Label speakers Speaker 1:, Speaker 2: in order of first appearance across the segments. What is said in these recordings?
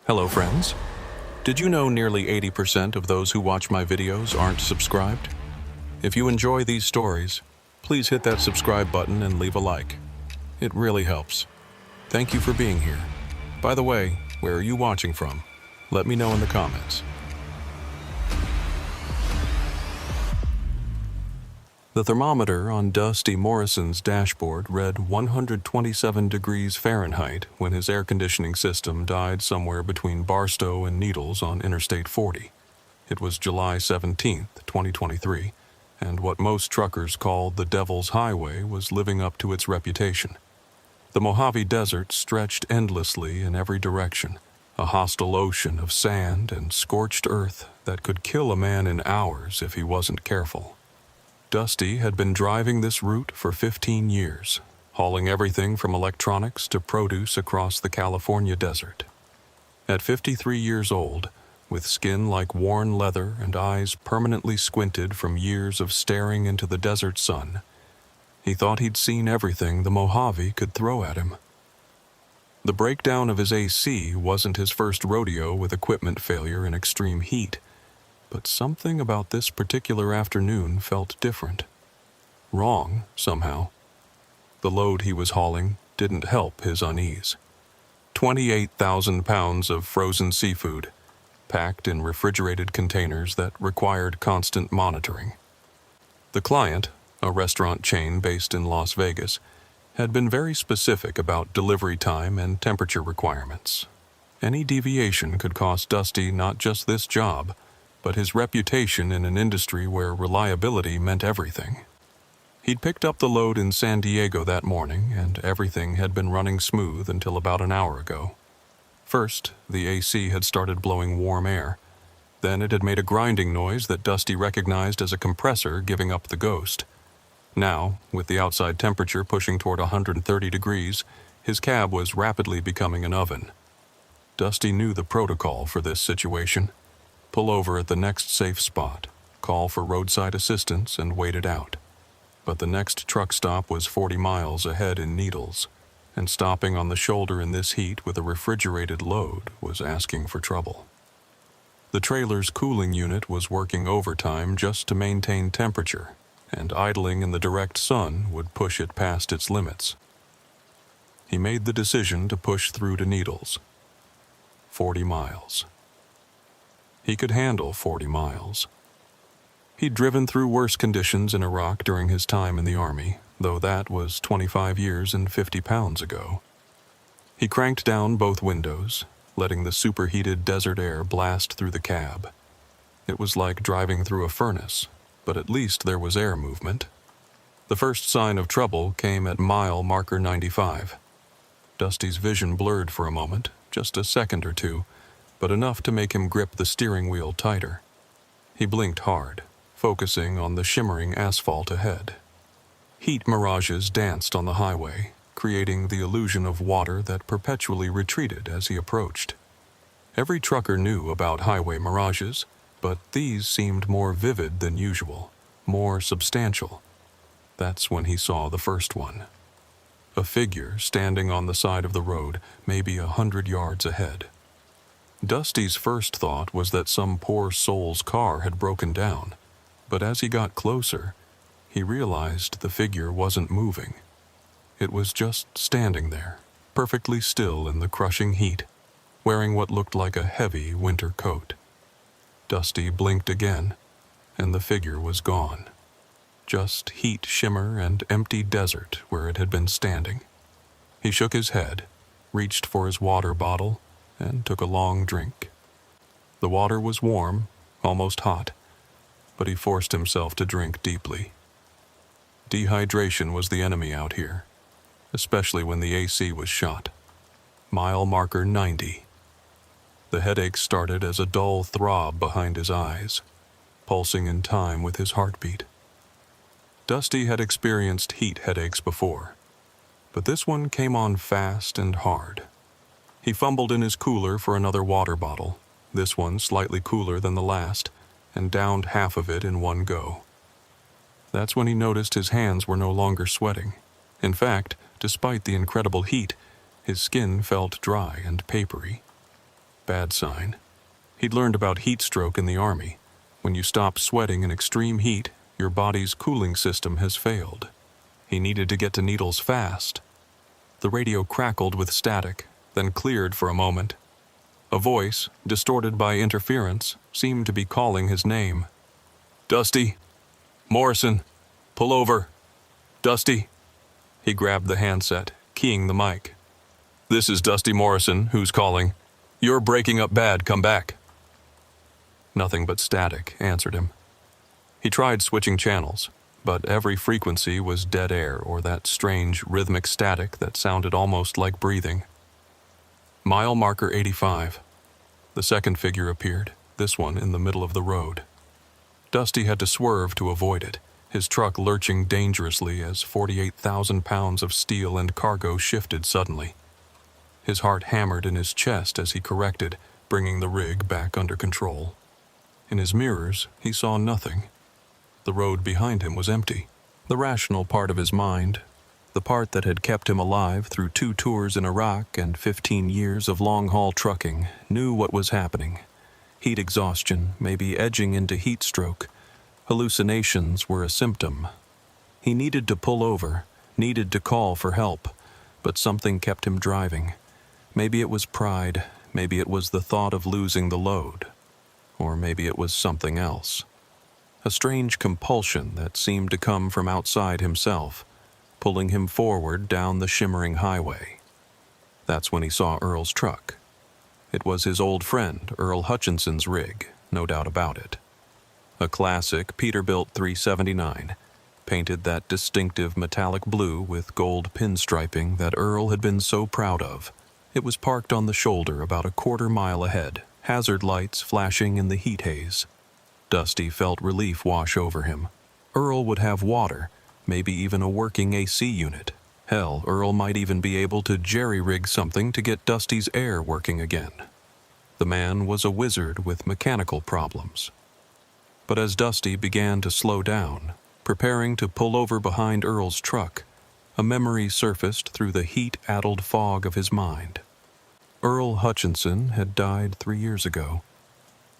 Speaker 1: Hello, friends. Did you know nearly 80% of those who watch my videos aren't subscribed? If you enjoy these stories, please hit that subscribe button and leave a like. It really helps. Thank you for being here. By the way, where are you watching from? Let me know in the comments. The thermometer on Dusty Morrison's dashboard read 127 degrees Fahrenheit when his air conditioning system died somewhere between Barstow and Needles on Interstate 40. It was July 17, 2023, and what most truckers called the Devil's Highway was living up to its reputation. The Mojave Desert stretched endlessly in every direction, a hostile ocean of sand and scorched earth that could kill a man in hours if he wasn't careful. Dusty had been driving this route for 15 years, hauling everything from electronics to produce across the California desert. At 53 years old, with skin like worn leather and eyes permanently squinted from years of staring into the desert sun, he thought he'd seen everything the Mojave could throw at him. The breakdown of his AC wasn't his first rodeo with equipment failure in extreme heat. But something about this particular afternoon felt different. Wrong, somehow. The load he was hauling didn't help his unease. 28,000 pounds of frozen seafood, packed in refrigerated containers that required constant monitoring. The client, a restaurant chain based in Las Vegas, had been very specific about delivery time and temperature requirements. Any deviation could cost Dusty not just this job, but his reputation in an industry where reliability meant everything. He'd picked up the load in San Diego that morning, and everything had been running smooth until about an hour ago. First, the AC had started blowing warm air. Then it had made a grinding noise that Dusty recognized as a compressor giving up the ghost. Now, with the outside temperature pushing toward 130 degrees, his cab was rapidly becoming an oven. Dusty knew the protocol for this situation. Pull over at the next safe spot, call for roadside assistance, and wait it out. But the next truck stop was 40 miles ahead in Needles, and stopping on the shoulder in this heat with a refrigerated load was asking for trouble. The trailer's cooling unit was working overtime just to maintain temperature, and idling in the direct sun would push it past its limits. He made the decision to push through to Needles. 40 miles. He could handle 40 miles. He'd driven through worse conditions in Iraq during his time in the Army, though that was 25 years and 50 pounds ago. He cranked down both windows, letting the superheated desert air blast through the cab. It was like driving through a furnace, but at least there was air movement. The first sign of trouble came at mile marker 95. Dusty's vision blurred for a moment, just a second or two, but enough to make him grip the steering wheel tighter. He blinked hard, focusing on the shimmering asphalt ahead. Heat mirages danced on the highway, creating the illusion of water that perpetually retreated as he approached. Every trucker knew about highway mirages, but these seemed more vivid than usual, more substantial. That's when he saw the first one. A figure standing on the side of the road, maybe 100 yards ahead. Dusty's first thought was that some poor soul's car had broken down, but as he got closer, he realized the figure wasn't moving. It was just standing there, perfectly still in the crushing heat, wearing what looked like a heavy winter coat. Dusty blinked again, and the figure was gone. Just heat shimmer and empty desert where it had been standing. He shook his head, reached for his water bottle, and took a long drink. The water was warm, almost hot, but he forced himself to drink deeply. Dehydration was the enemy out here, especially when the AC was shot. Mile marker 90. The headache started as a dull throb behind his eyes, pulsing in time with his heartbeat. Dusty had experienced heat headaches before, but this one came on fast and hard. He fumbled in his cooler for another water bottle, this one slightly cooler than the last, and downed half of it in one go. That's when he noticed his hands were no longer sweating. In fact, despite the incredible heat, his skin felt dry and papery. bad sign. He'd learned about heat stroke in the Army. When you stop sweating in extreme heat, your body's cooling system has failed. He needed to get to Needles fast. The radio crackled with static, then cleared for a moment. A voice, distorted by interference, seemed to be calling his name. "Dusty! Morrison! Pull over! Dusty!" He grabbed the handset, keying the mic. "This is Dusty Morrison, who's calling. You're breaking up bad, come back." Nothing but static answered him. He tried switching channels, but every frequency was dead air or that strange rhythmic static that sounded almost like breathing. Mile marker 85. The second figure appeared, this one in the middle of the road. Dusty had to swerve to avoid it, his truck lurching dangerously as 48,000 pounds of steel and cargo shifted suddenly. His heart hammered in his chest as he corrected, bringing the rig back under control. In his mirrors, he saw nothing. The road behind him was empty. The rational part of his mind, the part that had kept him alive through 2 tours in Iraq and 15 years of long-haul trucking, knew what was happening. Heat exhaustion, maybe edging into heat stroke. Hallucinations were a symptom. He needed to pull over, needed to call for help, but something kept him driving. Maybe it was pride, maybe it was the thought of losing the load, or maybe it was something else. A strange compulsion that seemed to come from outside himself, pulling him forward down the shimmering highway. That's when he saw Earl's truck. It was his old friend, Earl Hutchinson's rig, no doubt about it. A classic Peterbilt 379, painted that distinctive metallic blue with gold pinstriping that Earl had been so proud of. It was parked on the shoulder about a quarter-mile ahead, hazard lights flashing in the heat haze. Dusty felt relief wash over him. Earl would have water, maybe even a working AC unit. Hell, Earl might even be able to jerry-rig something to get Dusty's air working again. The man was a wizard with mechanical problems. But as Dusty began to slow down, preparing to pull over behind Earl's truck, a memory surfaced through the heat-addled fog of his mind. Earl Hutchinson had died 3 years ago.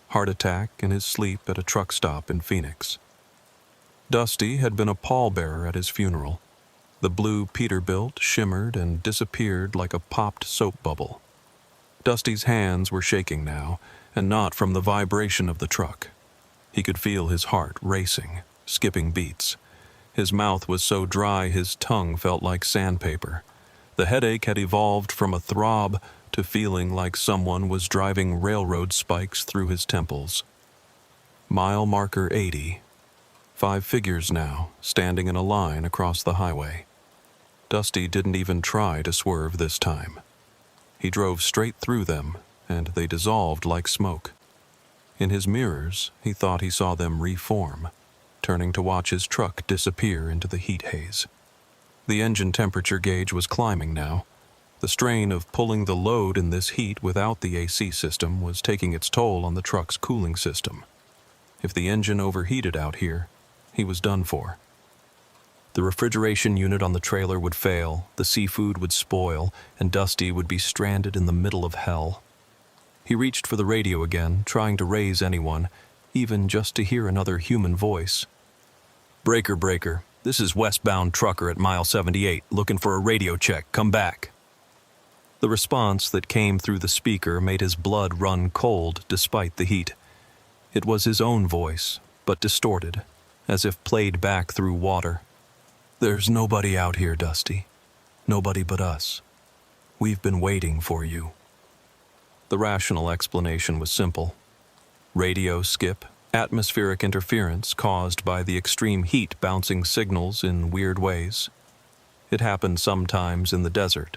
Speaker 1: Heart attack in his sleep at a truck stop in Phoenix. Dusty had been a pallbearer at his funeral. The blue Peterbilt shimmered and disappeared like a popped soap bubble. Dusty's hands were shaking now, and not from the vibration of the truck. He could feel his heart racing, skipping beats. His mouth was so dry his tongue felt like sandpaper. The headache had evolved from a throb to feeling like someone was driving railroad spikes through his temples. Mile marker 80. 5 figures now, standing in a line across the highway. Dusty didn't even try to swerve this time. He drove straight through them, and they dissolved like smoke. In his mirrors, he thought he saw them reform, turning to watch his truck disappear into the heat haze. The engine temperature gauge was climbing now. The strain of pulling the load in this heat without the AC system was taking its toll on the truck's cooling system. If the engine overheated out here, he was done for. The refrigeration unit on the trailer would fail, the seafood would spoil, and Dusty would be stranded in the middle of hell. He reached for the radio again, trying to raise anyone, even just to hear another human voice. "Breaker, breaker. This is westbound trucker at mile 78, looking for a radio check. Come back." The response that came through the speaker made his blood run cold despite the heat. It was his own voice, but distorted, as if played back through water. "There's nobody out here, Dusty. Nobody but us. We've been waiting for you." The rational explanation was simple. Radio skip, atmospheric interference caused by the extreme heat bouncing signals in weird ways. It happened sometimes in the desert,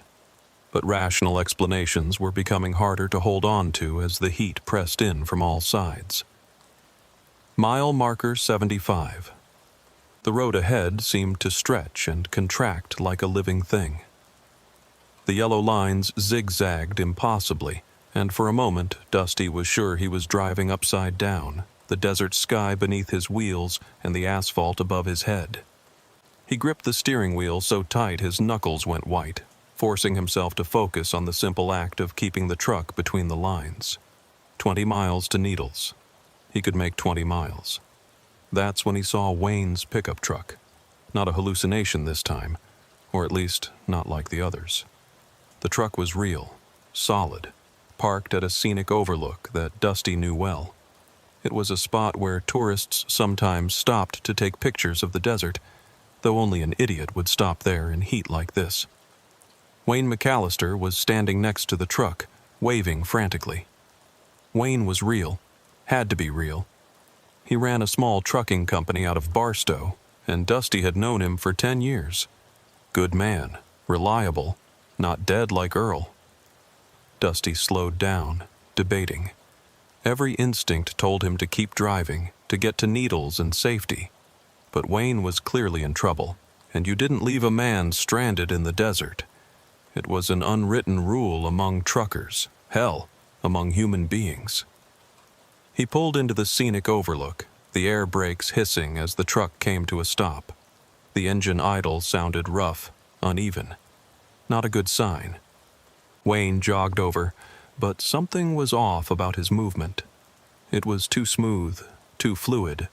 Speaker 1: but rational explanations were becoming harder to hold on to as the heat pressed in from all sides. Mile marker 75. The road ahead seemed to stretch and contract like a living thing. The yellow lines zigzagged impossibly, and for a moment Dusty was sure he was driving upside down, the desert sky beneath his wheels and the asphalt above his head. He gripped the steering wheel so tight his knuckles went white, forcing himself to focus on the simple act of keeping the truck between the lines. 20 miles to Needles. He could make 20 miles. That's when he saw Wayne's pickup truck. Not a hallucination this time, or at least not like the others. The truck was real, solid, parked at a scenic overlook that Dusty knew well. It was a spot where tourists sometimes stopped to take pictures of the desert, though only an idiot would stop there in heat like this. Wayne McAllister was standing next to the truck, waving frantically. Wayne was real, had to be real. He ran a small trucking company out of Barstow, and Dusty had known him for 10 years. Good man, reliable, not dead like Earl. Dusty slowed down, debating. Every instinct told him to keep driving, to get to Needles and safety. But Wayne was clearly in trouble, and you didn't leave a man stranded in the desert. It was an unwritten rule among truckers, hell, among human beings. He pulled into the scenic overlook, the air brakes hissing as the truck came to a stop. The engine idle sounded rough, uneven. Not a good sign. Wayne jogged over, but something was off about his movement. It was too smooth, too fluid,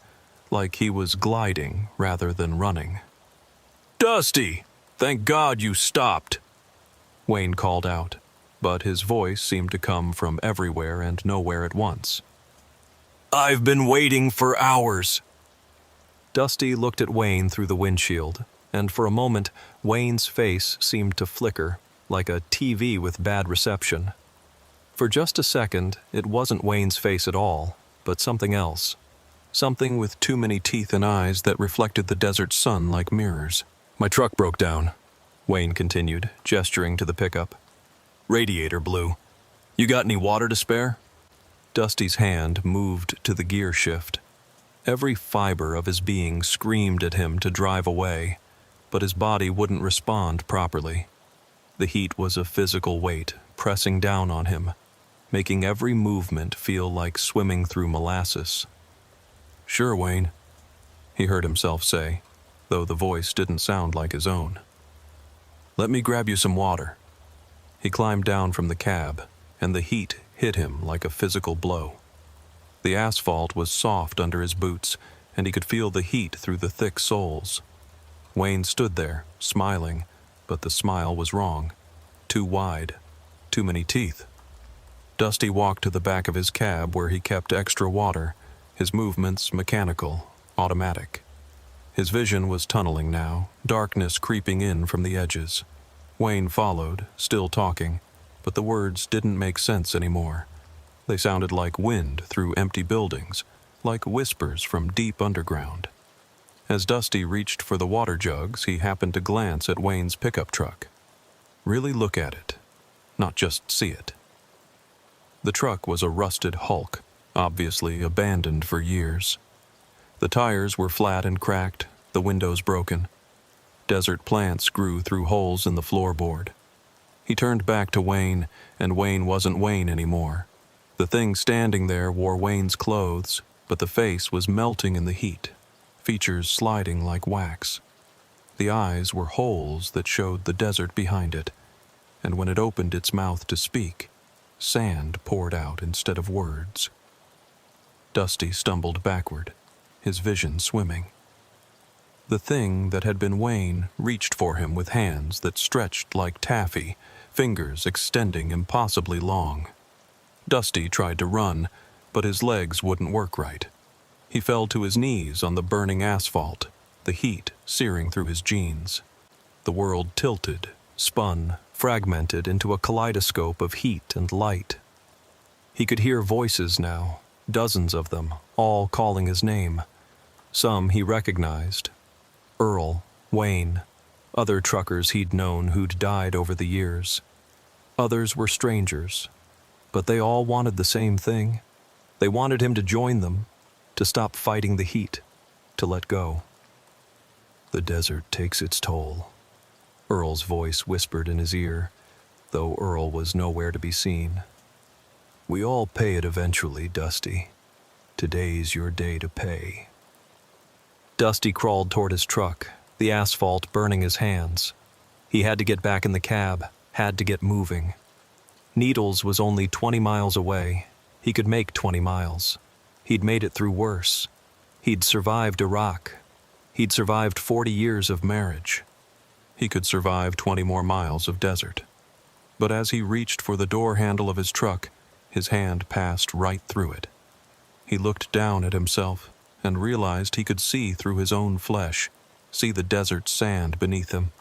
Speaker 1: like he was gliding rather than running. "Dusty! Thank God you stopped!" Wayne called out, but his voice seemed to come from everywhere and nowhere at once. "I've been waiting for hours." Dusty looked at Wayne through the windshield, and for a moment Wayne's face seemed to flicker, like a TV with bad reception. For just a second, it wasn't Wayne's face at all, but something else. Something with too many teeth and eyes that reflected the desert sun like mirrors. "My truck broke down," Wayne continued, gesturing to the pickup. "Radiator blew. You got any water to spare?" Dusty's hand moved to the gear shift. Every fiber of his being screamed at him to drive away, but his body wouldn't respond properly. The heat was a physical weight, pressing down on him, making every movement feel like swimming through molasses. "Sure, Wayne," he heard himself say, though the voice didn't sound like his own. "Let me grab you some water." He climbed down from the cab, and the heat hit him like a physical blow. The asphalt was soft under his boots, and he could feel the heat through the thick soles. Wayne stood there, smiling, but the smile was wrong. Too wide. Too many teeth. Dusty walked to the back of his cab where he kept extra water, his movements mechanical, automatic. His vision was tunneling now, darkness creeping in from the edges. Wayne followed, still talking, but the words didn't make sense anymore. They sounded like wind through empty buildings, like whispers from deep underground. As Dusty reached for the water jugs, he happened to glance at Wayne's pickup truck. Really look at it, not just see it. The truck was a rusted hulk, obviously abandoned for years. The tires were flat and cracked, the windows broken. Desert plants grew through holes in the floorboard. He turned back to Wayne, and Wayne wasn't Wayne anymore. The thing standing there wore Wayne's clothes, but the face was melting in the heat, features sliding like wax. The eyes were holes that showed the desert behind it, and when it opened its mouth to speak, sand poured out instead of words. Dusty stumbled backward, his vision swimming. The thing that had been Wayne reached for him with hands that stretched like taffy, fingers extending impossibly long. Dusty tried to run, but his legs wouldn't work right. He fell to his knees on the burning asphalt, the heat searing through his jeans. The world tilted, spun, fragmented into a kaleidoscope of heat and light. He could hear voices now, dozens of them, all calling his name. Some he recognized. Earl, Wayne, other truckers he'd known who'd died over the years. Others were strangers, but they all wanted the same thing. They wanted him to join them, to stop fighting the heat, to let go. "The desert takes its toll," Earl's voice whispered in his ear, though Earl was nowhere to be seen. "We all pay it eventually, Dusty. Today's your day to pay." Dusty crawled toward his truck, the asphalt burning his hands. He had to get back in the cab,
Speaker 2: Had to get moving. Needles was only 20 miles away. He could make 20 miles. He'd made it through worse. He'd survived Iraq. He'd survived 40 years of marriage.
Speaker 1: He could survive 20 more miles of desert. But as he reached for the door handle of his truck, his hand passed right through it. He looked down at himself and realized he could see through his own flesh, see the desert sand beneath him.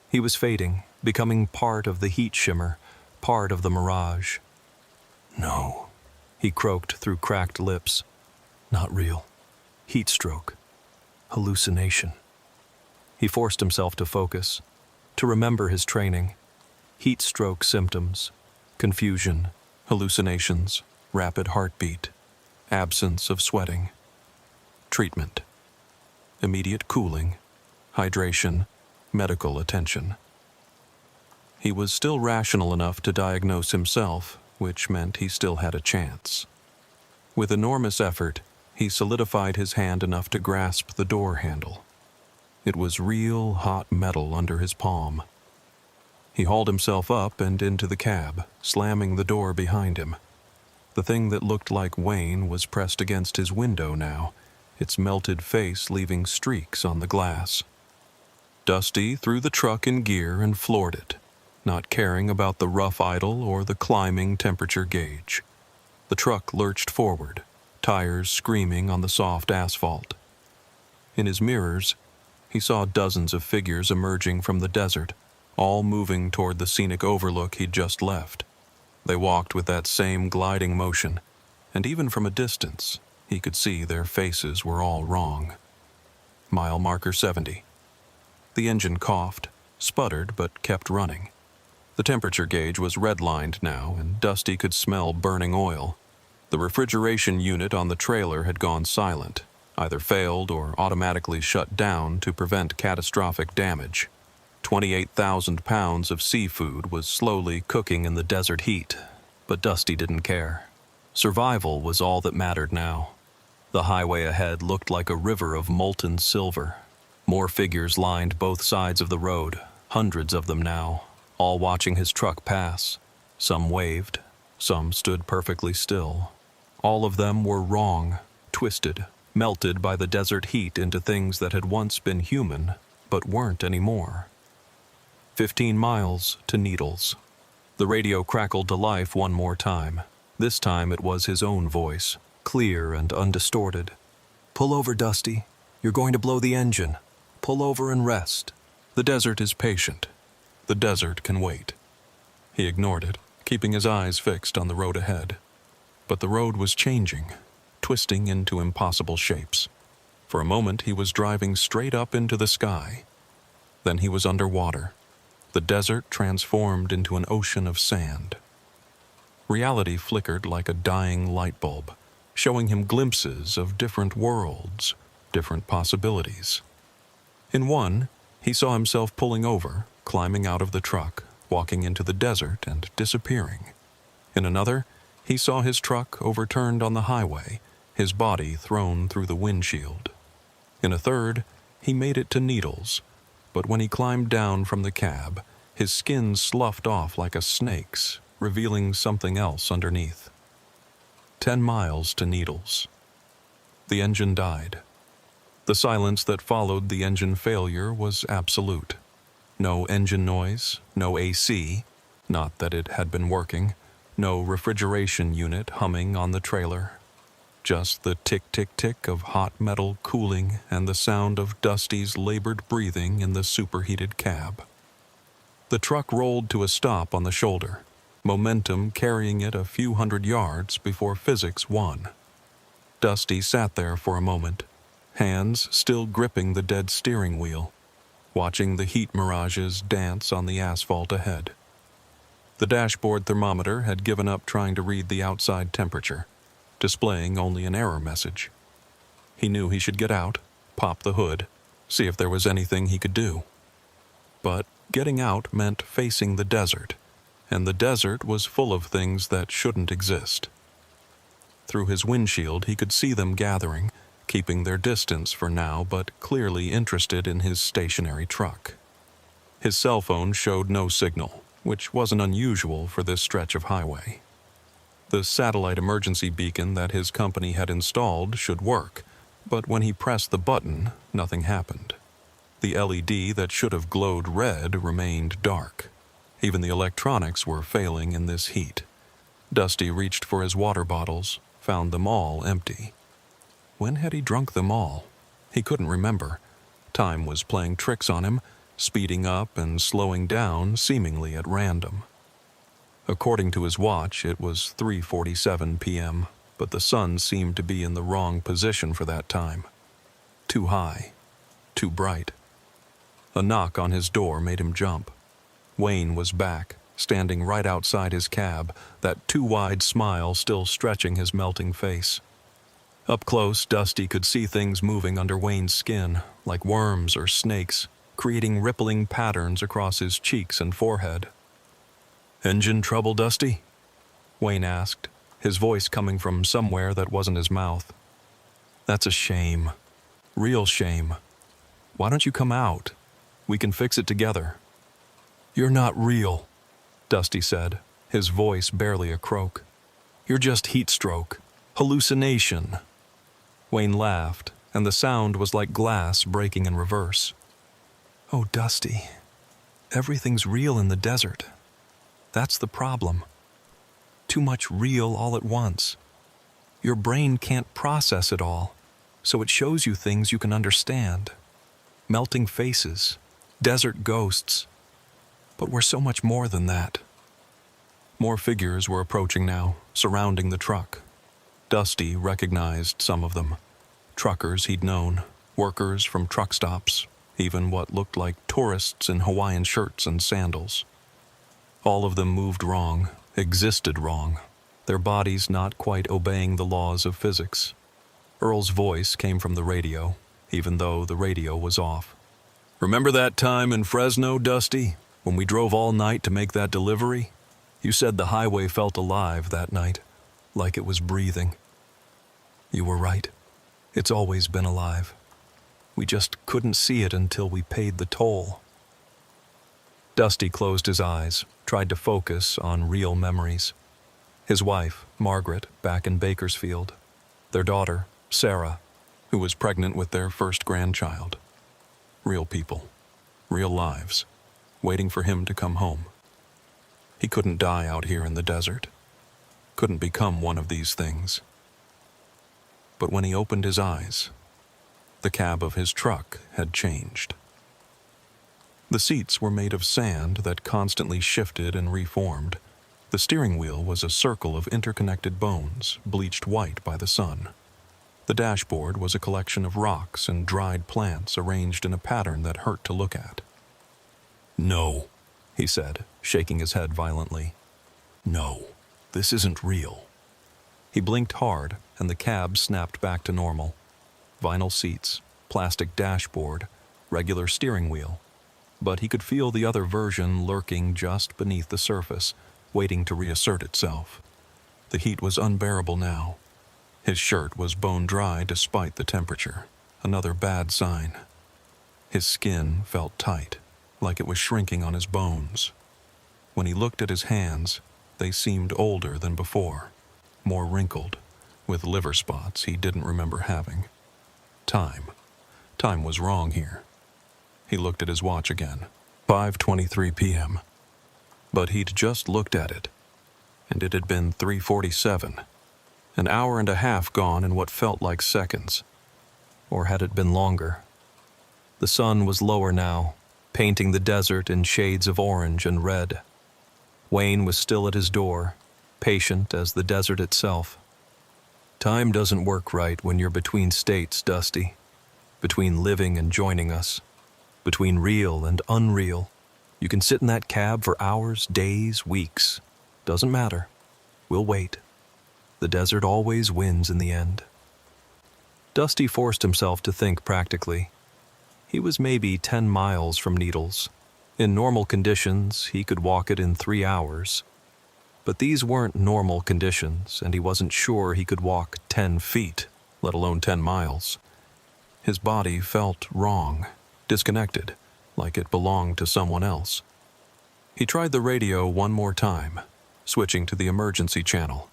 Speaker 1: He was fading, becoming part of the heat shimmer, part of the mirage.
Speaker 2: "No," he croaked through cracked lips. "Not real. Heat stroke. Hallucination." He forced himself to focus, to remember his training. Heat stroke symptoms, confusion, hallucinations, rapid heartbeat, absence of sweating. Treatment. Immediate cooling, hydration, medical attention. He was still rational enough to diagnose himself, which meant he still had a chance. With enormous effort, he solidified his hand enough to grasp the door handle. It was real hot metal under his palm. He hauled himself up and into the cab, slamming the door behind him. The thing that looked like Wayne was pressed against his window now, its melted face leaving streaks on the glass. Dusty threw the truck in gear and floored it, not caring about the rough idle or the climbing temperature gauge. The truck lurched forward, tires screaming on the soft asphalt. In his mirrors, he saw dozens of figures emerging from the desert, all moving toward the scenic overlook he'd just left. They walked with that same gliding motion, and even from a distance, he could see their faces were all wrong. Mile marker 70. The engine coughed, sputtered, but kept running. The temperature gauge was redlined now, and Dusty could smell burning oil. The refrigeration unit on the trailer had gone silent, either failed or automatically shut down to prevent catastrophic damage. 28,000 pounds of seafood was slowly cooking in the desert heat, but Dusty didn't care. Survival was all that mattered now. The highway ahead looked like a river of molten silver. More figures lined both sides of the road, hundreds of them now, all watching his truck pass. Some waved, some stood perfectly still. All of them were wrong, twisted, melted by the desert heat into things that had once been human, but weren't anymore. 15 miles to Needles. The radio crackled to life one more time. This time it was his own voice, clear and undistorted. "Pull over, Dusty. You're going to blow the engine. Pull over and rest." The desert is patient. The desert can wait. He ignored it, keeping his eyes fixed on the road ahead. But the road was changing, twisting into impossible shapes. For a moment he was driving straight up into the sky. Then he was underwater. The desert transformed into an ocean of sand. Reality flickered like a dying light bulb, showing him glimpses of different worlds, different possibilities. In one, he saw himself pulling over, climbing out of the truck, walking into the desert and disappearing. In another, he saw his truck overturned on the highway, his body thrown through the windshield. In a third, he made it to Needles, but when he climbed down from the cab, his skin sloughed off like a snake's, revealing something else underneath. 10 miles to Needles. The engine died. The silence that followed the engine failure was absolute. No engine noise, no AC, not that it had been working, no refrigeration unit humming on the trailer. Just the tick-tick-tick of hot metal cooling and the sound of Dusty's labored breathing in the superheated cab. The truck rolled to a stop on the shoulder, momentum carrying it a few hundred yards before physics won. Dusty sat there for a moment, hands still gripping the dead steering wheel, watching the heat mirages dance on the asphalt ahead. The dashboard thermometer had given up trying to read the outside temperature, displaying only an error message. He knew he should get out, pop the hood, see if there was anything he could do. But getting out meant facing the desert, and the desert was full of things that shouldn't exist. Through his windshield he could see them gathering, keeping their distance for now but clearly interested in his stationary truck. His cell phone showed no signal,
Speaker 1: which wasn't unusual for this stretch of highway. The satellite emergency beacon that his company had installed should work, but when he pressed the button, nothing happened. The LED that should have glowed red remained dark. Even the electronics were failing in this heat. Dusty reached for his water bottles, found them all empty. When had he drunk them all? He couldn't remember. Time was playing tricks on him, speeding up and slowing down seemingly at random. According to his watch, it was 3:47 p.m., but the sun seemed to be in the wrong position for that time. Too high, too bright. A knock on his door made him jump. Wayne was back, standing right outside his cab, that too-wide smile still stretching his melting face. Up close, Dusty could see things moving under Wayne's skin, like worms or snakes, creating rippling patterns across his cheeks and forehead. "Engine trouble, Dusty?" Wayne asked, his voice coming from somewhere that wasn't his mouth. "That's a shame. Real shame. Why don't you come out? We can fix it together." "You're not real," Dusty said, his voice barely a croak. "You're just heat stroke. Hallucination." Wayne laughed, and the sound was like glass breaking in reverse. "Oh, Dusty, everything's real in the desert. That's the problem. Too much real all at once. Your brain can't process it all, so it shows you things you can understand. Melting faces, desert ghosts. But we're so much more than that." More figures were approaching now, surrounding the truck. Dusty recognized some of them. Truckers he'd known, workers from truck stops, even what looked like tourists in Hawaiian shirts and sandals. All of them moved wrong, existed wrong, their bodies not quite obeying the laws of physics. Earl's voice came from the radio, even though the radio was off. "Remember that time in Fresno, Dusty, when we drove all night to make that delivery? You said the highway felt alive that night, like it was breathing. You were right. It's always been alive. We just couldn't see it until we paid the toll." Dusty closed his eyes, tried to focus on real memories. His wife, Margaret, back in Bakersfield. Their daughter, Sarah, who was pregnant with their first grandchild. Real people, real lives, waiting for him to come home. He couldn't die out here in the desert. Couldn't become one of these things. But when he opened his eyes, the cab of his truck had changed. The seats were made of sand that constantly shifted and reformed. The steering wheel was a circle of interconnected bones, bleached white by the sun. The dashboard was a collection of rocks and dried plants arranged in a pattern that hurt to look at. "No," he said, shaking his head violently. "No, this isn't real." He blinked hard, and the cab snapped back to normal. Vinyl seats, plastic dashboard, regular steering wheel. But he could feel the other version lurking just beneath the surface, waiting to reassert itself. The heat was unbearable now. His shirt was bone dry despite the temperature, another bad sign. His skin felt tight, like it was shrinking on his bones. When he looked at his hands, they seemed older than before, more wrinkled, with liver spots he didn't remember having. Time was wrong here. He looked at his watch again, 5:23 p.m. But he'd just looked at it, and it had been 3:47, an hour and a half gone in what felt like seconds. Or had it been longer? The sun was lower now, painting the desert in shades of orange and red. Wayne was still at his door, patient as the desert itself. Time doesn't work right when you're between states, Dusty. Between living and joining us. Between real and unreal. You can sit in that cab for hours, days, weeks. Doesn't matter. We'll wait. The desert always wins in the end. Dusty forced himself to think practically. He was maybe 10 miles from Needles. In normal conditions, he could walk it in 3 hours. But these weren't normal conditions, and he wasn't sure he could walk 10 feet, let alone 10 miles. His body felt wrong, disconnected, like it belonged to someone else. He tried the radio one more time, switching to the emergency channel.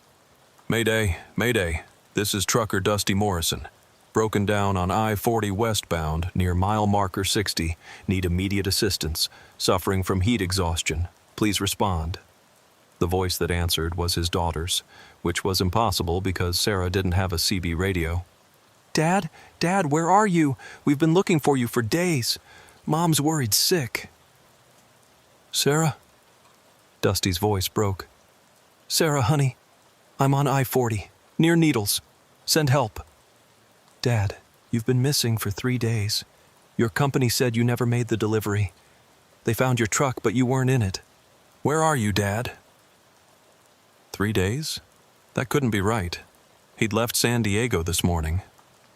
Speaker 1: "Mayday, Mayday, this is trucker Dusty Morrison. Broken down on I-40 westbound near mile marker 60. Need immediate assistance. Suffering from heat exhaustion. Please respond." The voice that answered was his daughter's, which was impossible because Sarah didn't have a CB radio. "Dad, where are you? We've been looking for you for days. Mom's worried sick." "Sarah?" Dusty's voice broke. "Sarah, honey, I'm on I-40, near Needles. Send help." "Dad, you've been missing for 3 days. Your company said you never made the delivery. They found your truck, but you weren't in it. Where are you, Dad?" 3 days? That couldn't be right. He'd left San Diego this morning,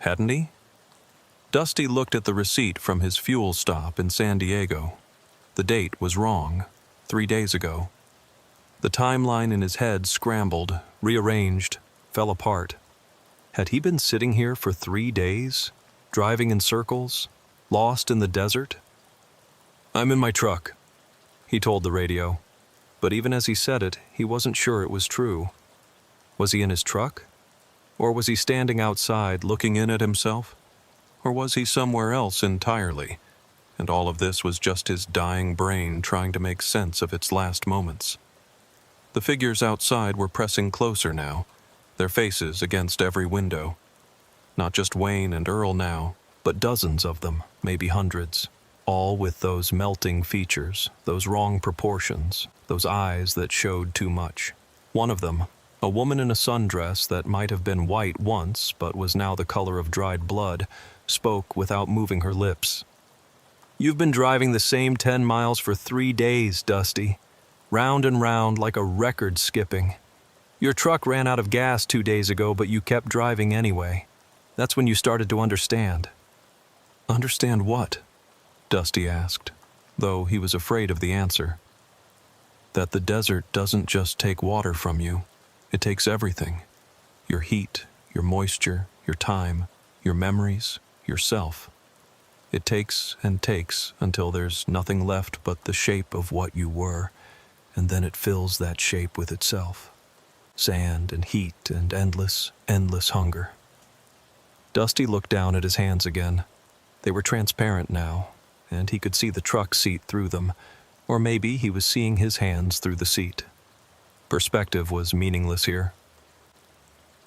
Speaker 1: hadn't he? Dusty looked at the receipt from his fuel stop in San Diego. The date was wrong, 3 days ago. The timeline in his head scrambled, rearranged, fell apart. Had he been sitting here for 3 days, driving in circles, lost in the desert? "I'm in my truck," he told the radio. But even as he said it, he wasn't sure it was true. Was he in his truck? Or was he standing outside looking in at himself? Or was he somewhere else entirely? And all of this was just his dying brain trying to make sense of its last moments. The figures outside were pressing closer now, their faces against every window. Not just Wayne and Earl now, but dozens of them, maybe hundreds, all with those melting features, those wrong proportions, those eyes that showed too much. One of them, a woman in a sundress that might have been white once but was now the color of dried blood, spoke without moving her lips. "You've been driving the same 10 miles for 3 days, Dusty. Round and round like a record skipping. Your truck ran out of gas 2 days ago, but you kept driving anyway. That's when you started to understand." "Understand what?" Dusty asked, though he was afraid of the answer. "That the desert doesn't just take water from you. It takes everything. Your heat, your moisture, your time, your memories, yourself. It takes and takes until there's nothing left but the shape of what you were, and then it fills that shape with itself. Sand and heat and endless, endless hunger." Dusty looked down at his hands again. They were transparent now, and he could see the truck seat through them, or maybe he was seeing his hands through the seat. Perspective was meaningless here.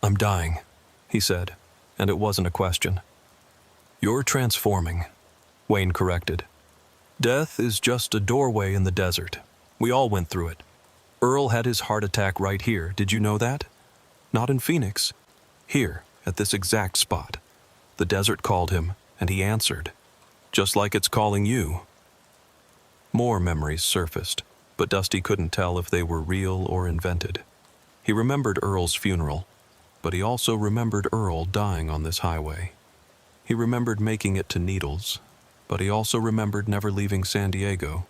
Speaker 1: "I'm dying," he said, and it wasn't a question. "You're transforming," Wayne corrected. "Death is just a doorway in the desert. We all went through it. Earl had his heart attack right here, did you know that? Not in Phoenix. Here, at this exact spot. The desert called him, and he answered. Just like it's calling you." More memories surfaced, but Dusty couldn't tell if they were real or invented. He remembered Earl's funeral, but he also remembered Earl dying on this highway. He remembered making it to Needles, but he also remembered never leaving San Diego.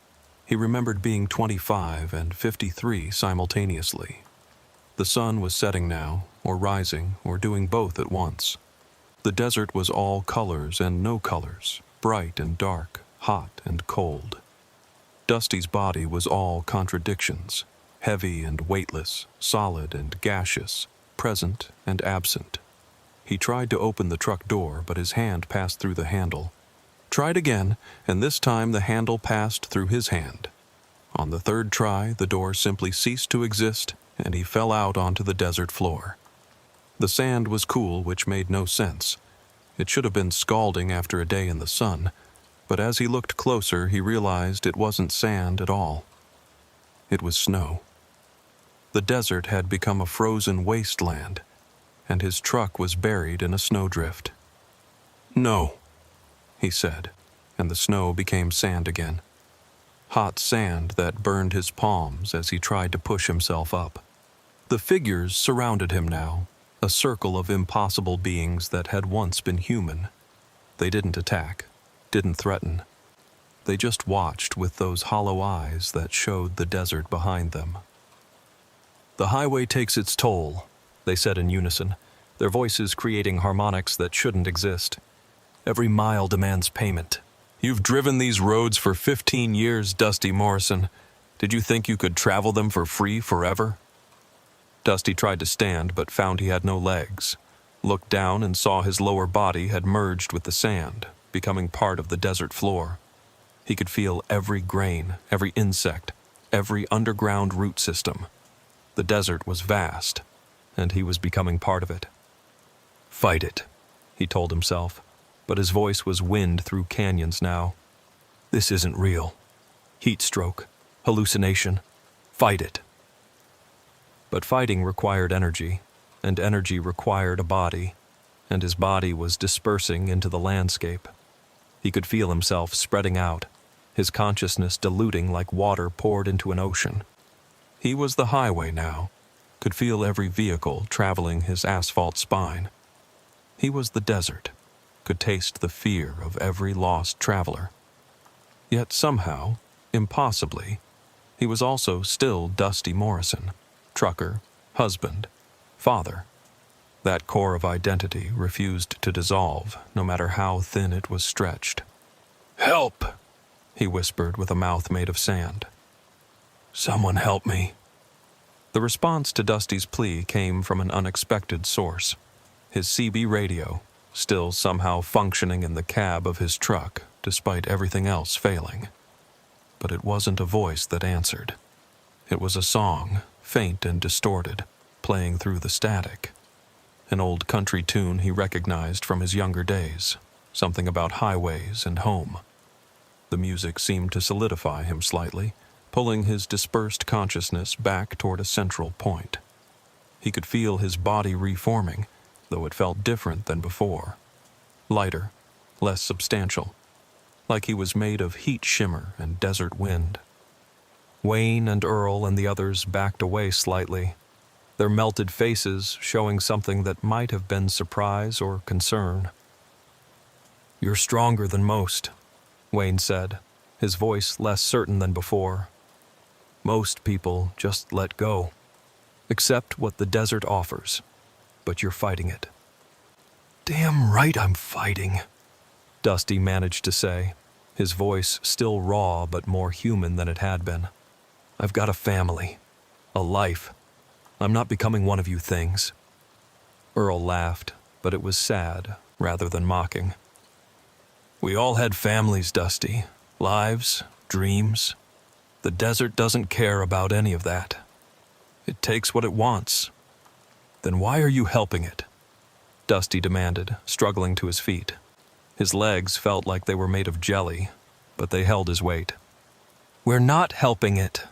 Speaker 1: He remembered being 25 and 53 simultaneously. The sun was setting now, or rising, or doing both at once. The desert was all colors and no colors, bright and dark, hot and cold. Dusty's body was all contradictions, heavy and weightless, solid and gaseous, present and absent. He tried to open the truck door, but his hand passed through the handle. Tried again, and this time the handle passed through his hand. On the third try, the door simply ceased to exist, and he fell out onto the desert floor. The sand was cool, which made no sense. It should have been scalding after a day in the sun, but as he looked closer, he realized it wasn't sand at all. It was snow. The desert had become a frozen wasteland, and his truck was buried in a snowdrift. "No," he said, and the snow became sand again. Hot sand that burned his palms as he tried to push himself up. The figures surrounded him now, a circle of impossible beings that had once been human. They didn't attack, didn't threaten. They just watched with those hollow eyes that showed the desert behind them. "The highway takes its toll," they said in unison, their voices creating harmonics that shouldn't exist. "Every mile demands payment. You've driven these roads for 15 years, Dusty Morrison. Did you think you could travel them for free forever? Dusty tried to stand but found he had no legs, looked down and saw his lower body had merged with the sand, becoming part of the desert floor. He could feel every grain, every insect, every underground root system. The desert was vast, and he was becoming part of it. Fight it, he told himself, but his voice was wind through canyons now. This isn't real. Heat stroke, hallucination, fight it. But fighting required energy, and energy required a body, and his body was dispersing into the landscape. He could feel himself spreading out, his consciousness diluting like water poured into an ocean. He was the highway now, could feel every vehicle traveling his asphalt spine. He was the desert, could taste the fear of every lost traveler. Yet somehow, impossibly, he was also still Dusty Morrison, trucker, husband, father. That core of identity refused to dissolve, no matter how thin it was stretched. "Help!" he whispered with a mouth made of sand. "Someone help me." The response to Dusty's plea came from an unexpected source. His CB radio, still somehow functioning in the cab of his truck, despite everything else failing. But it wasn't a voice that answered. It was a song, faint and distorted, playing through the static. An old country tune he recognized from his younger days, something about highways and home. The music seemed to solidify him slightly, pulling his dispersed consciousness back toward a central point. He could feel his body reforming, though it felt different than before. Lighter, less substantial, like he was made of heat shimmer and desert wind. Wayne and Earl and the others backed away slightly, their melted faces showing something that might have been surprise or concern. "You're stronger than most," Wayne said, his voice less certain than before. "Most people just let go, accept what the desert offers, but you're fighting it." "Damn right I'm fighting," Dusty managed to say, his voice still raw but more human than it had been. "I've got a family, a life. I'm not becoming one of you things." Earl laughed, but it was sad rather than mocking. "We all had families, Dusty, lives, dreams. The desert doesn't care about any of that. It takes what it wants." "Then why are you helping it?" Dusty demanded, struggling to his feet. His legs felt like they were made of jelly, but they held his weight. "We're not helping it,"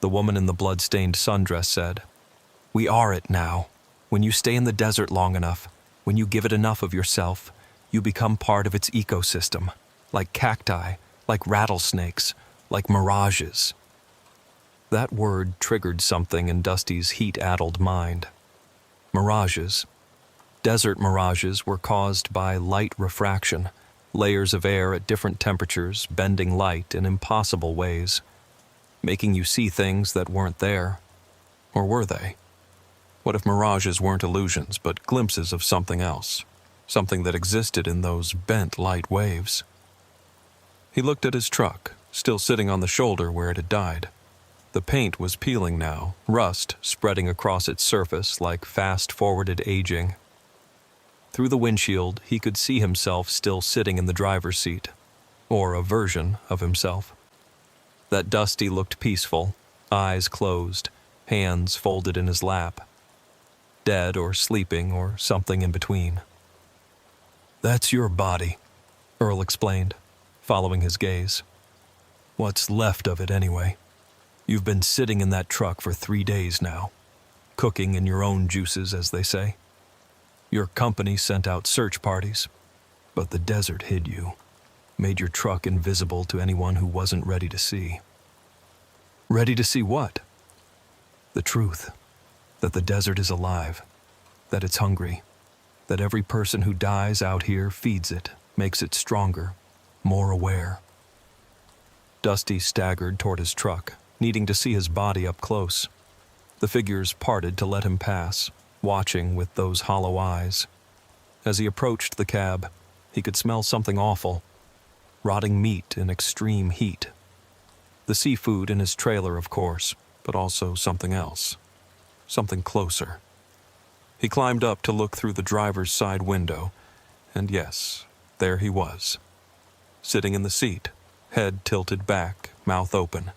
Speaker 1: the woman in the blood-stained sundress said. "We are it now. When you stay in the desert long enough, when you give it enough of yourself, you become part of its ecosystem, like cacti, like rattlesnakes, like mirages." That word triggered something in Dusty's heat-addled mind. Mirages. Desert mirages were caused by light refraction, layers of air at different temperatures bending light in impossible ways, making you see things that weren't there. Or were they? What if mirages weren't illusions but glimpses of something else, something that existed in those bent light waves? He looked at his truck, still sitting on the shoulder where it had died. The paint was peeling now, rust spreading across its surface like fast-forwarded aging. Through the windshield, he could see himself still sitting in the driver's seat, or a version of himself. That Dusty looked peaceful, eyes closed, hands folded in his lap. Dead or sleeping or something in between. "That's your body," Earl explained, following his gaze. "What's left of it anyway. You've been sitting in that truck for 3 days now, cooking in your own juices, as they say. Your company sent out search parties, but the desert hid you, made your truck invisible to anyone who wasn't ready to see." "Ready to see what?" "The truth. That the desert is alive, that it's hungry, that every person who dies out here feeds it, makes it stronger, more aware." Dusty staggered toward his truck, needing to see his body up close. The figures parted to let him pass, watching with those hollow eyes. As he approached the cab, he could smell something awful, rotting meat in extreme heat.
Speaker 2: The seafood in his trailer, of course, but also something else. Something closer. He climbed up to look through the driver's side window, and yes, there he was. Sitting in the seat, head tilted back, mouth open.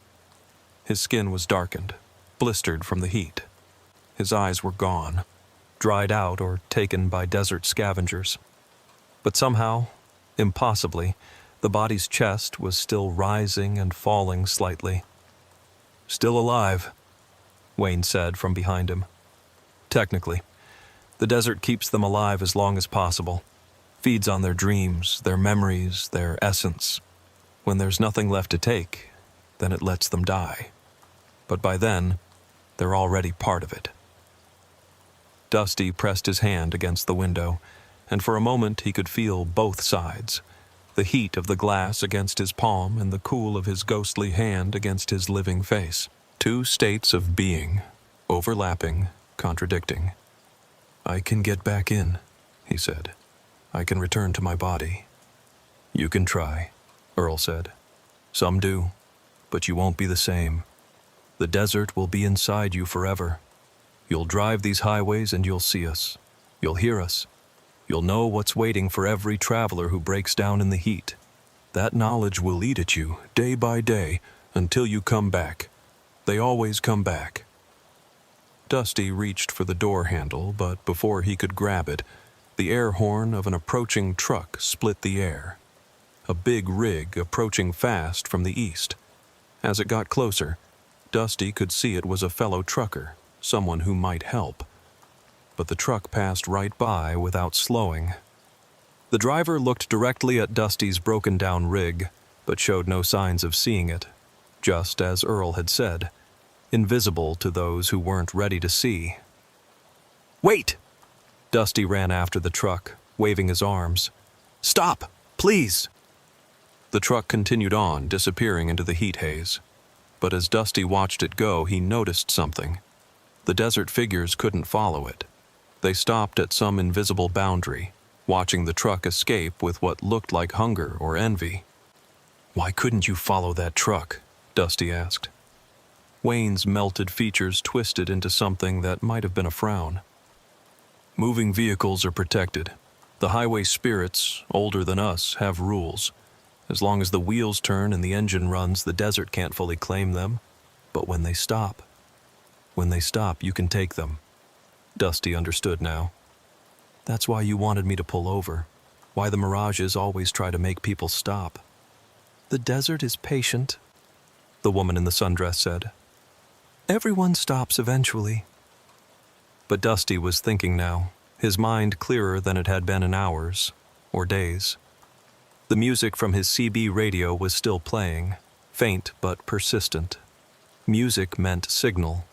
Speaker 2: His skin was darkened, blistered from the heat. His eyes were gone, dried out or taken by desert scavengers. But somehow, impossibly, the body's chest was still rising and falling slightly. "Still alive," Wayne said from behind him. "Technically. The desert keeps them alive as long as possible. Feeds on their dreams, their memories, their essence. When there's nothing left to take, then it lets them die. But by then, they're already part of it." Dusty pressed his hand against the window, and for a moment he could feel both sides. The heat of the glass against his palm and the cool of his ghostly hand against his living face. Two states of being, overlapping, contradicting. "I can get back in," he said. "I can return to my body." "You can try," Earl said. "Some do, but you won't be the same. The desert will be inside you forever. You'll drive these highways and you'll see us. You'll hear us. You'll know what's waiting for every traveler who breaks down in the heat. That knowledge will eat at you, day by day, until you come back. They always come back." Dusty reached for the door handle, but before he could grab it, the air horn of an approaching truck split the air. A big rig approaching fast from the east. As it got closer, Dusty could see it was a fellow trucker, someone who might help. But the truck passed right by without slowing. The driver looked directly at Dusty's broken-down rig, but showed no signs of seeing it, just as Earl had said, invisible to those who weren't ready to see. "Wait!" Dusty ran after the truck, waving his arms. "Stop, please!" The truck continued on, disappearing into the heat haze. But as Dusty watched it go, he noticed something. The desert figures couldn't follow it. They stopped at some invisible boundary, watching the truck escape with what looked like hunger or envy. "Why couldn't you follow that truck?" Dusty asked. Wayne's melted features twisted into something that might have been a frown. "Moving vehicles are protected. The highway spirits, older than us, have rules. As long as the wheels turn and the engine runs, the desert can't fully claim them. But when they stop, you can take them." Dusty understood now. "That's why you wanted me to pull over. Why the mirages always try to make people stop." "The desert is patient," the woman in the sundress said. "Everyone stops eventually." But Dusty was thinking now, his mind clearer than it had been in hours or days. The music from his CB radio was still playing, faint but persistent. Music meant signal.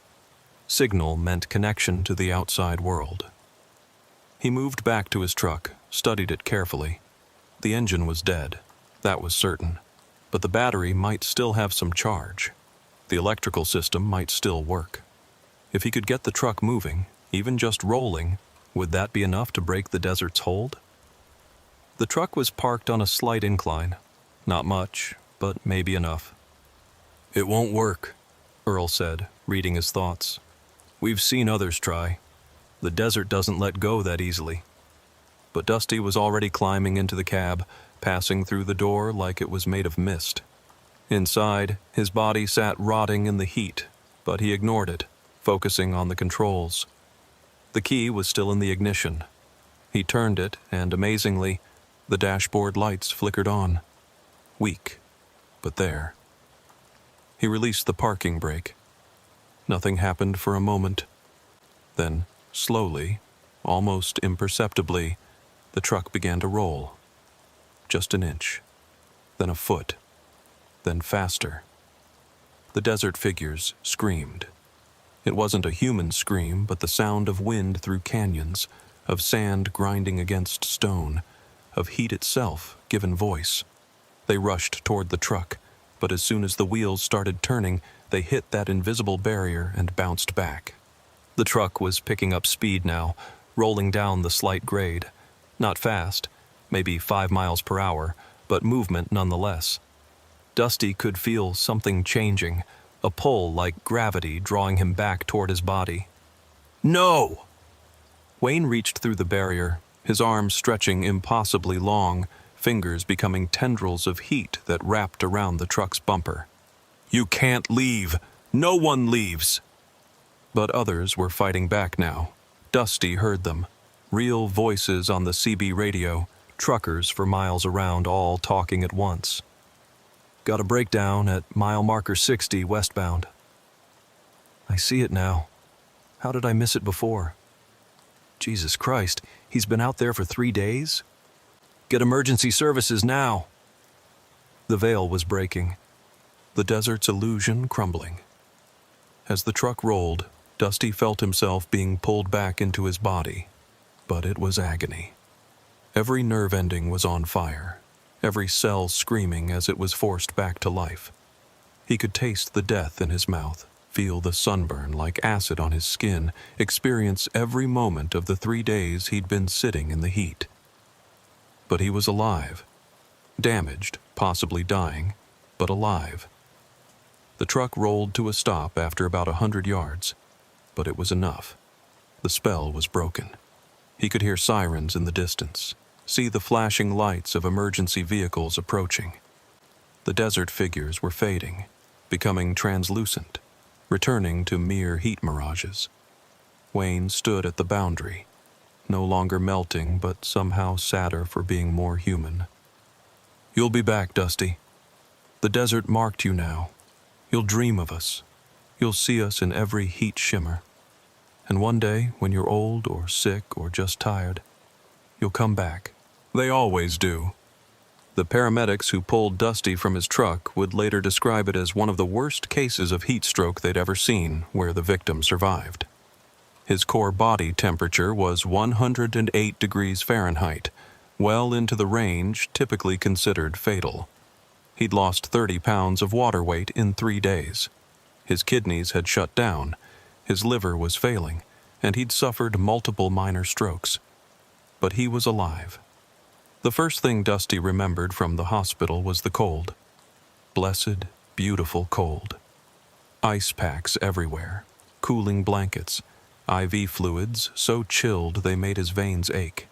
Speaker 2: Signal meant connection to the outside world. He moved back to his truck, studied it carefully. The engine was dead, that was certain, but the battery might still have some charge. The electrical system might still work. If he could get the truck moving, even just rolling, would that be enough to break the desert's hold? The truck was parked on a slight incline. Not much, but maybe enough. "It won't work," Earl said, reading his thoughts. "We've seen others try. The desert doesn't let go that easily." But Dusty was already climbing into the cab, passing through the door like it was made of mist. Inside, his body sat rotting in the heat, but he ignored it, focusing on the controls. The key was still in the ignition. He turned it, and amazingly, the dashboard lights flickered on. Weak, but there. He released the parking brake. Nothing happened for a moment. Then, slowly, almost imperceptibly, the truck began to roll. Just an inch, then a foot, then faster. The desert figures screamed. It wasn't a human scream, but the sound of wind through canyons, of sand grinding against stone, of heat itself given voice. They rushed toward the truck, but as soon as the wheels started turning, they hit that invisible barrier and bounced back. The truck was picking up speed now, rolling down the slight grade. Not fast, maybe 5 miles per hour, but movement nonetheless. Dusty could feel something changing, a pull like gravity drawing him back toward his body. No! Wayne reached through the barrier, his arms stretching impossibly long, fingers becoming tendrils of heat that wrapped around the truck's bumper. You can't leave! No one leaves! But others were fighting back now. Dusty heard them. Real voices on the CB radio, truckers for miles around all talking at once. Got a breakdown at mile marker 60 westbound. I see it now. How did I miss it before? Jesus Christ, he's been out there for 3 days? Get emergency services now. The veil was breaking, the desert's illusion crumbling. As the truck rolled, Dusty felt himself being pulled back into his body, but it was agony. Every nerve ending was on fire, every cell screaming as it was forced back to life. He could taste the death in his mouth, feel the sunburn like acid on his skin, experience every moment of the 3 days he'd been sitting in the heat. But he was alive. Damaged, possibly dying, but alive. The truck rolled to a stop after about 100 yards, but it was enough. The spell was broken. He could hear sirens in the distance, see the flashing lights of emergency vehicles approaching. The desert figures were fading, becoming translucent, returning to mere heat mirages. Wayne stood at the boundary, no longer melting but somehow sadder for being more human. You'll be back, Dusty. The desert marked you now. You'll dream of us. You'll see us in every heat shimmer. And one day, when you're old or sick or just tired, you'll come back. They always do. The paramedics who pulled Dusty from his truck would later describe it as one of the worst cases of heat stroke they'd ever seen, where the victim survived. His core body temperature was 108 degrees Fahrenheit, well into the range typically considered fatal. He'd lost 30 pounds of water weight in 3 days. His kidneys had shut down, his liver was failing, and he'd suffered multiple minor strokes. But he was alive. The first thing Dusty remembered from the hospital was the cold. Blessed, beautiful cold. Ice packs everywhere, cooling blankets, IV fluids so chilled they made his veins ache.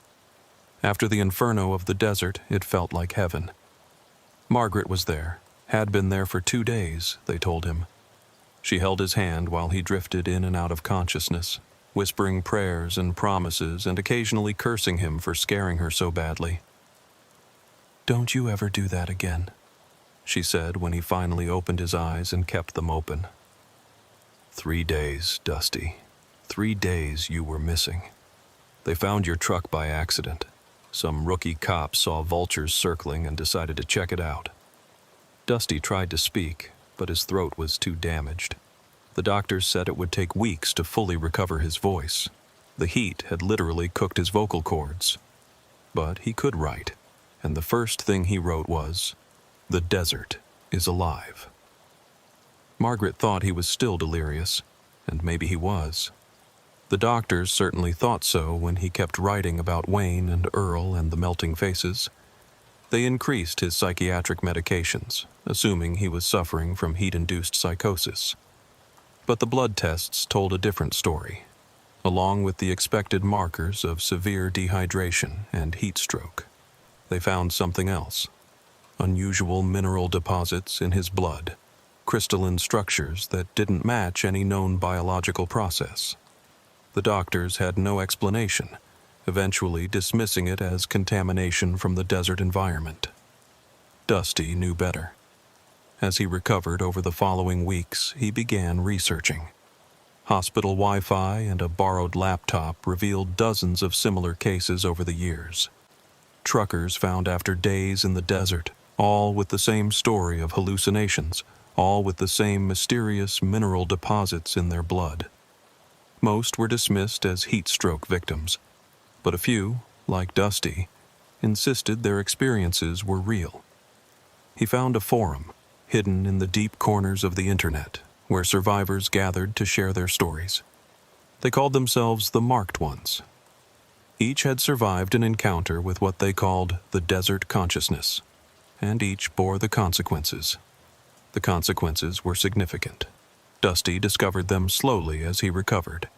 Speaker 2: After the inferno of the desert, it felt like heaven. Margaret was there, had been there for 2 days, they told him. She held his hand while he drifted in and out of consciousness, whispering prayers and promises and occasionally cursing him for scaring her so badly. Don't you ever do that again, she said when he finally opened his eyes and kept them open. 3 days, Dusty. 3 days you were missing. They found your truck by accident. Some rookie cop saw vultures circling and decided to check it out. Dusty tried to speak, but his throat was too damaged. The doctors said it would take weeks to fully recover his voice. The heat had literally cooked his vocal cords. But he could write, and the first thing he wrote was, "The desert is alive." Margaret thought he was still delirious, and maybe he was. The doctors certainly thought so when he kept writing about Wayne and Earl and the melting faces. They increased his psychiatric medications, assuming he was suffering from heat-induced psychosis. But the blood tests told a different story, along with the expected markers of severe dehydration and heat stroke. They found something else. Unusual mineral deposits in his blood, crystalline structures that didn't match any known biological process. The doctors had no explanation, eventually dismissing it as contamination from the desert environment. Dusty knew better. As he recovered over the following weeks, he began researching. Hospital Wi-Fi and a borrowed laptop revealed dozens of similar cases over the years. Truckers found after days in the desert, all with the same story of hallucinations, all with the same mysterious mineral deposits in their blood. Most were dismissed as heat stroke victims, but a few, like Dusty, insisted their experiences were real. He found a forum, hidden in the deep corners of the internet, where survivors gathered to share their stories. They called themselves the Marked Ones. Each had survived an encounter with what they called the desert consciousness, and each bore the consequences,
Speaker 1: The consequences were significant. Dusty discovered them slowly as he recovered.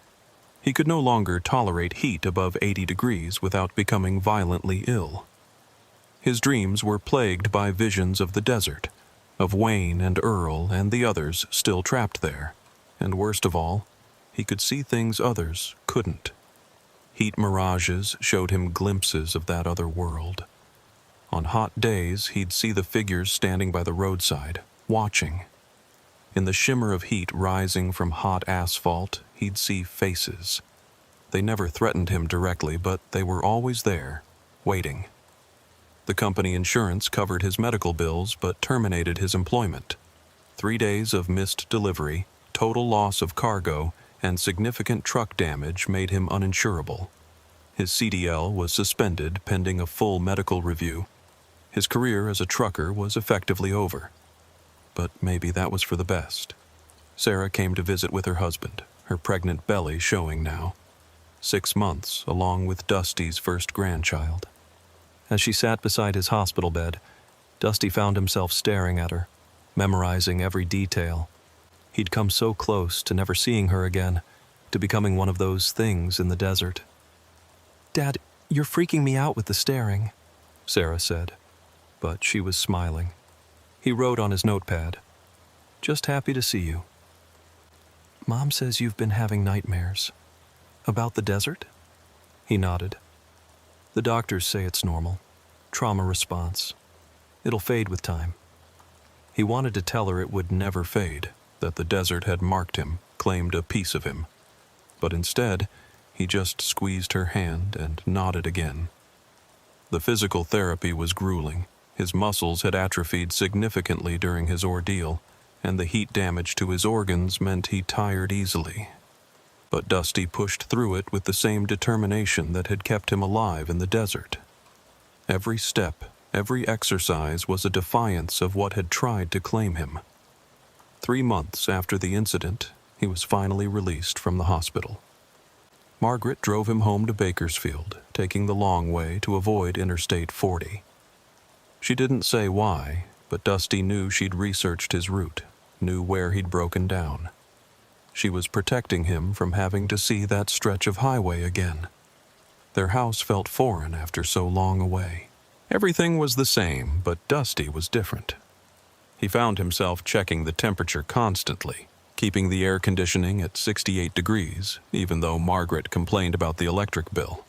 Speaker 1: He could no longer tolerate heat above 80 degrees without becoming violently ill. His dreams were plagued by visions of the desert, of Wayne and Earl and the others still trapped there, and worst of all, he could see things others couldn't. Heat mirages showed him glimpses of that other world. On hot days, he'd see the figures standing by the roadside, watching. In the shimmer of heat rising from hot asphalt, he'd see faces. They never threatened him directly, but they were always there, waiting. The company insurance covered his medical bills but terminated his employment. 3 days of missed delivery, total loss of cargo, and significant truck damage made him uninsurable. His CDL was suspended pending a full medical review. His career as a trucker was effectively over. But maybe that was for the best. Sarah came to visit with her husband, her pregnant belly showing now. 6 months, along with Dusty's first grandchild. As she sat beside his hospital bed, Dusty found himself staring at her, memorizing every detail. He'd come so close to never seeing her again, to becoming one of those things in the desert. "Dad, you're freaking me out with the staring," Sarah said, but she was smiling. He wrote on his notepad, "Just happy to see you." "Mom says you've been having nightmares. About the desert?" He nodded. "The doctors say it's normal. Trauma response. It'll fade with time." He wanted to tell her it would never fade, that the desert had marked him, claimed a piece of him. But instead, he just squeezed her hand and nodded again. The physical therapy was grueling. His muscles had atrophied significantly during his ordeal, and the heat damage to his organs meant he tired easily. But Dusty pushed through it with the same determination that had kept him alive in the desert. Every step, every exercise was a defiance of what had tried to claim him. 3 months after the incident, he was finally released from the hospital. Margaret drove him home to Bakersfield, taking the long way to avoid Interstate 40. She didn't say why, but Dusty knew she'd researched his route, knew where he'd broken down. She was protecting him from having to see that stretch of highway again. Their house felt foreign after so long away. Everything was the same, but Dusty was different. He found himself checking the temperature constantly, keeping the air conditioning at 68 degrees, even though Margaret complained about the electric bill.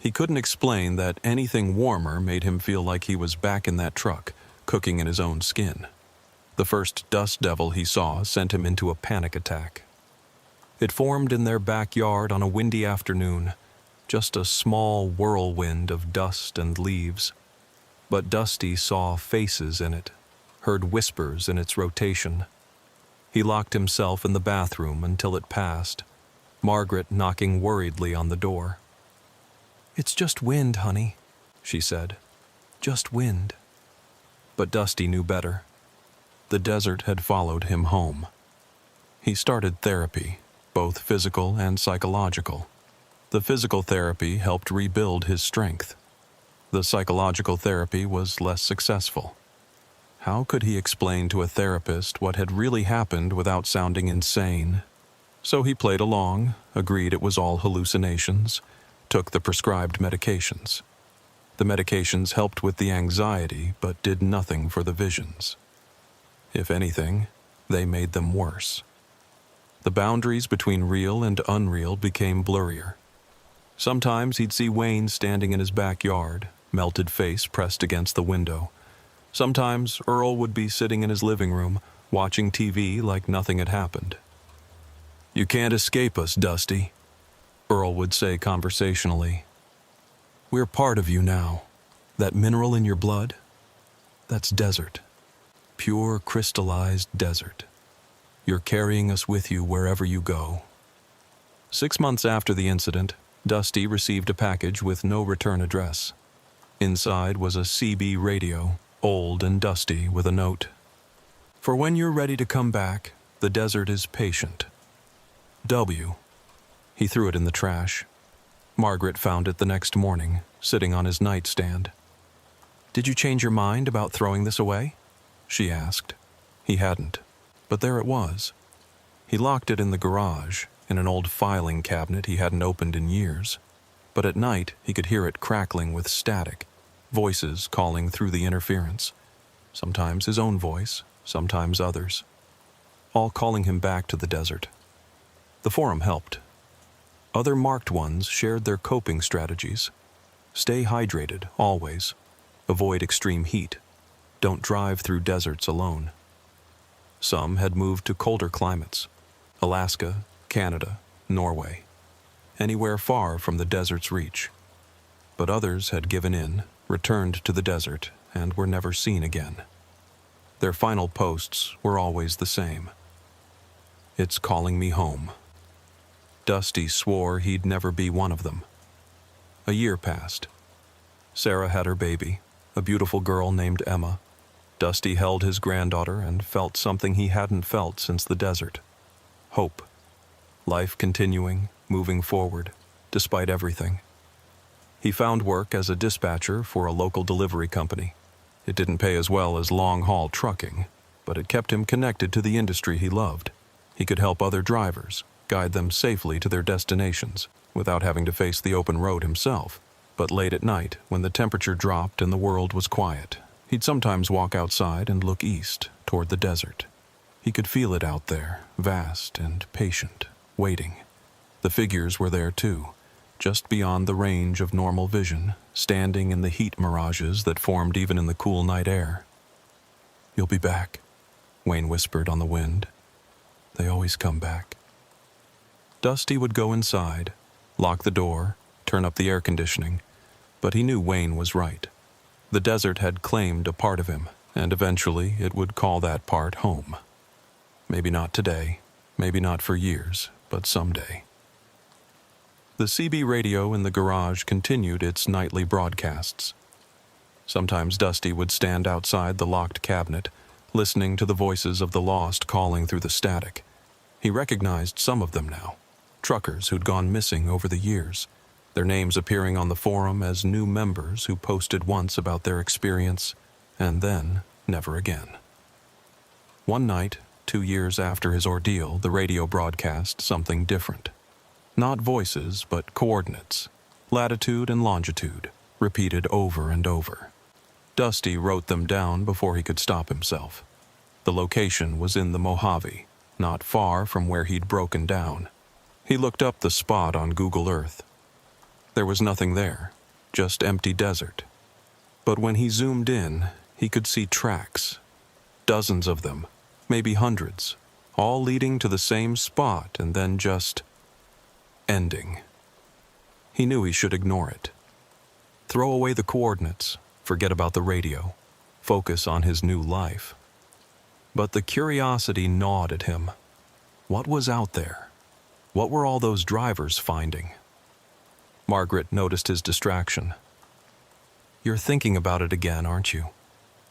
Speaker 1: He couldn't explain that anything warmer made him feel like he was back in that truck, cooking in his own skin. The first dust devil he saw sent him into a panic attack. It formed in their backyard on a windy afternoon, just a small whirlwind of dust and leaves. But Dusty saw faces in it, heard whispers in its rotation. He locked himself in the bathroom until it passed, Margaret knocking worriedly on the door. "It's just wind, honey," she said. "Just wind." But Dusty knew better. The desert had followed him home. He started therapy, both physical and psychological. The physical therapy helped rebuild his strength. The psychological therapy was less successful. How could he explain to a therapist what had really happened without sounding insane? So he played along, agreed it was all hallucinations, took the prescribed medications. The medications helped with the anxiety, but did nothing for the visions. If anything, they made them worse. The boundaries between real and unreal became blurrier. Sometimes he'd see Wayne standing in his backyard, melted face pressed against the window. Sometimes Earl would be sitting in his living room, watching TV like nothing had happened. "You can't escape us, Dusty," Earl would say conversationally. "We're part of you now. That mineral in your blood, that's desert. Pure crystallized desert. You're carrying us with you wherever you go." 6 months after the incident, Dusty received a package with no return address. Inside was a CB radio, old and dusty, with a note. "For when you're ready to come back, the desert is patient. W." He threw it in the trash. Margaret found it the next morning, sitting on his nightstand. "Did you change your mind about throwing this away?" she asked. He hadn't, but there it was. He locked it in the garage, in an old filing cabinet he hadn't opened in years. But at night, he could hear it crackling with static, voices calling through the interference. Sometimes his own voice, sometimes others. All calling him back to the desert. The forum helped. Other marked ones shared their coping strategies. Stay hydrated, always. Avoid extreme heat. Don't drive through deserts alone. Some had moved to colder climates. Alaska, Canada, Norway. Anywhere far from the desert's reach. But others had given in, returned to the desert, and were never seen again. Their final posts were always the same. "It's calling me home." Dusty swore he'd never be one of them. A year passed. Sarah had her baby, a beautiful girl named Emma. Dusty held his granddaughter and felt something he hadn't felt since the desert. Hope. Life continuing, moving forward, despite everything. He found work as a dispatcher for a local delivery company. It didn't pay as well as long-haul trucking, but it kept him connected to the industry he loved. He could help other drivers, guide them safely to their destinations, without having to face the open road himself. But late at night, when the temperature dropped and the world was quiet, he'd sometimes walk outside and look east, toward the desert. He could feel it out there, vast and patient, waiting. The figures were there too, just beyond the range of normal vision, standing in the heat mirages that formed even in the cool night air. "You'll be back," Wayne whispered on the wind. "They always come back." Dusty would go inside, lock the door, turn up the air conditioning, but he knew Wayne was right. The desert had claimed a part of him, and eventually it would call that part home. Maybe not today, maybe not for years, but someday. The CB radio in the garage continued its nightly broadcasts. Sometimes Dusty would stand outside the locked cabinet, listening to the voices of the lost calling through the static. He recognized some of them now, truckers who'd gone missing over the years, their names appearing on the forum as new members who posted once about their experience, and then never again. One night, 2 years after his ordeal, the radio broadcast something different. Not voices, but coordinates, latitude and longitude, repeated over and over. Dusty wrote them down before he could stop himself. The location was in the Mojave, not far from where he'd broken down. He looked up the spot on Google Earth. There was nothing there, just empty desert. But when he zoomed in, he could see tracks. Dozens of them, maybe hundreds, all leading to the same spot and then just ending. He knew he should ignore it. Throw away the coordinates, forget about the radio, focus on his new life. But the curiosity gnawed at him. What was out there? What were all those drivers finding? Margaret noticed his distraction. "You're thinking about it again, aren't you?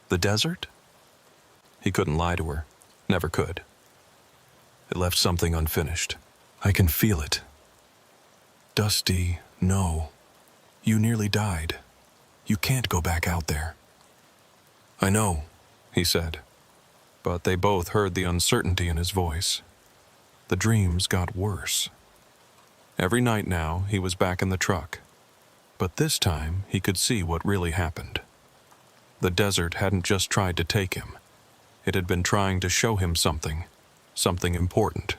Speaker 1: The desert?" He couldn't lie to her. Never could. It left something unfinished. "I can feel it." "Dusty, no. You nearly died. You can't go back out there." "I know," he said. But they both heard the uncertainty in his voice. The dreams got worse. Every night now, he was back in the truck. But this time, he could see what really happened. The desert hadn't just tried to take him. It had been trying to show him something important.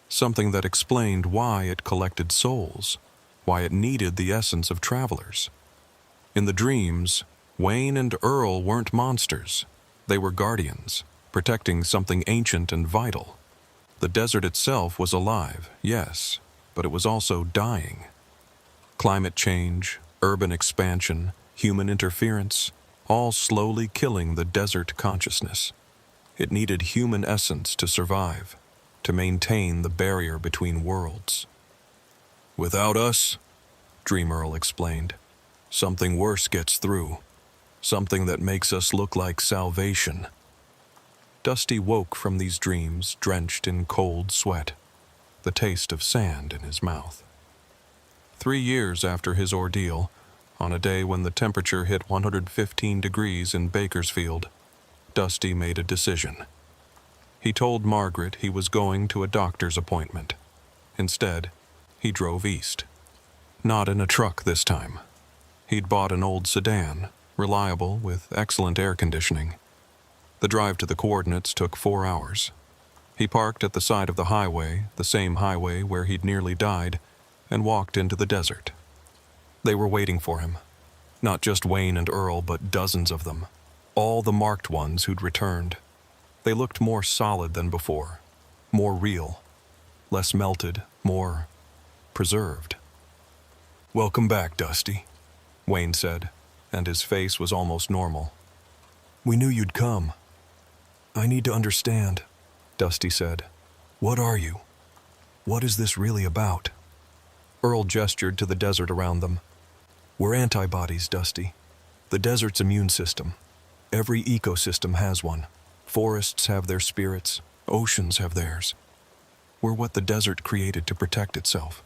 Speaker 1: Something that explained why it collected souls, why it needed the essence of travelers. In the dreams, Wayne and Earl weren't monsters. They were guardians, protecting something ancient and vital. The desert itself was alive, yes, but it was also dying. Climate change, urban expansion, human interference, all slowly killing the desert consciousness. It needed human essence to survive, to maintain the barrier between worlds. "Without us," Dream Earl explained, "something worse gets through. Something that makes us look like salvation." Dusty woke from these dreams drenched in cold sweat, the taste of sand in his mouth. 3 years after his ordeal, on a day when the temperature hit 115 degrees in Bakersfield, Dusty made a decision. He told Margaret he was going to a doctor's appointment. Instead, he drove east. Not in a truck this time. He'd bought an old sedan, reliable with excellent air conditioning. The drive to the coordinates took 4 hours. He parked at the side of the highway, the same highway where he'd nearly died, and walked into the desert. They were waiting for him. Not just Wayne and Earl, but dozens of them. All the marked ones who'd returned. They looked more solid than before, more real, less melted, more preserved. "Welcome back, Dusty," Wayne said, and his face was almost normal. "We knew you'd come." "I need to understand," Dusty said. "What are you? What is this really about?" Earl gestured to the desert around them. "We're antibodies, Dusty. The desert's immune system. Every ecosystem has one. Forests have their spirits. Oceans have theirs. We're what the desert created to protect itself."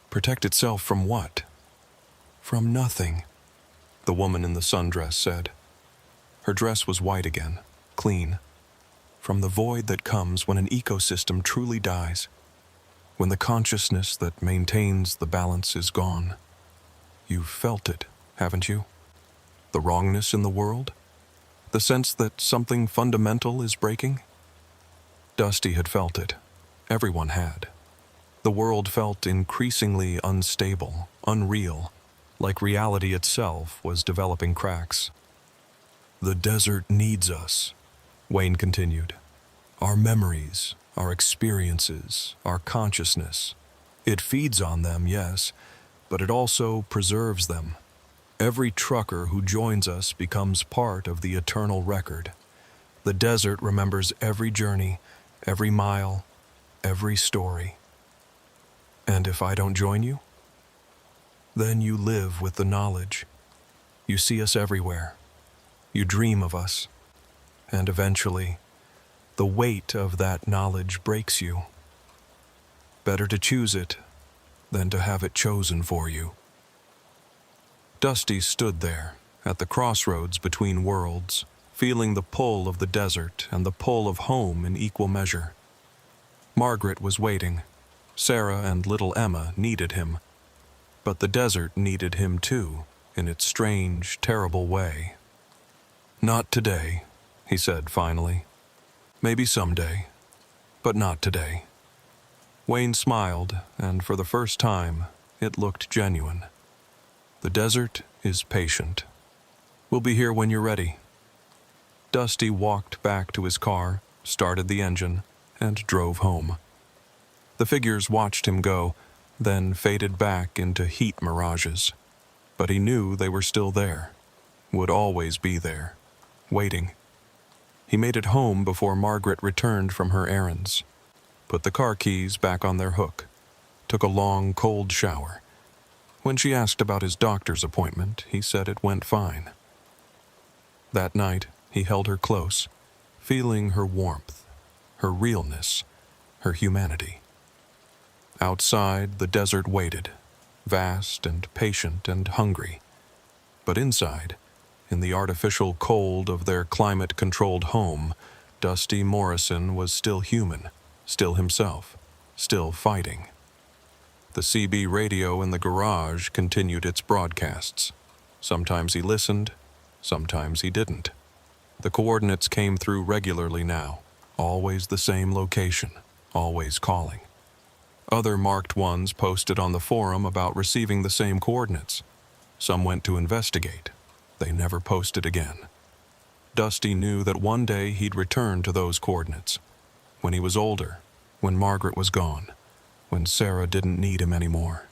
Speaker 1: "Protect itself from what?" "From nothing," the woman in the sundress said. Her dress was white again, clean. "From the void that comes when an ecosystem truly dies. When the consciousness that maintains the balance is gone. You've felt it, haven't you? The wrongness in the world? The sense that something fundamental is breaking?" Dusty had felt it. Everyone had. The world felt increasingly unstable, unreal, like reality itself was developing cracks. "The desert needs us," Wayne continued. "Our memories, our experiences, our consciousness. It feeds on them, yes, but it also preserves them. Every trucker who joins us becomes part of the eternal record. The desert remembers every journey, every mile, every story. And if I don't join you? Then you live with the knowledge. You see us everywhere. You dream of us. And eventually, the weight of that knowledge breaks you. Better to choose it than to have it chosen for you." Dusty stood there, at the crossroads between worlds, feeling the pull of the desert and the pull of home in equal measure. Margaret was waiting. Sarah and little Emma needed him. But the desert needed him too, in its strange, terrible way. "Not today," he said finally. "Maybe someday, but not today." Wayne smiled, and for the first time, it looked genuine. "The desert is patient. We'll be here when you're ready." Dusty walked back to his car, started the engine, and drove home. The figures watched him go, then faded back into heat mirages. But he knew they were still there, would always be there, waiting. He made it home before Margaret returned from her errands, put the car keys back on their hook, took a long, cold shower. When she asked about his doctor's appointment, he said it went fine. That night, he held her close, feeling her warmth, her realness, her humanity. Outside, the desert waited, vast and patient and hungry. But inside, in the artificial cold of their climate-controlled home, Dusty Morrison was still human, still himself, still fighting. The CB radio in the garage continued its broadcasts. Sometimes he listened, sometimes he didn't. The coordinates came through regularly now, always the same location, always calling. Other marked ones posted on the forum about receiving the same coordinates. Some went to investigate. They never posted again. Dusty knew that one day he'd return to those coordinates. When he was older, when Margaret was gone, when Sarah didn't need him anymore.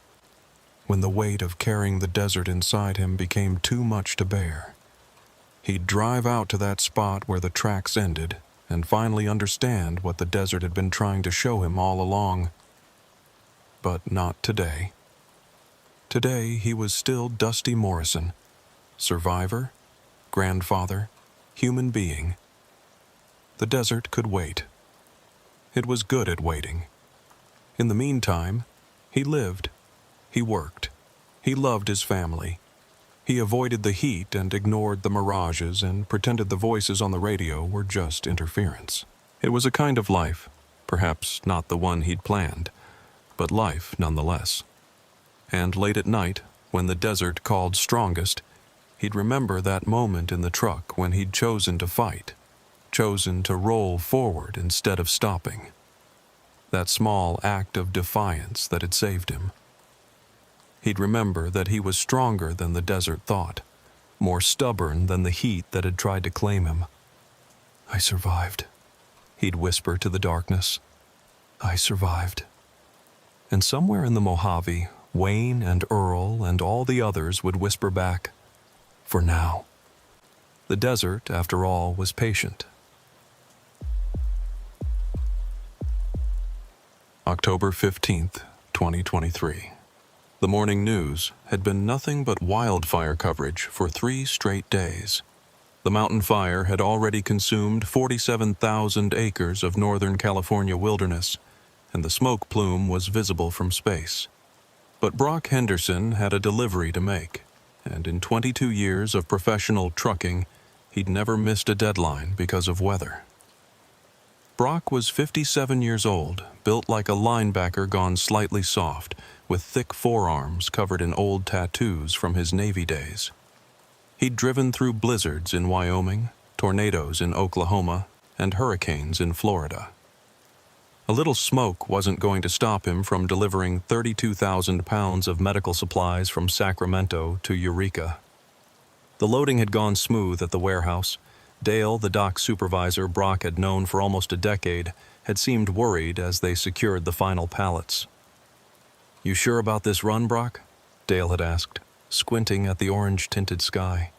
Speaker 1: When the weight of carrying the desert inside him became too much to bear. He'd drive out to that spot where the tracks ended and finally understand what the desert had been trying to show him all along. But not today. Today he was still Dusty Morrison, survivor, grandfather, human being. The desert could wait. It was good at waiting. In the meantime, he lived. He worked. He loved his family. He avoided the heat and ignored the mirages and pretended the voices on the radio were just interference. It was a kind of life, perhaps not the one he'd planned, but life nonetheless. And late at night, when the desert called strongest, he'd remember that moment in the truck when he'd chosen to fight, chosen to roll forward instead of stopping. That small act of defiance that had saved him. He'd remember that he was stronger than the desert thought, more stubborn than the heat that had tried to claim him. "I survived," he'd whisper to the darkness. "I survived." And somewhere in the Mojave, Wayne and Earl and all the others would whisper back, "For now." The desert, after all, was patient. October 15th, 2023. The morning news had been nothing but wildfire coverage for 3 straight days. The mountain fire had already consumed 47,000 acres of Northern California wilderness, and the smoke plume was visible from space. But Brock Henderson had a delivery to make, and in 22 years of professional trucking, he'd never missed a deadline because of weather. Brock was 57 years old, built like a linebacker gone slightly soft, with thick forearms covered in old tattoos from his Navy days. He'd driven through blizzards in Wyoming, tornadoes in Oklahoma, and hurricanes in Florida. A little smoke wasn't going to stop him from delivering 32,000 pounds of medical supplies from Sacramento to Eureka. The loading had gone smooth at the warehouse. Dale, the dock supervisor Brock had known for almost a decade, had seemed worried as they secured the final pallets. "You sure about this run, Brock?" Dale had asked, squinting at the orange-tinted sky.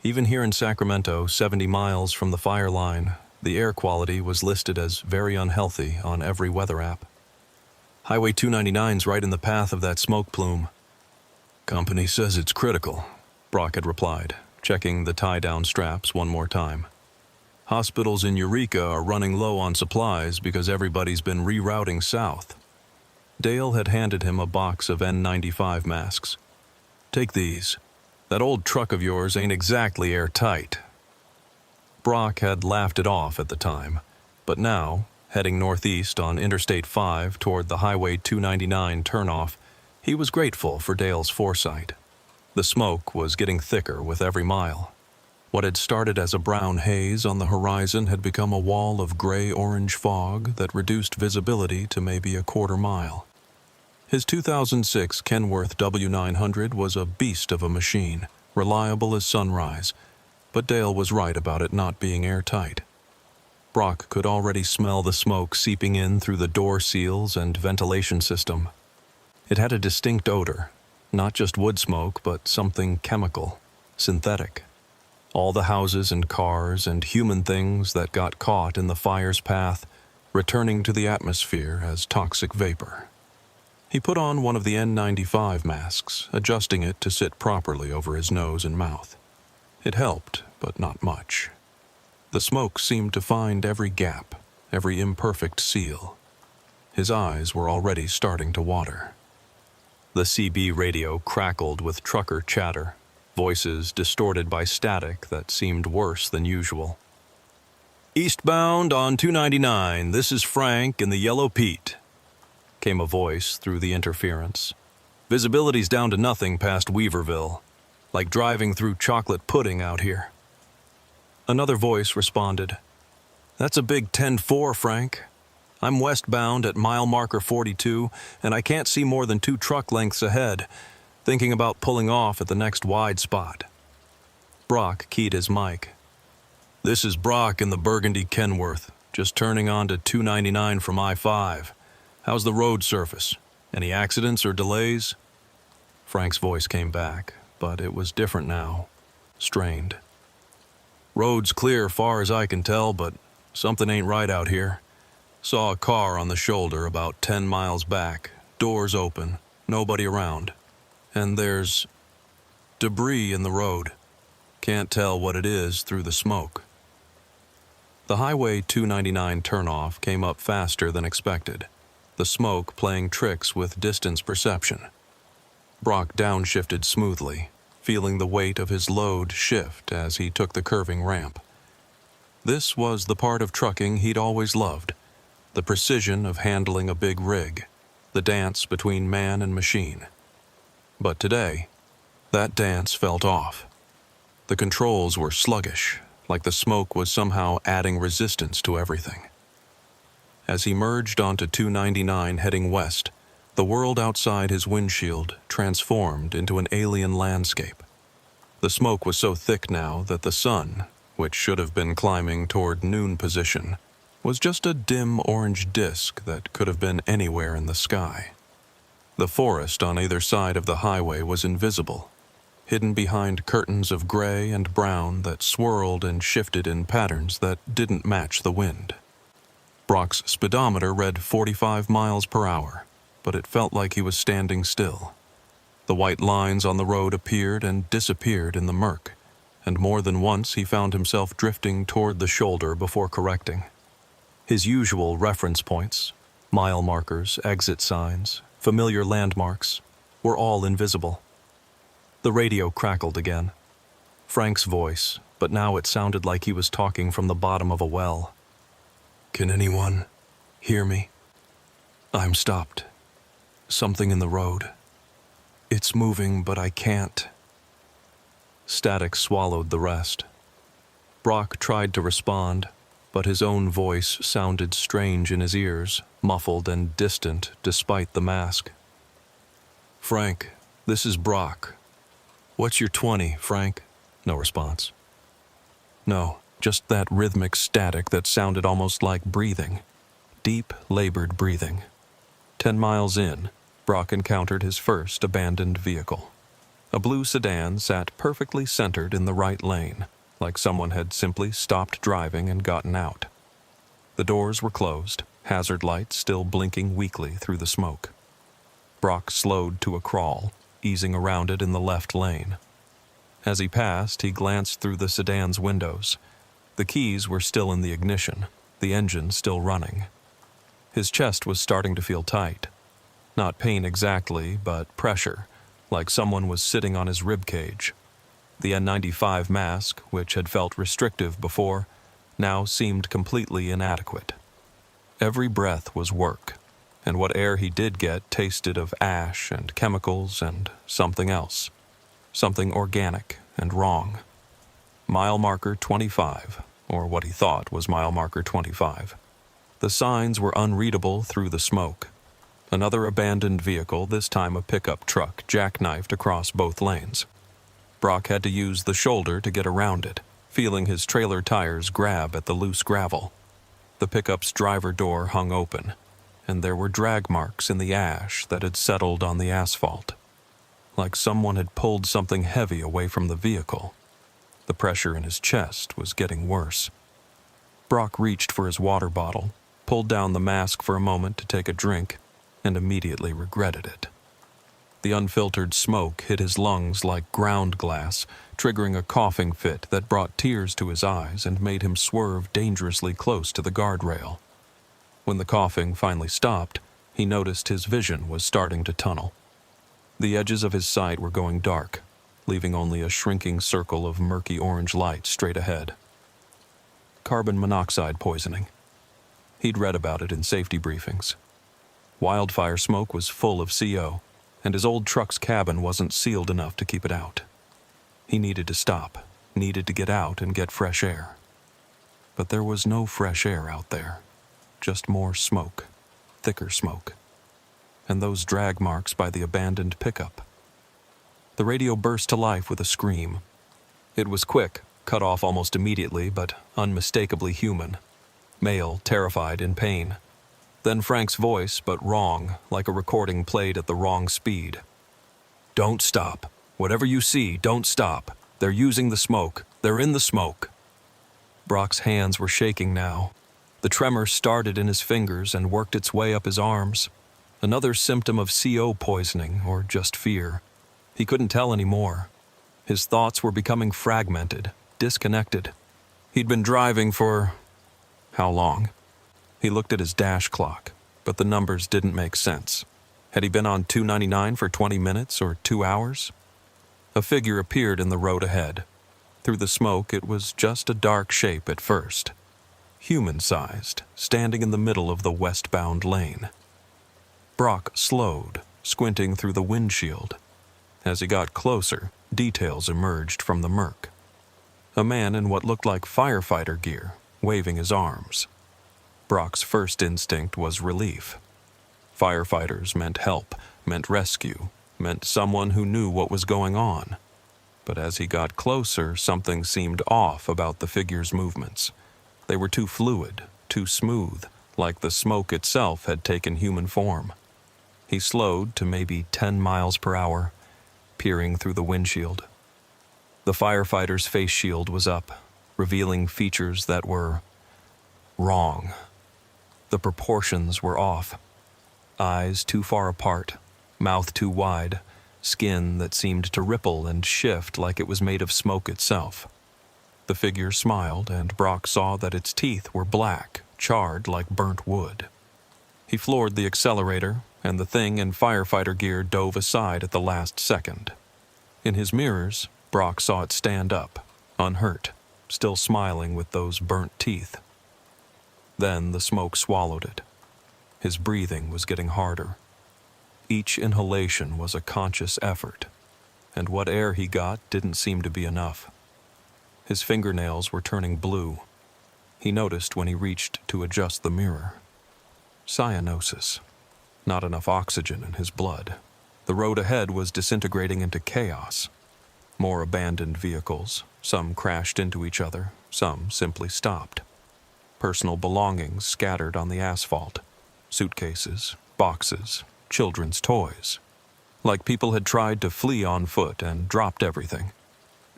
Speaker 1: Even here in Sacramento, 70 miles from the fire line, the air quality was listed as very unhealthy on every weather app. "Highway 299's right in the path of that smoke plume." "Company says it's critical," Brock had replied, checking the tie-down straps one more time. "Hospitals in Eureka are running low on supplies because everybody's been rerouting south." Dale had handed him a box of N95 masks. "Take these. That old truck of yours ain't exactly airtight." Brock had laughed it off at the time, but now, heading northeast on Interstate 5 toward the Highway 299 turnoff, he was grateful for Dale's foresight. The smoke was getting thicker with every mile. What had started as a brown haze on the horizon had become a wall of gray-orange fog that reduced visibility to maybe a quarter mile. His 2006 Kenworth W900 was a beast of a machine, reliable as sunrise, but Dale was right about it not being airtight. Brock could already smell the smoke seeping in through the door seals and ventilation system. It had a distinct odor, not just wood smoke, but something chemical, synthetic. All the houses and cars and human things that got caught in the fire's path, returning to the atmosphere as toxic vapor. He put on one of the N95 masks, adjusting it to sit properly over his nose and mouth. It helped, but not much. The smoke seemed to find every gap, every imperfect seal. His eyes were already starting to water. The CB radio crackled with trucker chatter, voices distorted by static that seemed worse than usual. "Eastbound on 299, this is Frank in the Yellow Pete," came a voice through the interference. "Visibility's down to nothing past Weaverville, like driving through chocolate pudding out here." Another voice responded, "That's a big 10-4, Frank. I'm westbound at mile marker 42, and I can't see more than 2 truck lengths ahead, thinking about pulling off at the next wide spot." Brock keyed his mic. "This is Brock in the Burgundy Kenworth, just turning onto 299 from I-5. How's the road surface? Any accidents or delays?" Frank's voice came back, but it was different now, strained. "Road's clear far as I can tell, but something ain't right out here. Saw a car on the shoulder about 10 miles back, doors open, nobody around. And there's debris in the road. Can't tell what it is through the smoke." The Highway 299 turnoff came up faster than expected, the smoke playing tricks with distance perception. Brock downshifted smoothly, feeling the weight of his load shift as he took the curving ramp. This was the part of trucking he'd always loved, the precision of handling a big rig, the dance between man and machine. But today, that dance felt off. The controls were sluggish, like the smoke was somehow adding resistance to everything. As he merged onto 299 heading west, the world outside his windshield transformed into an alien landscape. The smoke was so thick now that the sun, which should have been climbing toward noon position, was just a dim orange disk that could have been anywhere in the sky. The forest on either side of the highway was invisible, hidden behind curtains of gray and brown that swirled and shifted in patterns that didn't match the wind. Brock's speedometer read 45 miles per hour, but it felt like he was standing still. The white lines on the road appeared and disappeared in the murk, and more than once he found himself drifting toward the shoulder before correcting. His usual reference points, mile markers, exit signs, familiar landmarks, were all invisible. The radio crackled again. Frank's voice, but now it sounded like he was talking from the bottom of a well. "Can anyone hear me? I'm stopped. Something in the road. It's moving, but I can't." Static swallowed the rest. Brock tried to respond, but his own voice sounded strange in his ears, muffled and distant despite the mask. "Frank, this is Brock. What's your 20, Frank?" No response. No, just that rhythmic static that sounded almost like breathing. Deep, labored breathing. 10 miles in, Brock encountered his first abandoned vehicle. A blue sedan sat perfectly centered in the right lane, like someone had simply stopped driving and gotten out. The doors were closed, hazard lights still blinking weakly through the smoke. Brock slowed to a crawl, easing around it in the left lane. As he passed, he glanced through the sedan's windows. The keys were still in the ignition, the engine still running. His chest was starting to feel tight. Not pain exactly, but pressure, like someone was sitting on his rib cage. The N95 mask, which had felt restrictive before, now seemed completely inadequate. Every breath was work, and what air he did get tasted of ash and chemicals and something else. Something organic and wrong. Mile marker 25, or what he thought was mile marker 25. The signs were unreadable through the smoke. Another abandoned vehicle, this time a pickup truck, jackknifed across both lanes. Brock had to use the shoulder to get around it, feeling his trailer tires grab at the loose gravel. The pickup's driver door hung open, and there were drag marks in the ash that had settled on the asphalt. Like someone had pulled something heavy away from the vehicle. The pressure in his chest was getting worse. Brock reached for his water bottle, pulled down the mask for a moment to take a drink, and immediately regretted it. The unfiltered smoke hit his lungs like ground glass, triggering a coughing fit that brought tears to his eyes and made him swerve dangerously close to the guardrail. When the coughing finally stopped, he noticed his vision was starting to tunnel. The edges of his sight were going dark, leaving only a shrinking circle of murky orange light straight ahead. Carbon monoxide poisoning. He'd read about it in safety briefings. Wildfire smoke was full of CO, and his old truck's cabin wasn't sealed enough to keep it out. He needed to stop, needed to get out and get fresh air. But there was no fresh air out there, just more smoke, thicker smoke, and those drag marks by the abandoned pickup. The radio burst to life with a scream. It was quick, cut off almost immediately, but unmistakably human. Male, terrified, in pain. Then Frank's voice, but wrong, like a recording played at the wrong speed. "Don't stop. Whatever you see, don't stop. They're using the smoke. They're in the smoke." Brock's hands were shaking now. The tremor started in his fingers and worked its way up his arms. Another symptom of CO poisoning, or just fear. He couldn't tell anymore. His thoughts were becoming fragmented, disconnected. He'd been driving for... how long? He looked at his dash clock, but the numbers didn't make sense. Had he been on 299 for 20 minutes or 2 hours? A figure appeared in the road ahead. Through the smoke, it was just a dark shape at first, human-sized, standing in the middle of the westbound lane. Brock slowed, squinting through the windshield. As he got closer, details emerged from the murk. A man in what looked like firefighter gear, waving his arms. Brock's first instinct was relief. Firefighters meant help, meant rescue, meant someone who knew what was going on. But as he got closer, something seemed off about the figure's movements. They were too fluid, too smooth, like the smoke itself had taken human form. He slowed to maybe 10 miles per hour, peering through the windshield. The firefighter's face shield was up, revealing features that were wrong. The proportions were off. Eyes too far apart, mouth too wide, skin that seemed to ripple and shift like it was made of smoke itself. The figure smiled, and Brock saw that its teeth were black, charred like burnt wood. He floored the accelerator, and the thing in firefighter gear dove aside at the last second. In his mirrors, Brock saw it stand up, unhurt, still smiling with those burnt teeth. Then the smoke swallowed it. His breathing was getting harder. Each inhalation was a conscious effort, and what air he got didn't seem to be enough. His fingernails were turning blue. He noticed when he reached to adjust the mirror. Cyanosis. Not enough oxygen in his blood. The road ahead was disintegrating into chaos. More abandoned vehicles. Some crashed into each other. Some simply stopped. Personal belongings scattered on the asphalt. Suitcases, boxes, children's toys. Like people had tried to flee on foot and dropped everything.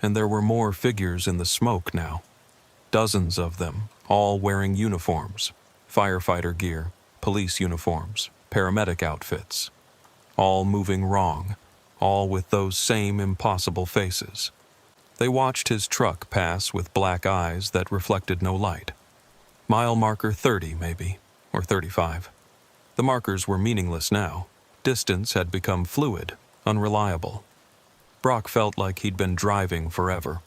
Speaker 1: And there were more figures in the smoke now. Dozens of them, all wearing uniforms. Firefighter gear, police uniforms, paramedic outfits. All moving wrong, all with those same impossible faces. They watched his truck pass with black eyes that reflected no light. Mile marker 30, maybe, or 35. The markers were meaningless now. Distance had become fluid, unreliable. Brock felt like he'd been driving forever,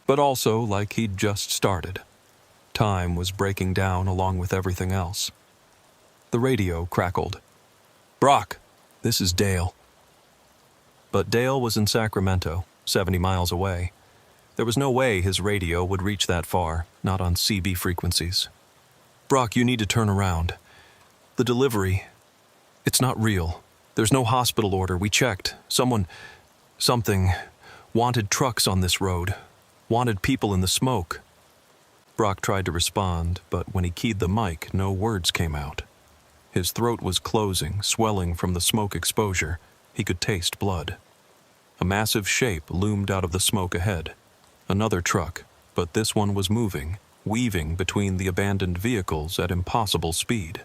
Speaker 1: but also like he'd just started. Time was breaking down along with everything else. The radio crackled. "Brock, this is Dale." But Dale was in Sacramento, 70 miles away. There was no way his radio would reach that far, not on CB frequencies. "Brock, you need to turn around. The delivery, it's not real. There's no hospital order. We checked. Something, wanted trucks on this road. Wanted people in the smoke." Brock tried to respond, but when he keyed the mic, no words came out. His throat was closing, swelling from the smoke exposure. He could taste blood. A massive shape loomed out of the smoke ahead. Another truck, but this one was moving, weaving between the abandoned vehicles at impossible speed.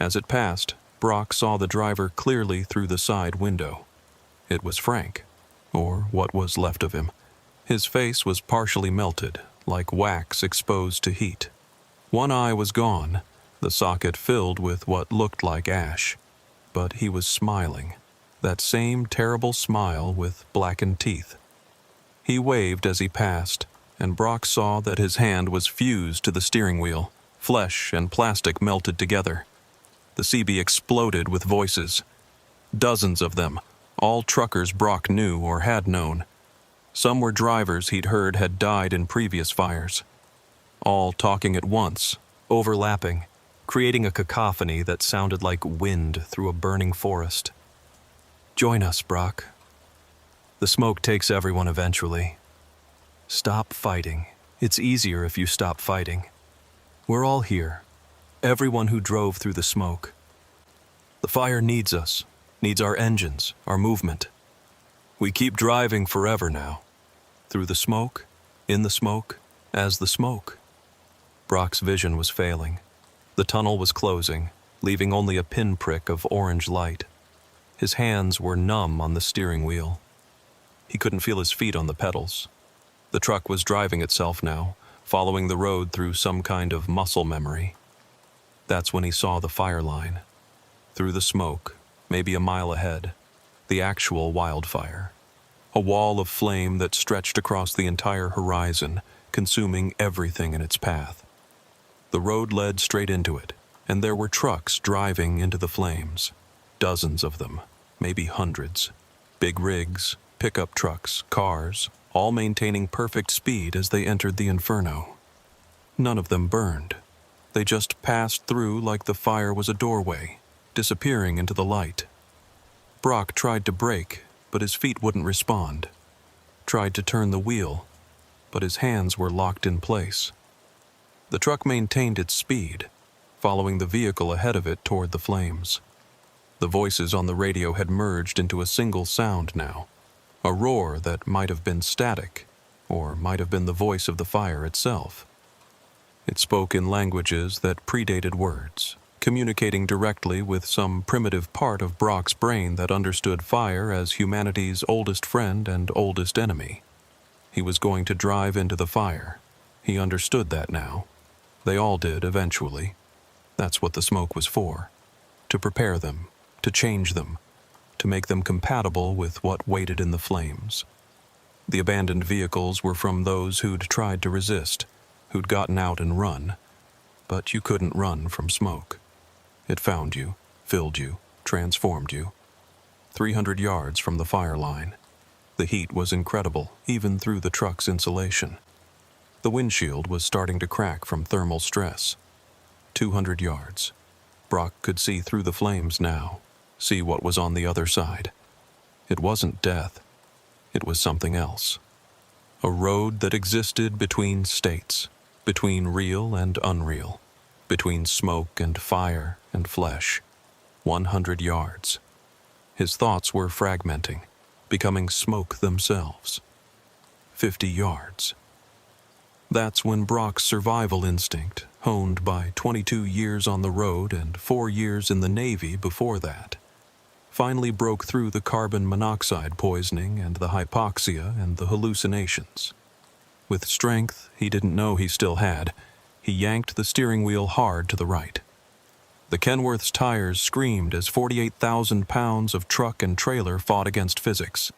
Speaker 1: As it passed, Brock saw the driver clearly through the side window. It was Frank, or what was left of him. His face was partially melted, like wax exposed to heat. One eye was gone, the socket filled with what looked like ash. But he was smiling, that same terrible smile with blackened teeth. He waved as he passed, and Brock saw that his hand was fused to the steering wheel, flesh and plastic melted together. The CB exploded with voices. Dozens of them, all truckers Brock knew or had known. Some were drivers he'd heard had died in previous fires. All talking at once, overlapping, creating a cacophony that sounded like wind through a burning forest. "Join us, Brock. The smoke takes everyone eventually. Stop fighting. It's easier if you stop fighting. We're all here. Everyone who drove through the smoke. The fire needs us, needs our engines, our movement. We keep driving forever now. Through the smoke, in the smoke, as the smoke." Brock's vision was failing. The tunnel was closing, leaving only a pinprick of orange light. His hands were numb on the steering wheel. He couldn't feel his feet on the pedals. The truck was driving itself now, following the road through some kind of muscle memory. That's when he saw the fire line. Through the smoke, maybe a mile ahead, the actual wildfire. a wall of flame that stretched across the entire horizon, consuming everything in its path. The road led straight into it, and there were trucks driving into the flames. Dozens of them, maybe hundreds. Big rigs, pickup trucks, cars, all maintaining perfect speed as they entered the inferno. None of them burned. They just passed through like the fire was a doorway, disappearing into the light. Brock tried to brake, but his feet wouldn't respond. Tried to turn the wheel, but his hands were locked in place. The truck maintained its speed, following the vehicle ahead of it toward the flames. The voices on the radio had merged into a single sound now, a roar that might have been static, or might have been the voice of the fire itself. It spoke in languages that predated words, communicating directly with some primitive part of Brock's brain that understood fire as humanity's oldest friend and oldest enemy. He was going to drive into the fire. He understood that now. They all did eventually. That's what the smoke was for. To prepare them, to change them, to make them compatible with what waited in the flames. The abandoned vehicles were from those who'd tried to resist, who'd gotten out and run. But you couldn't run from smoke. It found you, filled you, transformed you. 300 yards from the fire line. The heat was incredible, even through the truck's insulation. The windshield was starting to crack from thermal stress. 200 yards. Brock could see through the flames now, see what was on the other side. It wasn't death. It was something else. A road that existed between states, between real and unreal, between smoke and fire and flesh. 100 yards. His thoughts were fragmenting, becoming smoke themselves. 50 yards. That's when Brock's survival instinct, honed by 22 years on the road and 4 years in the Navy before that, finally broke through the carbon monoxide poisoning and the hypoxia and the hallucinations. With strength he didn't know he still had, he yanked the steering wheel hard to the right. The Kenworth's tires screamed as 48,000 pounds of truck and trailer fought against physics.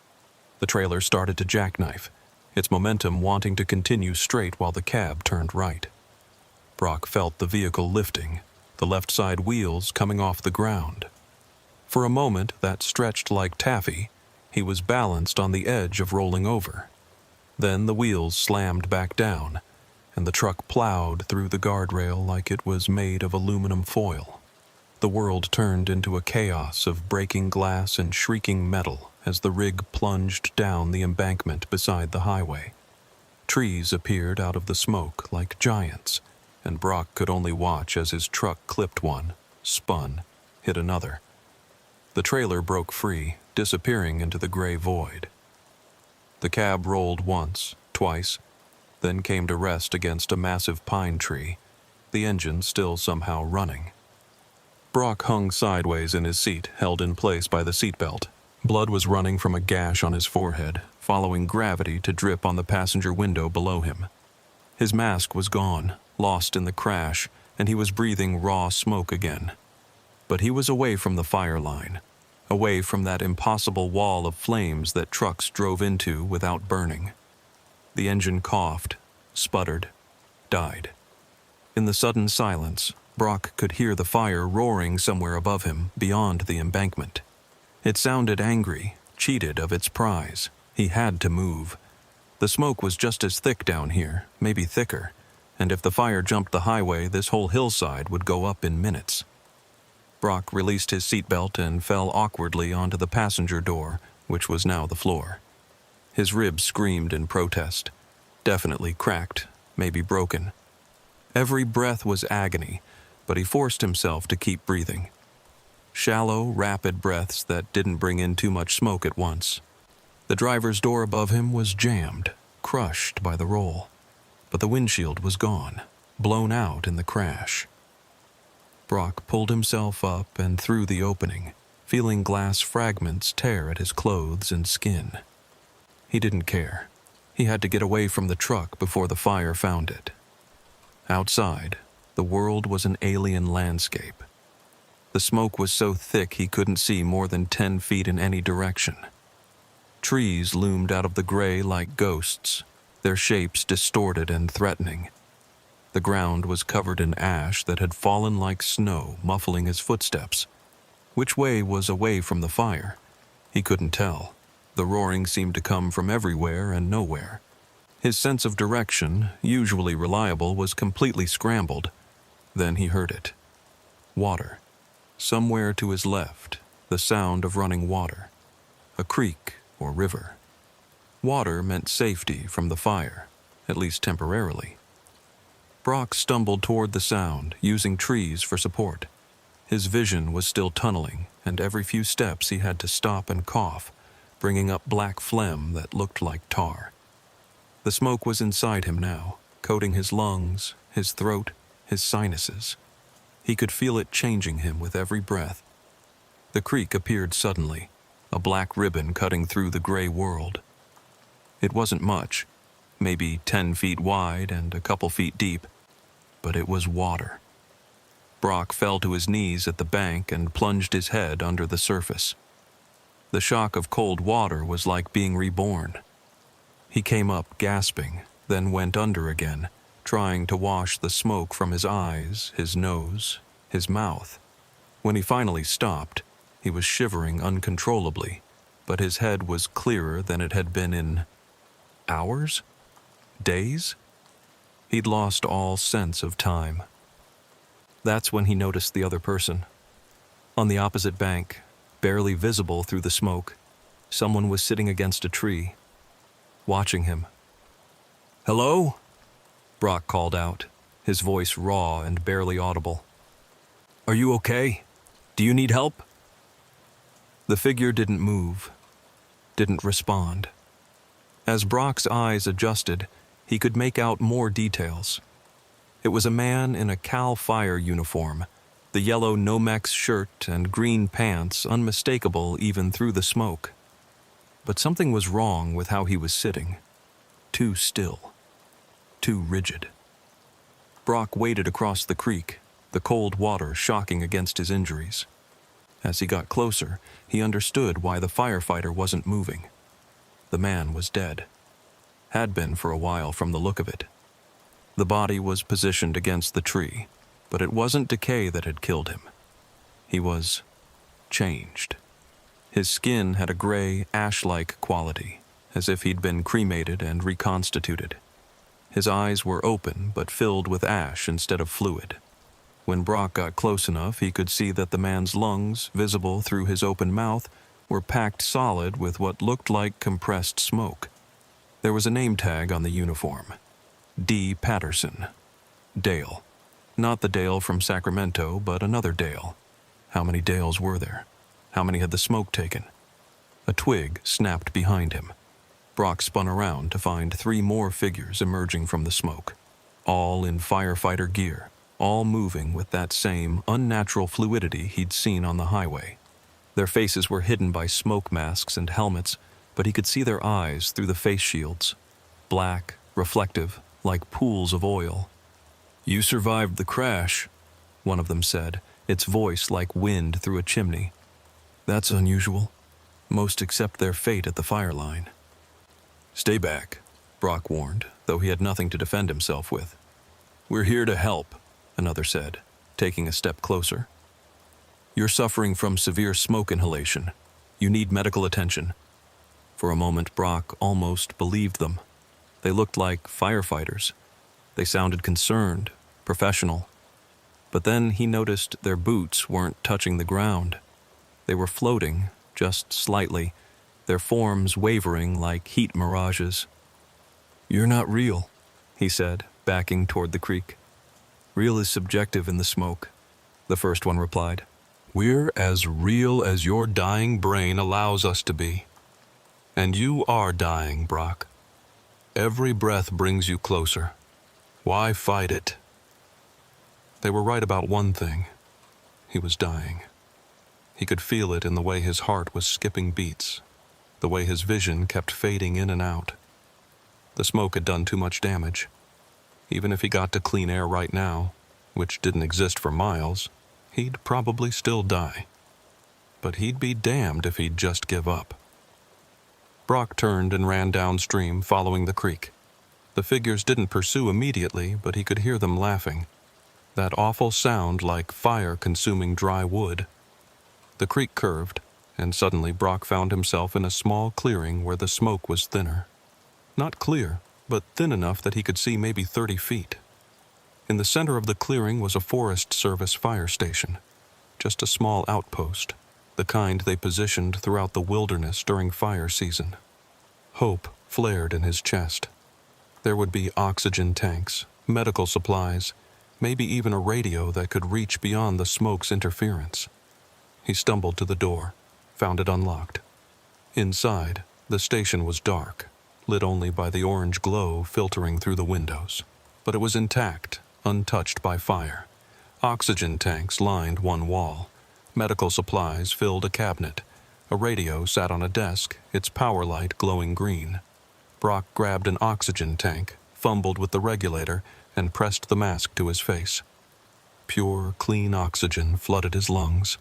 Speaker 1: The trailer started to jackknife, its momentum wanting to continue straight while the cab turned right. Brock felt the vehicle lifting, the left side wheels coming off the ground. For a moment that stretched like taffy, he was balanced on the edge of rolling over. Then the wheels slammed back down, and the truck plowed through the guardrail like it was made of aluminum foil. The world turned into a chaos of breaking glass and shrieking metal as the rig plunged down the embankment beside the highway. Trees appeared out of the smoke like giants, and Brock could only watch as his truck clipped one, spun, hit another. The trailer broke free, disappearing into the gray void. The cab rolled once, twice, then came to rest against a massive pine tree, the engine still somehow running. Brock hung sideways in his seat, held in place by the seatbelt. Blood was running from a gash on his forehead, following gravity to drip on the passenger window below him. His mask was gone, lost in the crash, and he was breathing raw smoke again. But he was away from the fire line, away from that impossible wall of flames that trucks drove into without burning. The engine coughed, sputtered, died. In the sudden silence, Brock could hear the fire roaring somewhere above him, beyond the embankment. It sounded angry, cheated of its prize. He had to move. The smoke was just as thick down here, maybe thicker, and if the fire jumped the highway, this whole hillside would go up in minutes. Brock released his seatbelt and fell awkwardly onto the passenger door, which was now the floor. His ribs screamed in protest. Definitely cracked, maybe broken. Every breath was agony, but he forced himself to keep breathing. Shallow, rapid breaths that didn't bring in too much smoke at once. The driver's door above him was jammed, crushed by the roll, but the windshield was gone, blown out in the crash. Brock pulled himself up and through the opening, feeling glass fragments tear at his clothes and skin. He didn't care. He had to get away from the truck before the fire found it. Outside, the world was an alien landscape. The smoke was so thick he couldn't see more than 10 feet in any direction. Trees loomed out of the gray like ghosts, their shapes distorted and threatening. The ground was covered in ash that had fallen like snow, muffling his footsteps. Which way was away from the fire? He couldn't tell. The roaring seemed to come from everywhere and nowhere. His sense of direction, usually reliable, was completely scrambled. Then he heard it. Water. Somewhere to his left, the sound of running water. A creek or river. Water meant safety from the fire, at least temporarily. Brock stumbled toward the sound, using trees for support. His vision was still tunneling, and every few steps he had to stop and cough, bringing up black phlegm that looked like tar. The smoke was inside him now, coating his lungs, his throat, his sinuses. He could feel it changing him with every breath. The creek appeared suddenly, a black ribbon cutting through the gray world. It wasn't much, maybe 10 feet wide and a couple feet deep, but it was water. Brock fell to his knees at the bank and plunged his head under the surface. The shock of cold water was like being reborn. He came up gasping, then went under again, trying to wash the smoke from his eyes, his nose, his mouth. When he finally stopped, he was shivering uncontrollably, but his head was clearer than it had been in hours? Days? He'd lost all sense of time. That's when he noticed the other person. On the opposite bank, barely visible through the smoke, someone was sitting against a tree, watching him. "Hello?" Brock called out, his voice raw and barely audible. "Are you okay? Do you need help?" The figure didn't move, didn't respond. As Brock's eyes adjusted, he could make out more details. It was a man in a CAL FIRE uniform, the yellow Nomex shirt and green pants unmistakable even through the smoke. But something was wrong with how he was sitting. Too still. Too rigid. Brock waded across the creek, the cold water shocking against his injuries. As he got closer, he understood why the firefighter wasn't moving. The man was dead. Had been for a while from the look of it. The body was positioned against the tree, but it wasn't decay that had killed him. He was changed. His skin had a gray, ash-like quality, as if he'd been cremated and reconstituted. His eyes were open but filled with ash instead of fluid. When Brock got close enough, he could see that the man's lungs, visible through his open mouth, were packed solid with what looked like compressed smoke. There was a name tag on the uniform. D. Patterson. Dale. Not the Dale from Sacramento, but another Dale. How many Dales were there? How many had the smoke taken? A twig snapped behind him. Brock spun around to find 3 more figures emerging from the smoke, all in firefighter gear, all moving with that same unnatural fluidity he'd seen on the highway. Their faces were hidden by smoke masks and helmets, but he could see their eyes through the face shields, black, reflective, like pools of oil. "You survived the crash," one of them said, its voice like wind through a chimney. "That's unusual. Most accept their fate at the fire line." "Stay back," Brock warned, though he had nothing to defend himself with. "We're here to help," another said, taking a step closer. "You're suffering from severe smoke inhalation. You need medical attention." For a moment, Brock almost believed them. They looked like firefighters. They sounded concerned, professional. But then he noticed their boots weren't touching the ground. They were floating, just slightly, their forms wavering like heat mirages. "You're not real," he said, backing toward the creek. "Real is subjective in the smoke," the first one replied. "We're as real as your dying brain allows us to be. And you are dying, Brock. Every breath brings you closer. Why fight it?" They were right about one thing. He was dying. He could feel it in the way his heart was skipping beats, the way his vision kept fading in and out. The smoke had done too much damage. Even if he got to clean air right now, which didn't exist for miles, he'd probably still die. But he'd be damned if he'd just give up. Brock turned and ran downstream, following the creek. The figures didn't pursue immediately, but he could hear them laughing. That awful sound like fire consuming dry wood. The creek curved, and suddenly Brock found himself in a small clearing where the smoke was thinner. Not clear, but thin enough that he could see maybe 30 feet. In the center of the clearing was a Forest Service fire station. Just a small outpost, the kind they positioned throughout the wilderness during fire season. Hope flared in his chest. There would be oxygen tanks, medical supplies, maybe even a radio that could reach beyond the smoke's interference. He stumbled to the door, found it unlocked. Inside, the station was dark, lit only by the orange glow filtering through the windows. But it was intact, untouched by fire. Oxygen tanks lined one wall. Medical supplies filled a cabinet. A radio sat on a desk, its power light glowing green. Brock grabbed an oxygen tank, fumbled with the regulator, and pressed the mask to his face. Pure, clean oxygen flooded his lungs.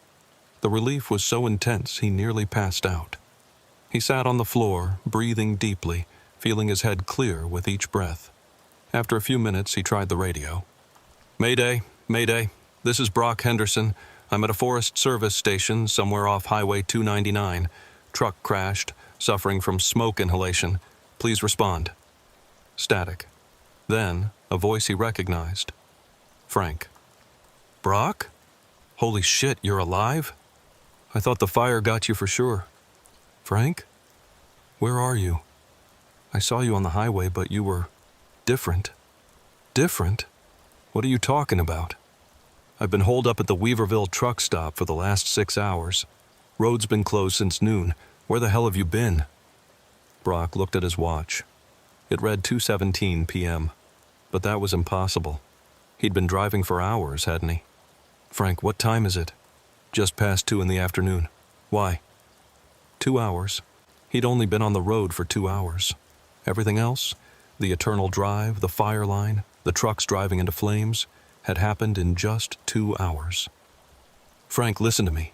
Speaker 1: The relief was so intense he nearly passed out. He sat on the floor, breathing deeply, feeling his head clear with each breath. After a few minutes, he tried the radio. "Mayday, Mayday, this is Brock Henderson. I'm at a Forest Service station somewhere off Highway 299. Truck crashed, suffering from smoke inhalation. Please respond." Static. Then, a voice he recognized. Frank. "Brock? Holy shit, you're alive? I thought the fire got you for sure. Frank? Where are you? I saw you on the highway, but you were different." "Different? What are you talking about? I've been holed up at the Weaverville truck stop for the last 6 hours. Road's been closed since noon. Where the hell have you been?" Brock looked at his watch. It read 2:17 p.m., but that was impossible. He'd been driving for hours, hadn't he? "Frank, what time is it?" "Just past 2 in the afternoon. Why?" 2 hours. He'd only been on the road for 2 hours. Everything else, the eternal drive, the fire line, the trucks driving into flames, had happened in just 2 hours. "Frank, listen to me.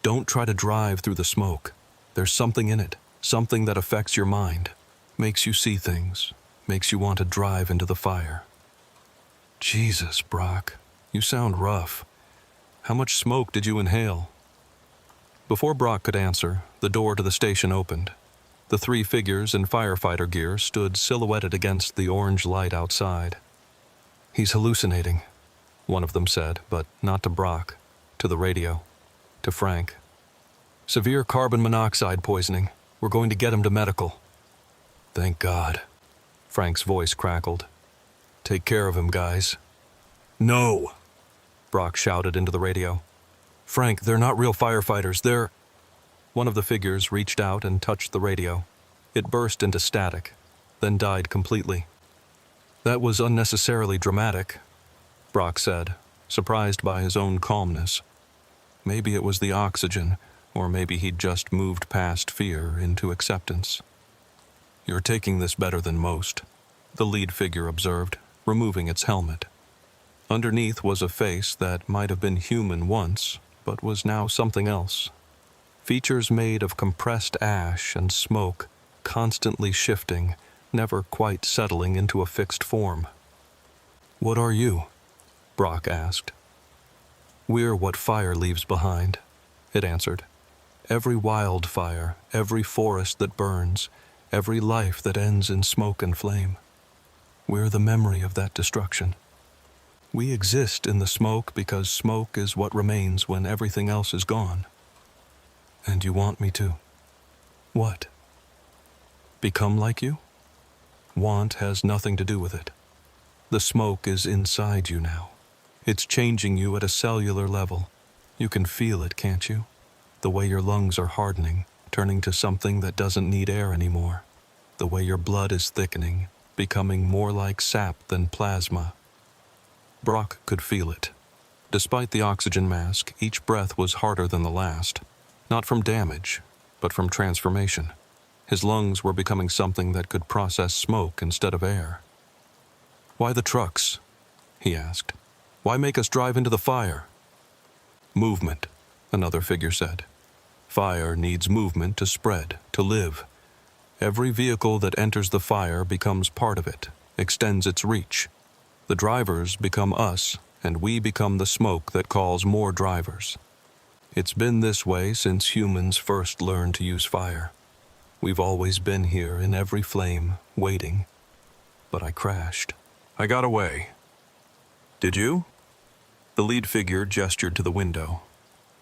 Speaker 1: Don't try to drive through the smoke. There's something in it, something that affects your mind, makes you see things, makes you want to drive into the fire." "Jesus, Brock, you sound rough. How much smoke did you inhale?" Before Brock could answer, the door to the station opened. The 3 figures in firefighter gear stood silhouetted against the orange light outside. "He's hallucinating," one of them said, but not to Brock, to the radio, to Frank. "Severe carbon monoxide poisoning. We're going to get him to medical." "Thank God." Frank's voice crackled. "Take care of him, guys." "No!" Brock shouted into the radio. "Frank, they're not real firefighters, they're—" One of the figures reached out and touched the radio. It burst into static, then died completely. "That was unnecessarily dramatic," Brock said, surprised by his own calmness. Maybe it was the oxygen, or maybe he'd just moved past fear into acceptance. "You're taking this better than most," the lead figure observed, removing its helmet. Underneath was a face that might have been human once, but was now something else. Features made of compressed ash and smoke, constantly shifting, never quite settling into a fixed form. "What are you?" Brock asked. "We're what fire leaves behind," it answered. "Every wildfire, every forest that burns, every life that ends in smoke and flame. We're the memory of that destruction. We exist in the smoke because smoke is what remains when everything else is gone. And you want me to? What? Become like you? Want has nothing to do with it. The smoke is inside you now. It's changing you at a cellular level. You can feel it, can't you? The way your lungs are hardening, turning to something that doesn't need air anymore. The way your blood is thickening, becoming more like sap than plasma. Brock could feel it. Despite the oxygen mask, each breath was harder than the last. Not from damage, but from transformation. His lungs were becoming something that could process smoke instead of air. "Why the trucks?" he asked. "Why make us drive into the fire?" "Movement," another figure said. "Fire needs movement to spread, to live. Every vehicle that enters the fire becomes part of it, extends its reach. The drivers become us, and we become the smoke that calls more drivers. It's been this way since humans first learned to use fire. We've always been here in every flame, waiting. But I crashed. I got away. Did you? The lead figure gestured to the window.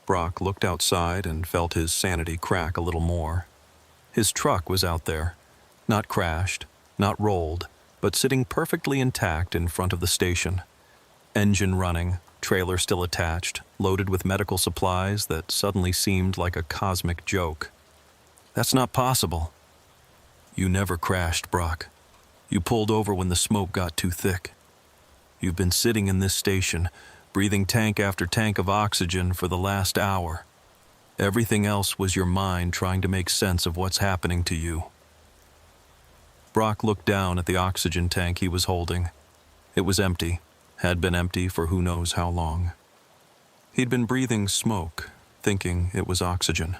Speaker 1: Brock looked outside and felt his sanity crack a little more. His truck was out there, not crashed, not rolled, but sitting perfectly intact in front of the station. Engine running, trailer still attached, loaded with medical supplies that suddenly seemed like a cosmic joke. That's not possible. You never crashed, Brock. You pulled over when the smoke got too thick. You've been sitting in this station, breathing tank after tank of oxygen for the last hour. Everything else was your mind trying to make sense of what's happening to you. Brock looked down at the oxygen tank he was holding. It was empty, had been empty for who knows how long. He'd been breathing smoke, thinking it was oxygen.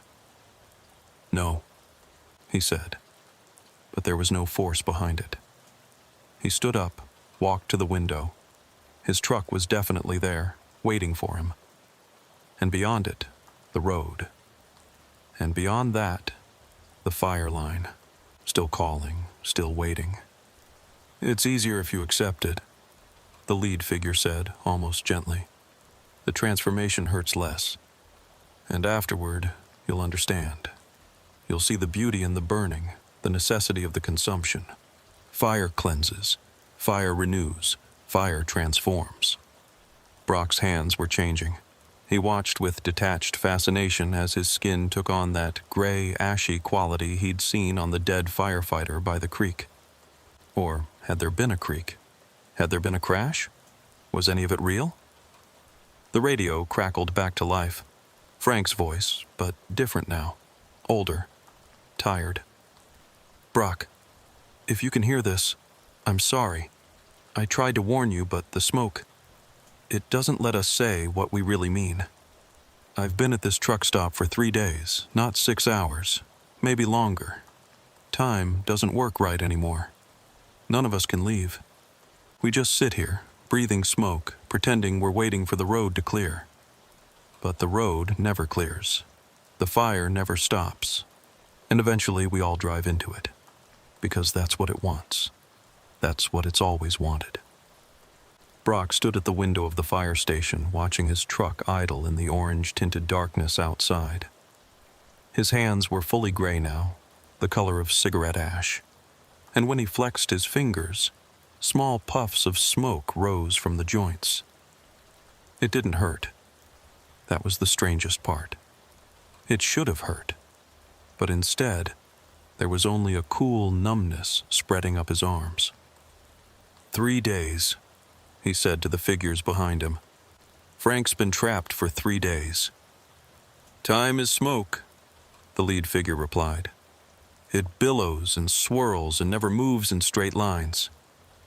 Speaker 1: No, he said, but there was no force behind it. He stood up, walked to the window. His truck was definitely there, waiting for him. And beyond it, the road. And beyond that, the fire line, still calling, still waiting. It's easier if you accept it, the lead figure said, almost gently. The transformation hurts less. And afterward, you'll understand. You'll see the beauty in the burning, the necessity of the consumption. Fire cleanses, fire renews, fire transforms. Brock's hands were changing. He watched with detached fascination as his skin took on that gray, ashy quality he'd seen on the dead firefighter by the creek. Or had there been a creek? Had there been a crash? Was any of it real? The radio crackled back to life. Frank's voice, but different now. Older. Tired. Brock, if you can hear this, I'm sorry. I tried to warn you, but the smoke, it doesn't let us say what we really mean. I've been at this truck stop for 3 days, not 6 hours, maybe longer. Time doesn't work right anymore. None of us can leave. We just sit here, breathing smoke, pretending we're waiting for the road to clear. But the road never clears. The fire never stops. And eventually we all drive into it. Because that's what it wants. That's what it's always wanted. Brock stood at the window of the fire station, watching his truck idle in the orange-tinted darkness outside. His hands were fully gray now, the color of cigarette ash. And when he flexed his fingers, small puffs of smoke rose from the joints. It didn't hurt. That was the strangest part. It should have hurt. But instead, there was only a cool numbness spreading up his arms. 3 days, he said to the figures behind him. Frank's been trapped for 3 days. Time is smoke, the lead figure replied. It billows and swirls and never moves in straight lines.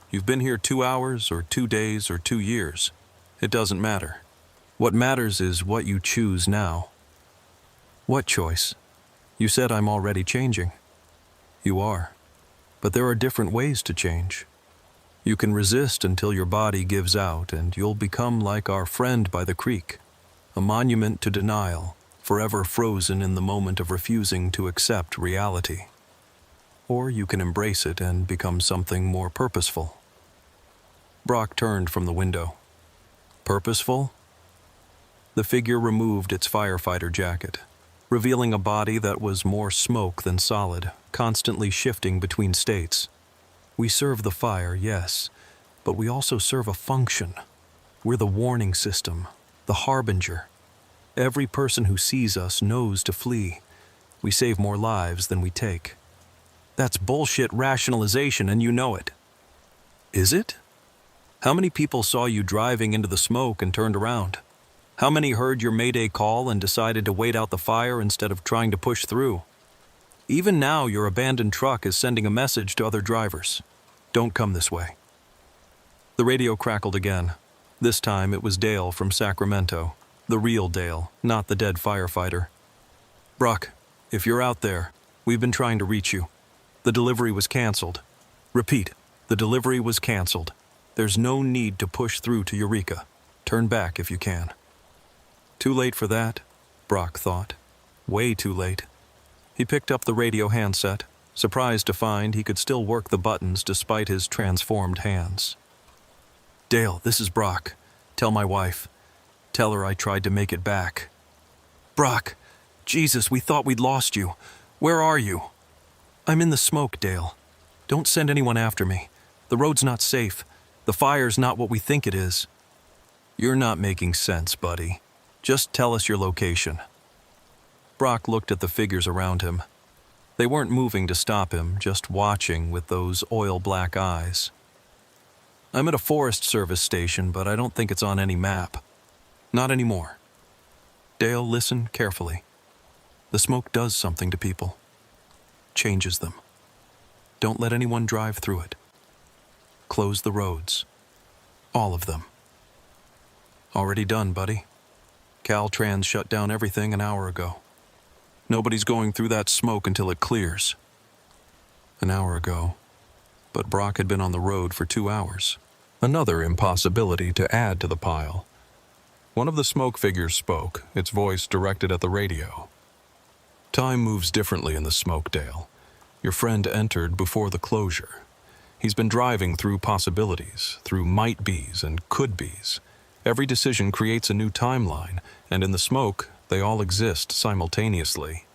Speaker 1: You've been here 2 hours or 2 days or 2 years. It doesn't matter. What matters is what you choose now. What choice? You said I'm already changing. You are. But there are different ways to change. You can resist until your body gives out, and you'll become like our friend by the creek, a monument to denial, forever frozen in the moment of refusing to accept reality. Or you can embrace it and become something more purposeful. Brock turned from the window. Purposeful? The figure removed its firefighter jacket, revealing a body that was more smoke than solid, constantly shifting between states. We serve the fire, yes, but we also serve a function. We're the warning system, the harbinger. Every person who sees us knows to flee. We save more lives than we take. That's bullshit rationalization, and you know it. Is it? How many people saw you driving into the smoke and turned around? How many heard your mayday call and decided to wait out the fire instead of trying to push through? Even now, your abandoned truck is sending a message to other drivers. Don't come this way. The radio crackled again. This time it was Dale from Sacramento. The real Dale, not the dead firefighter. Brock, if you're out there, we've been trying to reach you.
Speaker 2: The delivery was canceled. Repeat, the delivery was canceled. There's no need to push through to Eureka. Turn back if you can. Too late for that, Brock thought. Way too late. He picked up the radio handset, surprised to find he could still work the buttons despite his transformed hands. Dale, this is Brock. Tell my wife. Tell her I tried to make it back. Brock! Jesus, we thought we'd lost you. Where are you? I'm in the smoke, Dale. Don't send anyone after me. The road's not safe. The fire's not what we think it is. You're not making sense, buddy. Just tell us your location. Brock looked at the figures around him. They weren't moving to stop him, just watching with those oil-black eyes. I'm at a Forest Service station, but I don't think it's on any map. Not anymore. Dale, listen carefully. The smoke does something to people. Changes them. Don't let anyone drive through it. Close the roads. All of them. Already done, buddy. Caltrans shut down everything an hour ago. Nobody's going through that smoke until it clears. An hour ago. But Brock had been on the road for 2 hours. Another impossibility to add to the pile. One of the smoke figures spoke, its voice directed at the radio. Time moves differently in the smoke, Dale. Your friend entered before the closure. He's been driving through possibilities, through might-be's and could-be's. Every decision creates a new timeline, and in the smoke, they all exist simultaneously.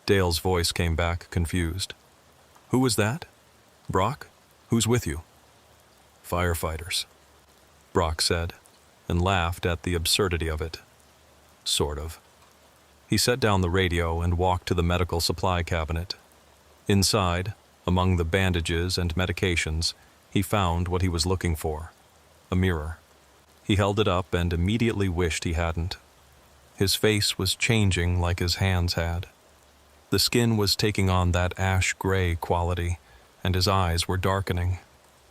Speaker 2: Dale's voice came back, confused. Who was that? Brock? Who's with you? Firefighters, Brock said, and laughed at the absurdity of it. Sort of. He set down the radio and walked to the medical supply cabinet. Inside, among the bandages and medications, he found what he was looking for, a mirror. He held it up and immediately wished he hadn't. His face was changing like his hands had. The skin was taking on that ash-gray quality, and his eyes were darkening,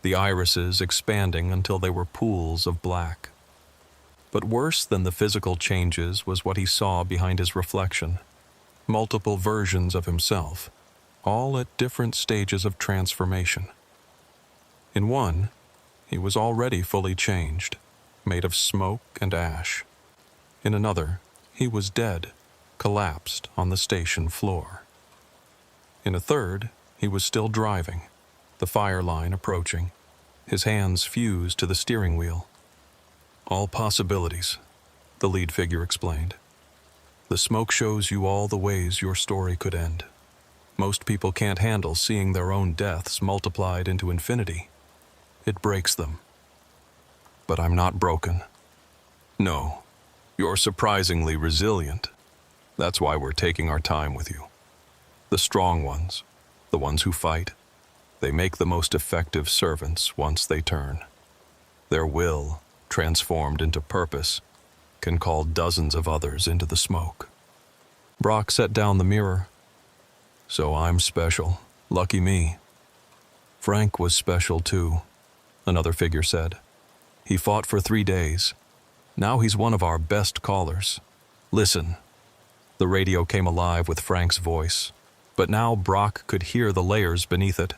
Speaker 2: the irises expanding until they were pools of black. But worse than the physical changes was what he saw behind his reflection. Multiple versions of himself, all at different stages of transformation. In one, he was already fully changed, made of smoke and ash. In another, he was dead, collapsed on the station floor. In a third, he was still driving, the fire line approaching, his hands fused to the steering wheel. All possibilities, the lead figure explained. The smoke shows you all the ways your story could end. Most people can't handle seeing their own deaths multiplied into infinity. It breaks them. But I'm not broken. No, you're surprisingly resilient. That's why we're taking our time with you. The strong ones, the ones who fight, they make the most effective servants once they turn. Their will, transformed into purpose, can call dozens of others into the smoke. Brock set down the mirror. So I'm special. Lucky me. Frank was special too, another figure said. He fought for 3 days. Now he's one of our best callers. Listen. The radio came alive with Frank's voice, but now Brock could hear the layers beneath it.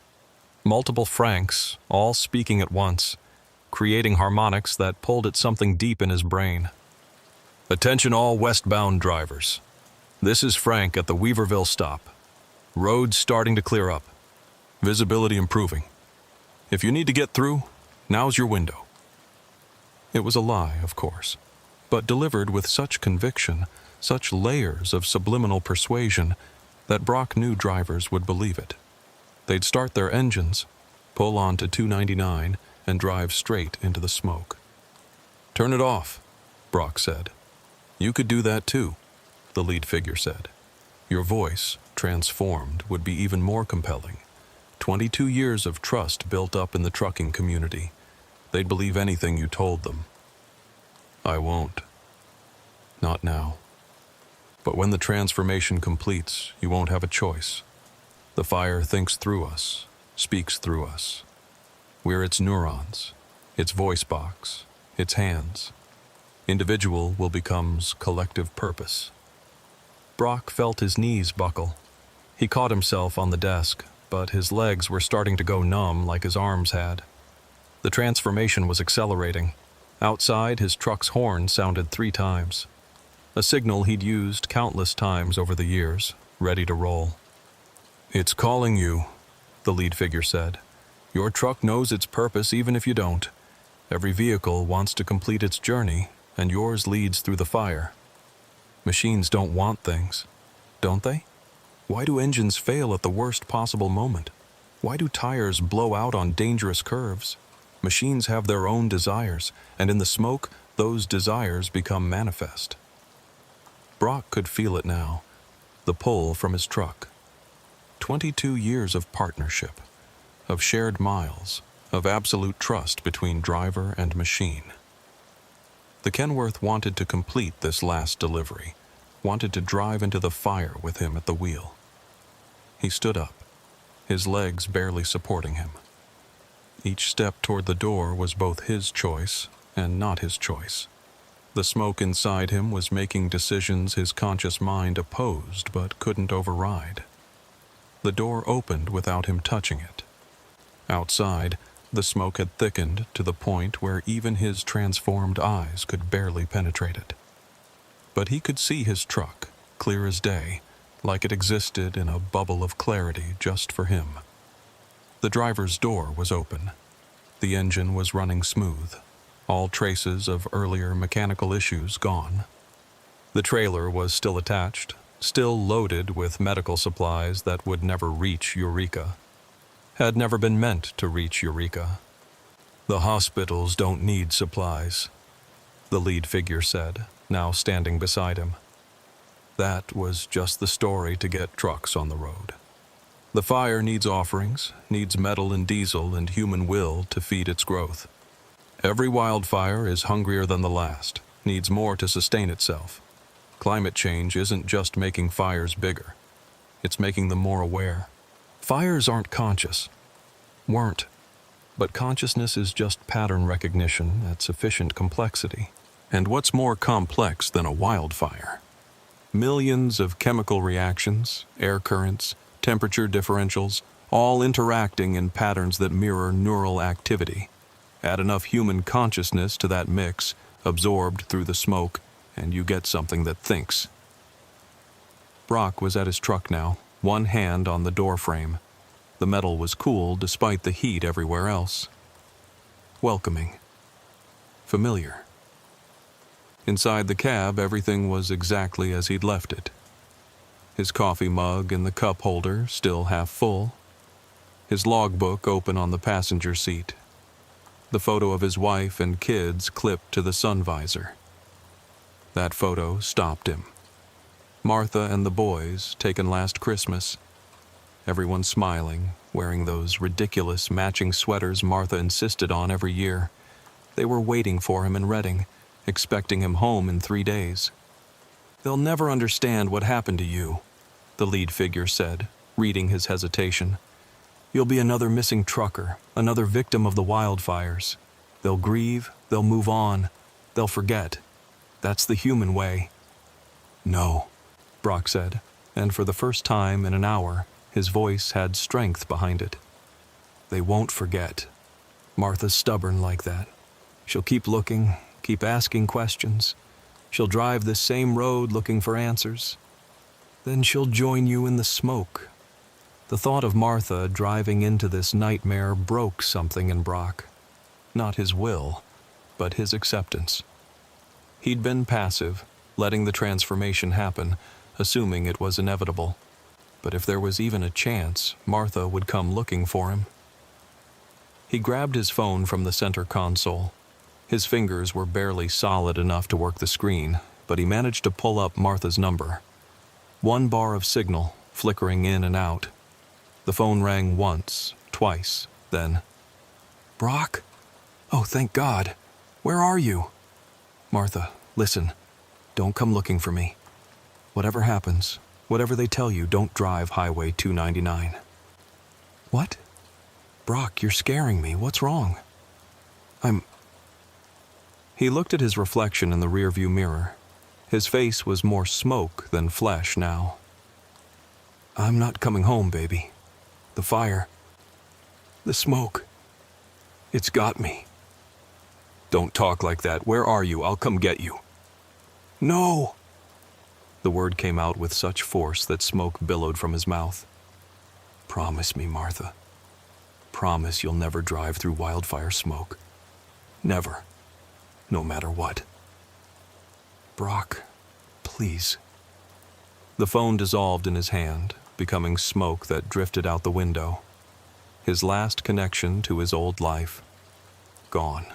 Speaker 2: Multiple Franks, all speaking at once, creating harmonics that pulled at something deep in his brain. Attention all westbound drivers. This is Frank at the Weaverville stop. Roads starting to clear up. Visibility improving. If you need to get through, now's your window. It was a lie, of course, but delivered with such conviction, such layers of subliminal persuasion, that Brock knew drivers would believe it. They'd start their engines, pull onto 299, and drive straight into the smoke. Turn it off, Brock said. You could do that too, the lead figure said. Your voice, transformed, would be even more compelling. 22 years of trust built up in the trucking community. They'd believe anything you told them. I won't. Not now. But when the transformation completes, you won't have a choice. The fire thinks through us, speaks through us. We're its neurons, its voice box, its hands. Individual will becomes collective purpose. Brock felt his knees buckle. He caught himself on the desk, but his legs were starting to go numb like his arms had. The transformation was accelerating. Outside, his truck's horn sounded 3 times. A signal he'd used countless times over the years, ready to roll. "It's calling you," the lead figure said. "Your truck knows its purpose even if you don't. Every vehicle wants to complete its journey, and yours leads through the fire. Machines don't want things, don't they? Why do engines fail at the worst possible moment? Why do tires blow out on dangerous curves? Machines have their own desires, and in the smoke, those desires become manifest." Brock could feel it now, the pull from his truck. 22 years of partnership, of shared miles, of absolute trust between driver and machine. The Kenworth wanted to complete this last delivery, wanted to drive into the fire with him at the wheel. He stood up, his legs barely supporting him. Each step toward the door was both his choice and not his choice. The smoke inside him was making decisions his conscious mind opposed but couldn't override. The door opened without him touching it. Outside, the smoke had thickened to the point where even his transformed eyes could barely penetrate it. But he could see his truck, clear as day, like it existed in a bubble of clarity just for him. The driver's door was open. The engine was running smooth, all traces of earlier mechanical issues gone. The trailer was still attached, still loaded with medical supplies that would never reach Eureka. Had never been meant to reach Eureka. "The hospitals don't need supplies," the lead figure said, now standing beside him. That was just the story to get trucks on the road. The fire needs offerings, needs metal and diesel and human will to feed its growth. Every wildfire is hungrier than the last, needs more to sustain itself. Climate change isn't just making fires bigger. It's making them more aware. Fires aren't conscious. Weren't. But consciousness is just pattern recognition at sufficient complexity. And what's more complex than a wildfire? Millions of chemical reactions, air currents, temperature differentials, all interacting in patterns that mirror neural activity. Add enough human consciousness to that mix, absorbed through the smoke, and you get something that thinks. Brock was at his truck now, one hand on the door frame. The metal was cool despite the heat everywhere else. Welcoming. Familiar. Inside the cab, everything was exactly as he'd left it. His coffee mug in the cup holder still half full. His logbook open on the passenger seat. The photo of his wife and kids clipped to the sun visor. That photo stopped him. Martha and the boys, taken last Christmas. Everyone smiling, wearing those ridiculous matching sweaters Martha insisted on every year. They were waiting for him in Reading, expecting him home in 3 days. "They'll never understand what happened to you," the lead figure said, reading his hesitation. "You'll be another missing trucker, another victim of the wildfires. They'll grieve, they'll move on, they'll forget. That's the human way." "No," Brock said, and for the first time in an hour, his voice had strength behind it. "They won't forget. Martha's stubborn like that. She'll keep looking, keep asking questions. She'll drive this same road looking for answers. Then she'll join you in the smoke." The thought of Martha driving into this nightmare broke something in Brock. Not his will, but his acceptance. He'd been passive, letting the transformation happen, assuming it was inevitable. But if there was even a chance, Martha would come looking for him. He grabbed his phone from the center console. His fingers were barely solid enough to work the screen, but he managed to pull up Martha's number. 1 bar of signal, flickering in and out. The phone rang once, twice, then, "Brock? Oh, thank God. Where are you?" "Martha, listen. Don't come looking for me. Whatever happens, whatever they tell you, don't drive Highway 299. "What? Brock, you're scaring me. What's wrong?" He looked at his reflection in the rearview mirror. His face was more smoke than flesh now. "I'm not coming home, baby.
Speaker 1: The fire. The smoke. It's got me.
Speaker 2: Don't talk like that. Where are you? I'll come get you.
Speaker 1: No!
Speaker 2: The word came out with such force that smoke billowed from his mouth. Promise me, Martha. Promise you'll never drive through wildfire smoke. Never. No matter what. Brock, please. The phone dissolved in his hand, becoming smoke that drifted out the window. His last connection to his old life. Gone.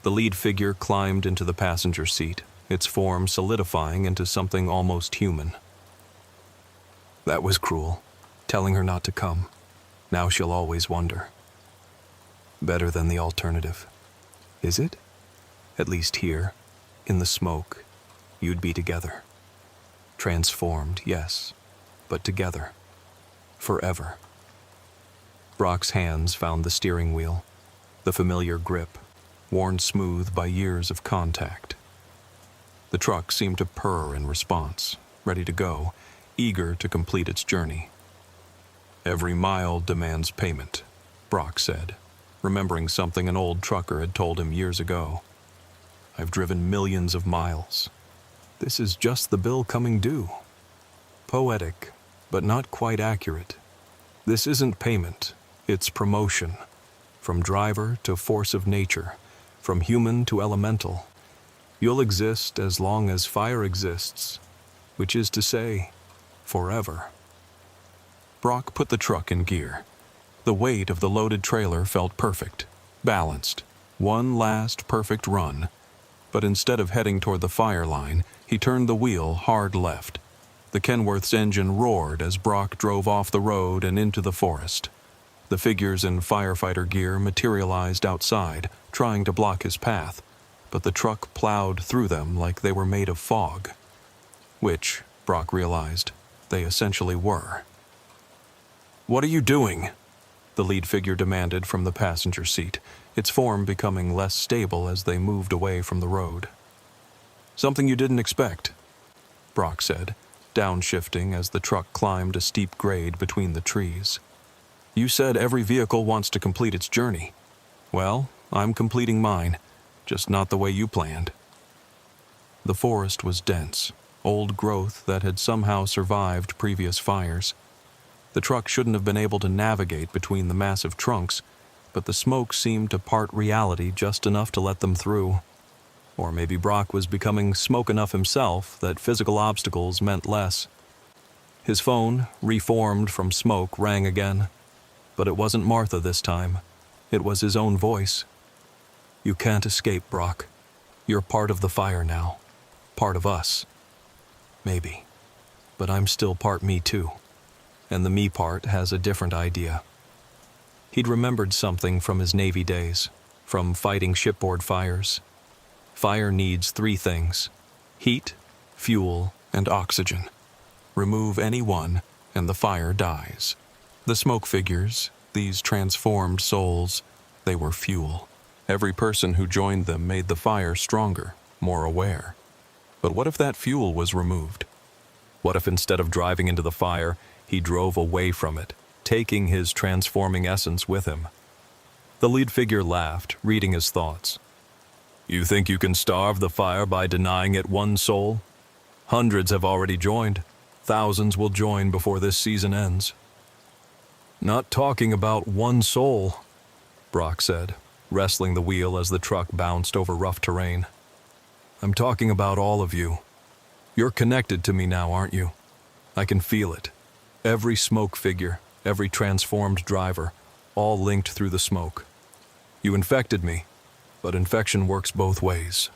Speaker 2: The lead figure climbed into the passenger seat, its form solidifying into something almost human. That was cruel, telling her not to come. Now she'll always wonder. Better than the alternative. Is it? At least here, in the smoke, you'd be together. Transformed, yes, but together. Forever. Brock's hands found the steering wheel, the familiar grip, worn smooth by years of contact. The truck seemed to purr in response, ready to go, eager to complete its journey. Every mile demands payment, Brock said, remembering something an old trucker had told him years ago. I've driven millions of miles. This is just the bill coming due. Poetic, but not quite accurate. This isn't payment, it's promotion. From driver to force of nature, from human to elemental. You'll exist as long as fire exists, which is to say, forever. Brock put the truck in gear. The weight of the loaded trailer felt perfect, balanced, one last perfect run. But instead of heading toward the fire line, he turned the wheel hard left. The Kenworth's engine roared as Brock drove off the road and into the forest. The figures in firefighter gear materialized outside, trying to block his path, but the truck plowed through them like they were made of fog. Which, Brock realized, they essentially were. "What are you doing?" the lead figure demanded from the passenger seat, its form becoming less stable as they moved away from the road. "Something you didn't expect," Brock said, downshifting as the truck climbed a steep grade between the trees. "You said every vehicle wants to complete its journey. Well, I'm completing mine, just not the way you planned." The forest was dense, old growth that had somehow survived previous fires. The truck shouldn't have been able to navigate between the massive trunks, but the smoke seemed to part reality just enough to let them through. Or maybe Brock was becoming smoke enough himself that physical obstacles meant less. His phone, reformed from smoke, rang again. But it wasn't Martha this time. It was his own voice. "You can't escape, Brock. You're part of the fire now. Part of us. Maybe. But I'm still part me too. And the me part has a different idea." He'd remembered something from his Navy days, from fighting shipboard fires. Fire needs 3 things: heat, fuel, and oxygen. Remove any one, and the fire dies. The smoke figures, these transformed souls, they were fuel. Every person who joined them made the fire stronger, more aware. But what if that fuel was removed? What if instead of driving into the fire, he drove away from it, taking his transforming essence with him? The lead figure laughed, reading his thoughts. "You think you can starve the fire by denying it one soul? Hundreds have already joined. Thousands will join before this season ends." "Not talking about one soul," Brock said, wrestling the wheel as the truck bounced over rough terrain. "I'm talking about all of you. You're connected to me now, aren't you? I can feel it. Every smoke figure, every transformed driver, all linked through the smoke. You infected me, but infection works both ways."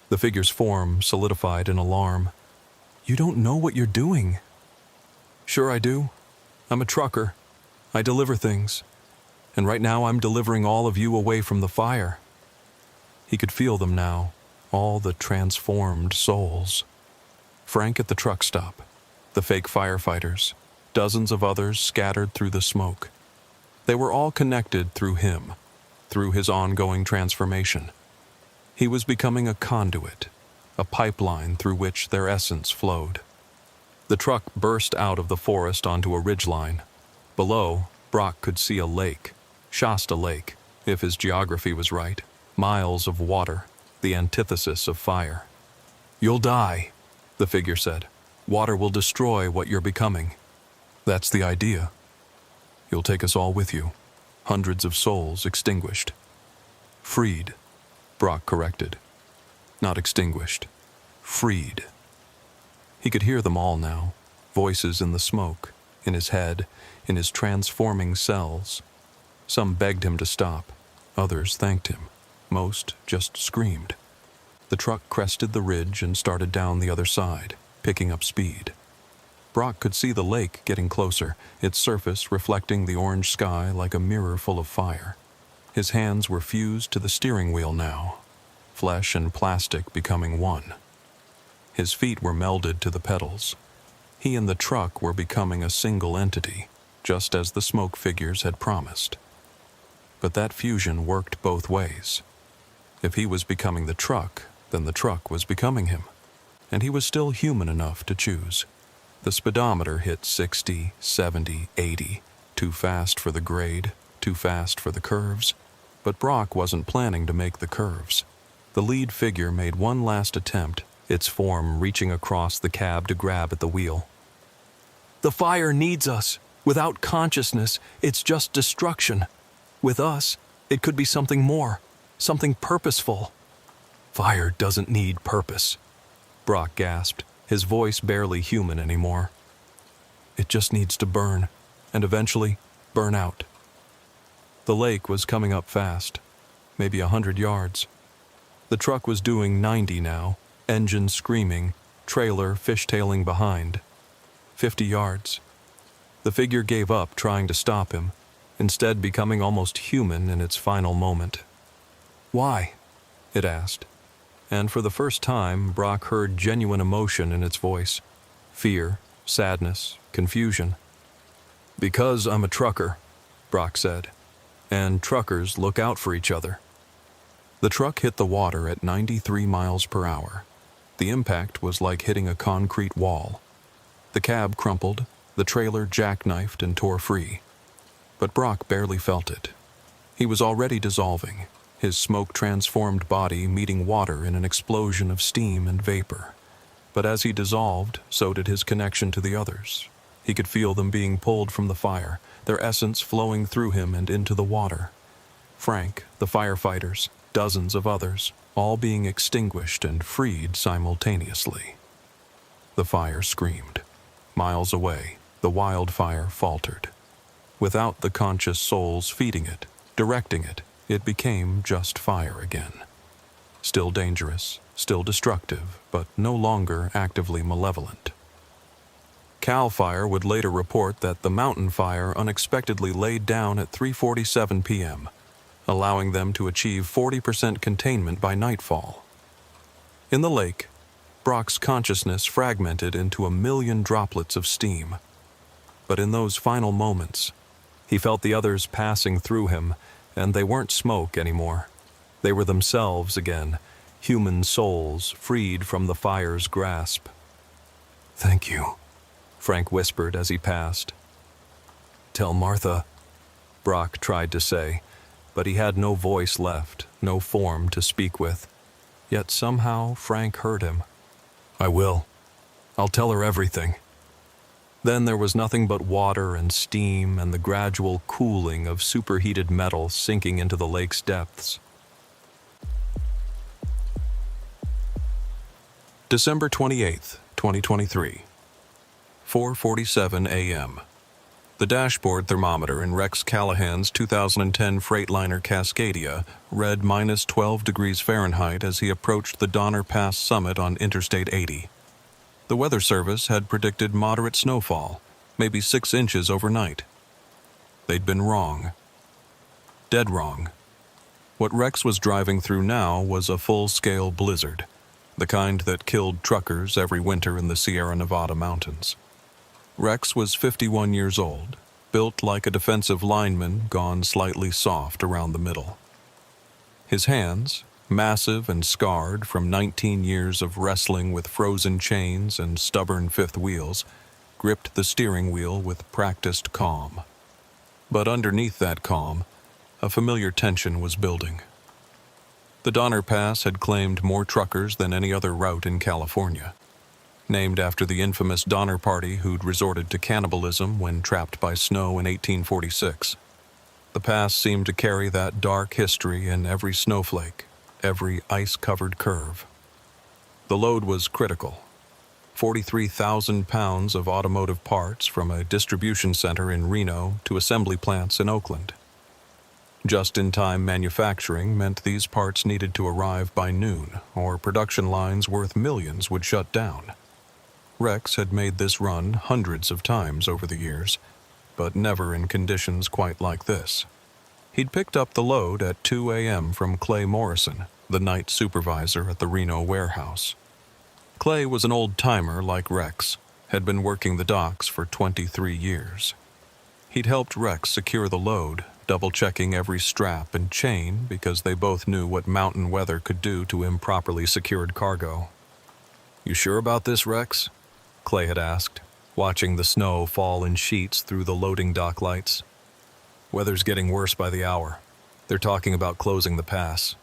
Speaker 2: The figure's form solidified in alarm. "You don't know what you're doing." "Sure I do. I'm a trucker. I deliver things. And right now I'm delivering all of you away from the fire." He could feel them now, all the transformed souls. Frank at the truck stop, the fake firefighters, dozens of others scattered through the smoke. They were all connected through him, through his ongoing transformation. He was becoming a conduit, a pipeline through which their essence flowed. The truck burst out of the forest onto a ridgeline. Below, Brock could see a lake, Shasta Lake, if his geography was right. Miles of water, the antithesis of fire. "You'll die," the figure said. "Water will destroy what you're becoming."
Speaker 1: "That's the idea. You'll take us all with you. Hundreds of souls extinguished." "Freed," Brock corrected. "Not extinguished. Freed." He could hear them all now, voices in the smoke, in his head, in his transforming cells. Some begged him to stop, others thanked him, most just screamed. The truck crested the ridge and started down the other side, picking up speed. Brock could see the lake getting closer, its surface reflecting the orange sky like a mirror full of fire. His hands were fused to the steering wheel now, flesh and plastic becoming one. His feet were melded to the pedals. He and the truck were becoming a single entity, just as the smoke figures had promised. But that fusion worked both ways. If he was becoming the truck, then the truck was becoming him. And he was still human enough to choose. The speedometer hit 60, 70, 80, too fast for the grade, too fast for the curves. But Brock wasn't planning to make the curves. The lead figure made one last attempt, its form reaching across the cab to grab at the wheel. "The fire needs us. Without consciousness, it's just destruction. With us, it could be something more, something purposeful." "Fire doesn't need purpose," Brock gasped, his voice barely human anymore. "It just needs to burn, and eventually burn out." The lake was coming up fast, maybe 100 yards. The truck was doing 90 now, engine screaming, trailer fishtailing behind. 50 yards. The figure gave up trying to stop him, instead becoming almost human in its final moment. "Why?" it asked. And for the first time, Brock heard genuine emotion in its voice. Fear, sadness, confusion. "Because I'm a trucker," Brock said. "And truckers look out for each other." The truck hit the water at 93 miles per hour. The impact was like hitting a concrete wall. The cab crumpled, the trailer jackknifed and tore free. But Brock barely felt it. He was already dissolving, his smoke-transformed body meeting water in an explosion of steam and vapor. But as he dissolved, so did his connection to the others. He could feel them being pulled from the fire, their essence flowing through him and into the water. Frank, the firefighters, dozens of others, all being extinguished and freed simultaneously. The fire screamed. Miles away, the wildfire faltered. Without the conscious souls feeding it, directing it, it became just fire again. Still dangerous, still destructive, but no longer actively malevolent. CAL FIRE would later report that the mountain fire unexpectedly laid down at 3:47 p.m., allowing them to achieve 40% containment by nightfall. In the lake, Brock's consciousness fragmented into a million droplets of steam. But in those final moments, he felt the others passing through him, and they weren't smoke anymore. They were themselves again, human souls freed from the fire's grasp. "Thank you," Frank whispered as he passed. "Tell Martha," Brock tried to say, but he had no voice left, no form to speak with. Yet somehow Frank heard him. "I will. I'll tell her everything." Then there was nothing but water and steam and the gradual cooling of superheated metal sinking into the lake's depths. December 28th, 2023. 4:47 a.m. The dashboard thermometer in Rex Callahan's 2010 Freightliner Cascadia read minus 12 degrees Fahrenheit as he approached the Donner Pass summit on Interstate 80. The Weather Service had predicted moderate snowfall, maybe 6 inches overnight. They'd been wrong. Dead wrong. What Rex was driving through now was a full-scale blizzard, the kind that killed truckers every winter in the Sierra Nevada mountains. Rex was 51 years old, built like a defensive lineman gone slightly soft around the middle. His hands, massive and scarred from 19 years of wrestling with frozen chains and stubborn fifth wheels, gripped the steering wheel with practiced calm. But underneath that calm, a familiar tension was building. The Donner Pass had claimed more truckers than any other route in California. Named after the infamous Donner Party who'd resorted to cannibalism when trapped by snow in 1846. The pass seemed to carry that dark history in every snowflake, every ice-covered curve. The load was critical. 43,000 pounds of automotive parts from a distribution center in Reno to assembly plants in Oakland. Just-in-time manufacturing meant these parts needed to arrive by noon, or production lines worth millions would shut down. Rex had made this run hundreds of times over the years, but never in conditions quite like this. He'd picked up the load at 2 a.m. from Clay Morrison, the night supervisor at the Reno warehouse. Clay was an old-timer like Rex, had been working the docks for 23 years. He'd helped Rex secure the load, double-checking every strap and chain because they both knew what mountain weather could do to improperly secured cargo. "You sure about this, Rex?" Clay had asked, watching the snow fall in sheets through the loading dock lights. "Weather's getting worse by the hour. They're talking about closing the pass."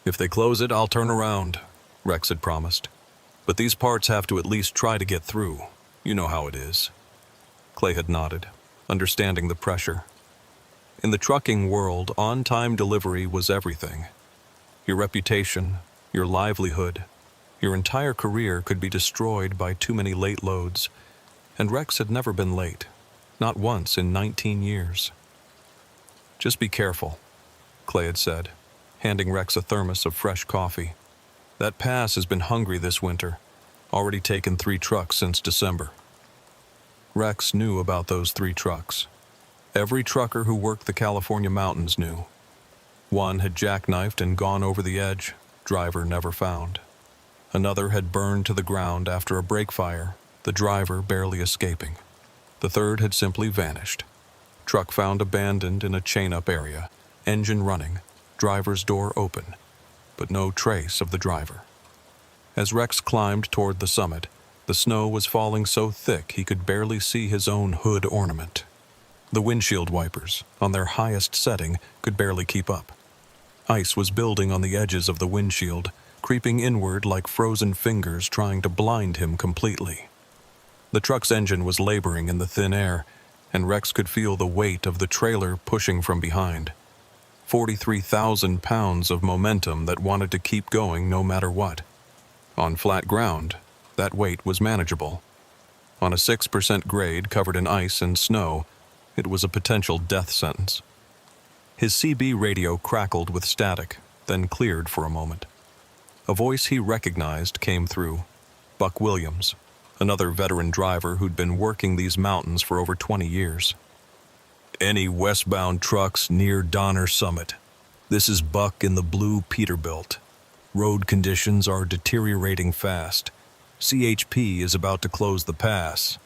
Speaker 1: "If they close it, I'll turn around," Rex had promised. "But these parts have to at least try to get through. You know how it is." Clay had nodded, understanding the pressure. In the trucking world, on-time delivery was everything. Your reputation, your livelihood, your entire career could be destroyed by too many late loads, and Rex had never been late, not once in 19 years. "Just be careful," Clay had said, handing Rex a thermos of fresh coffee. "That pass has been hungry this winter, already taken 3 trucks since December." Rex knew about those 3 trucks. Every trucker who worked the California mountains knew. One had jackknifed and gone over the edge, driver never found. Another had burned to the ground after a brake fire, the driver barely escaping. The third had simply vanished. Truck found abandoned in a chain-up area, engine running, driver's door open, but no trace of the driver. As Rex climbed toward the summit, the snow was falling so thick he could barely see his own hood ornament. The windshield wipers, on their highest setting, could barely keep up. Ice was building on the edges of the windshield, creeping inward like frozen fingers trying to blind him completely. The truck's engine was laboring in the thin air, and Rex could feel the weight of the trailer pushing from behind. 43,000 pounds of momentum that wanted to keep going no matter what. On flat ground, that weight was manageable. On a 6% grade covered in ice and snow, it was a potential death sentence. His CB radio crackled with static, then cleared for a moment. A voice he recognized came through. Buck Williams, another veteran driver who'd been working these mountains for over 20 years. "Any westbound trucks near Donner Summit. This is Buck in the blue Peterbilt. Road conditions are deteriorating fast. CHP is about to close the pass.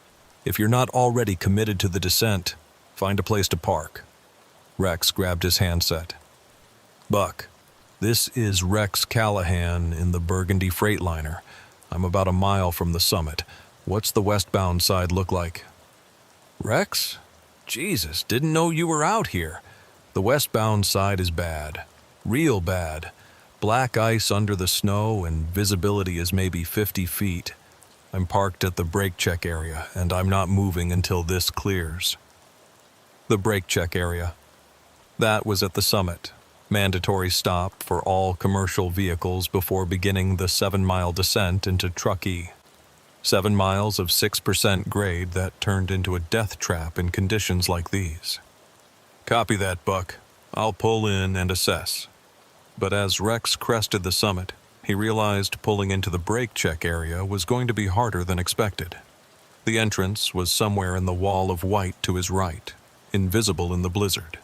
Speaker 1: If you're not already committed to the descent, find a place to park." Rex grabbed his handset. "Buck, this is Rex Callahan in the Burgundy Freightliner. I'm about a mile from the summit. What's the westbound side look like?" "Rex? Jesus, didn't know you were out here. The westbound side is bad. Real bad. Black ice under the snow and visibility is maybe 50 feet. I'm parked at the brake check area, and I'm not moving until this clears." The brake check area. That was at the summit. Mandatory stop for all commercial vehicles before beginning the 7-mile descent into Truckee. 7 miles of 6% grade that turned into a death trap in conditions like these. "Copy that, Buck. I'll pull in and assess." But as Rex crested the summit, he realized pulling into the brake check area was going to be harder than expected. The entrance was somewhere in the wall of white to his right, invisible in the blizzard.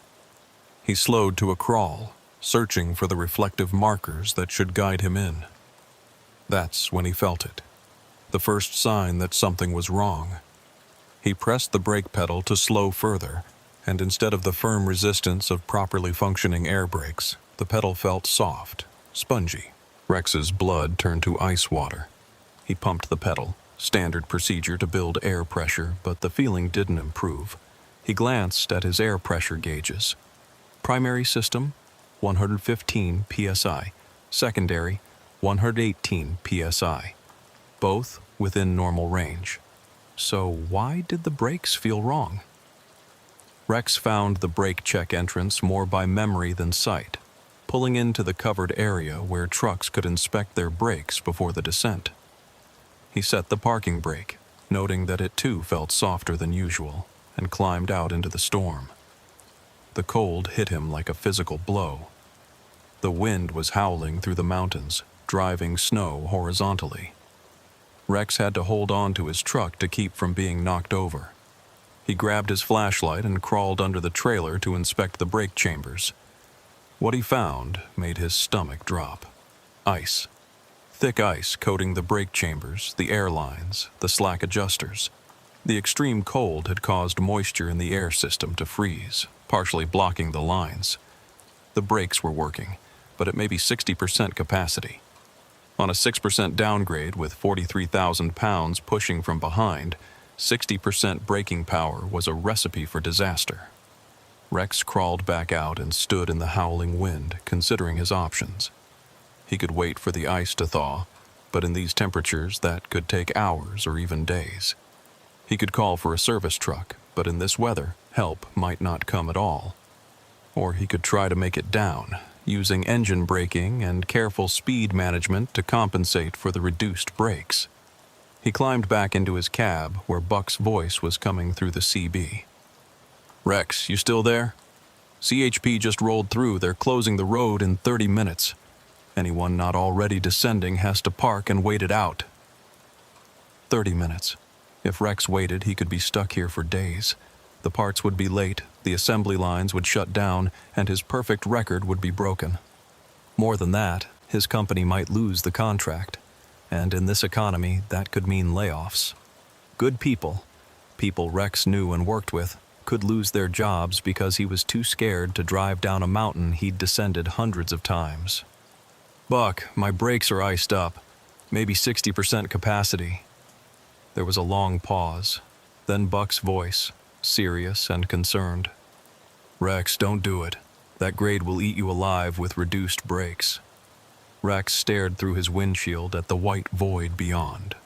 Speaker 1: He slowed to a crawl, searching for the reflective markers that should guide him in. That's when he felt it. The first sign that something was wrong. He pressed the brake pedal to slow further, and instead of the firm resistance of properly functioning air brakes, the pedal felt soft, spongy. Rex's blood turned to ice water. He pumped the pedal, standard procedure to build air pressure, but the feeling didn't improve. He glanced at his air pressure gauges. Primary system, 115 psi. Secondary, 118 psi. Both within normal range. So why did the brakes feel wrong? Rex found the brake check entrance more by memory than sight, pulling into the covered area where trucks could inspect their brakes before the descent. He set the parking brake, noting that it too felt softer than usual, and climbed out into the storm. The cold hit him like a physical blow. The wind was howling through the mountains, driving snow horizontally. Rex had to hold on to his truck to keep from being knocked over. He grabbed his flashlight and crawled under the trailer to inspect the brake chambers. What he found made his stomach drop. Ice. Thick ice coating the brake chambers, the air lines, the slack adjusters. The extreme cold had caused moisture in the air system to freeze, partially blocking the lines. The brakes were working, but at maybe 60% capacity. On a 6% downgrade with 43,000 pounds pushing from behind, 60% braking power was a recipe for disaster. Rex crawled back out and stood in the howling wind, considering his options. He could wait for the ice to thaw, but in these temperatures that could take hours or even days. He could call for a service truck, but in this weather, help might not come at all. Or he could try to make it down, using engine braking and careful speed management to compensate for the reduced brakes. He climbed back into his cab, where Buck's voice was coming through the CB. "Rex, you still there? CHP just rolled through. They're closing the road in 30 minutes. Anyone not already descending has to park and wait it out." 30 minutes. If Rex waited, he could be stuck here for days. The parts would be late, the assembly lines would shut down, and his perfect record would be broken. More than that, his company might lose the contract. And in this economy, that could mean layoffs. Good people Rex knew and worked with, could lose their jobs because he was too scared to drive down a mountain he'd descended hundreds of times. "Buck, my brakes are iced up. Maybe 60% capacity." There was a long pause. Then Buck's voice, serious and concerned. "Rex, don't do it. That grade will eat you alive with reduced brakes." Rex stared through his windshield at the white void beyond.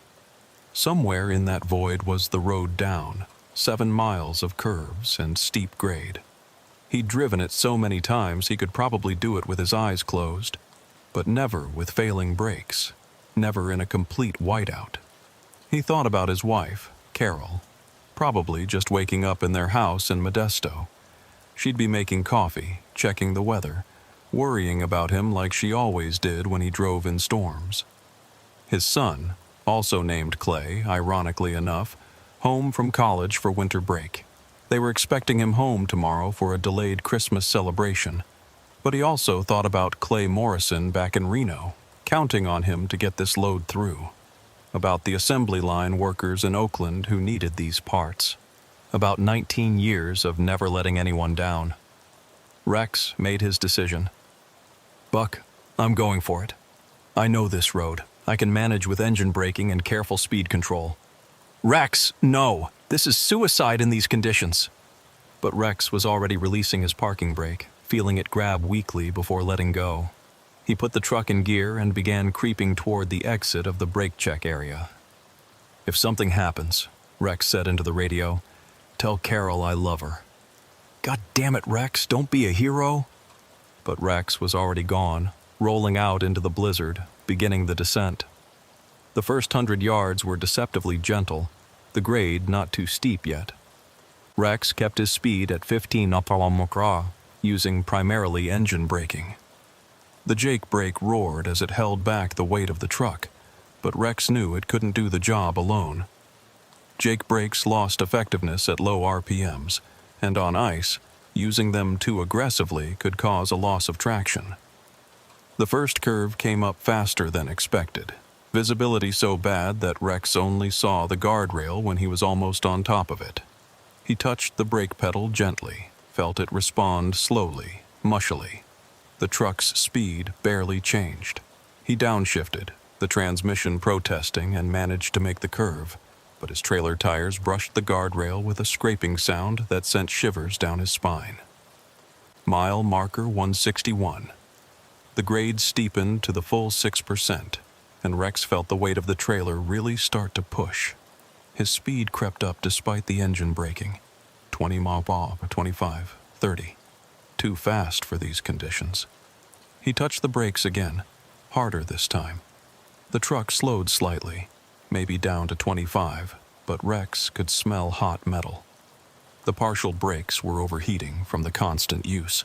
Speaker 1: Somewhere in that void was the road down, 7 miles of curves and steep grade. He'd driven it so many times he could probably do it with his eyes closed, but never with failing brakes, never in a complete whiteout. He thought about his wife, Carol, probably just waking up in their house in Modesto. She'd be making coffee, checking the weather, worrying about him like she always did when he drove in storms. His son, also named Clay, ironically enough, home from college for winter break. They were expecting him home tomorrow for a delayed Christmas celebration. But he also thought about Clay Morrison back in Reno, counting on him to get this load through. About the assembly line workers in Oakland who needed these parts. About 19 years of never letting anyone down. Rex made his decision. "Buck, I'm going for it. I know this road. I can manage with engine braking and careful speed control." "Rex, no! This is suicide in these conditions." But Rex was already releasing his parking brake, feeling it grab weakly before letting go. He put the truck in gear and began creeping toward the exit of the brake check area. "If something happens," Rex said into the radio, "tell Carol I love her." "God damn it, Rex, don't be a hero." But Rex was already gone, rolling out into the blizzard, beginning the descent. The first 100 yards were deceptively gentle, the grade not too steep yet. Rex kept his speed at 15 km/h, using primarily engine braking. The Jake brake roared as it held back the weight of the truck, but Rex knew it couldn't do the job alone. Jake brakes lost effectiveness at low RPMs, and on ice, using them too aggressively could cause a loss of traction. The first curve came up faster than expected, visibility so bad that Rex only saw the guardrail when he was almost on top of it. He touched the brake pedal gently, felt it respond slowly, mushily. The truck's speed barely changed. He downshifted, the transmission protesting, and managed to make the curve, but his trailer tires brushed the guardrail with a scraping sound that sent shivers down his spine. Mile marker 161. The grade steepened to the full 6%, and Rex felt the weight of the trailer really start to push. His speed crept up despite the engine braking. 20 miles per hour, 25, 30. Too fast for these conditions. He touched the brakes again, harder this time. The truck slowed slightly, maybe down to 25, but Rex could smell hot metal. The partial brakes were overheating from the constant use.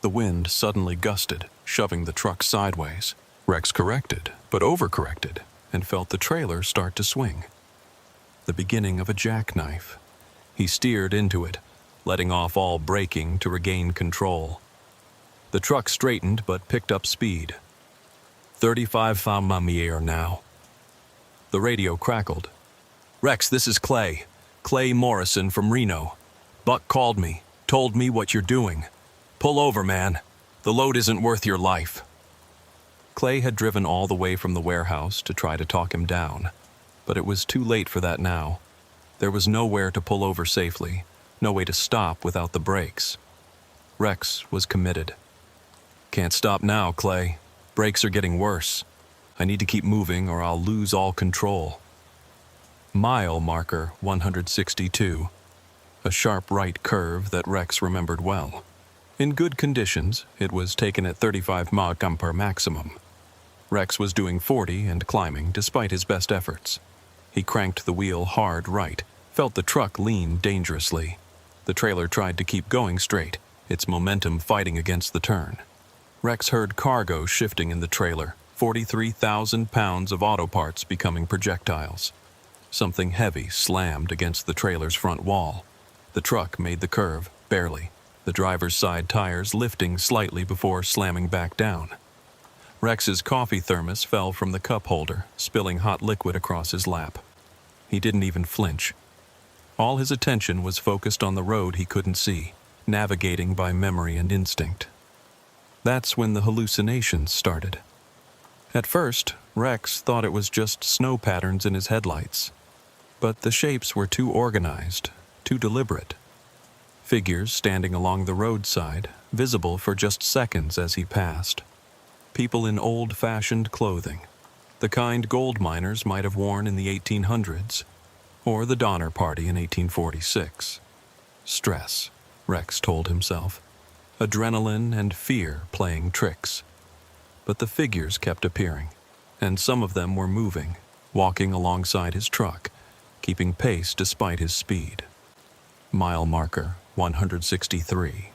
Speaker 1: The wind suddenly gusted, shoving the truck sideways. Rex corrected, but overcorrected, and felt the trailer start to swing. The beginning of a jackknife. He steered into it, letting off all braking to regain control. The truck straightened but picked up speed. 35 miles now. The radio crackled. "Rex, this is Clay. Clay Morrison from Reno. Buck called me, told me what you're doing. Pull over, man. The load isn't worth your life." Clay had driven all the way from the warehouse to try to talk him down, but it was too late for that now. There was nowhere to pull over safely, no way to stop without the brakes. Rex was committed. "Can't stop now, Clay. Brakes are getting worse. I need to keep moving or I'll lose all control." Mile marker 162. A sharp right curve that Rex remembered well. In good conditions, it was taken at 35 miles per maximum. Rex was doing 40 and climbing despite his best efforts. He cranked the wheel hard right, felt the truck lean dangerously. The trailer tried to keep going straight, its momentum fighting against the turn. Rex heard cargo shifting in the trailer, 43,000 pounds of auto parts becoming projectiles. Something heavy slammed against the trailer's front wall. The truck made the curve, barely, the driver's side tires lifting slightly before slamming back down. Rex's coffee thermos fell from the cup holder, spilling hot liquid across his lap. He didn't even flinch. All his attention was focused on the road he couldn't see, navigating by memory and instinct. That's when the hallucinations started. At first, Rex thought it was just snow patterns in his headlights. But the shapes were too organized, too deliberate. Figures standing along the roadside, visible for just seconds as he passed. People in old-fashioned clothing, the kind gold miners might have worn in the 1800s, or the Donner Party in 1846. Stress, Rex told himself. Adrenaline and fear playing tricks. But the figures kept appearing, and some of them were moving, walking alongside his truck, keeping pace despite his speed. Mile marker 163.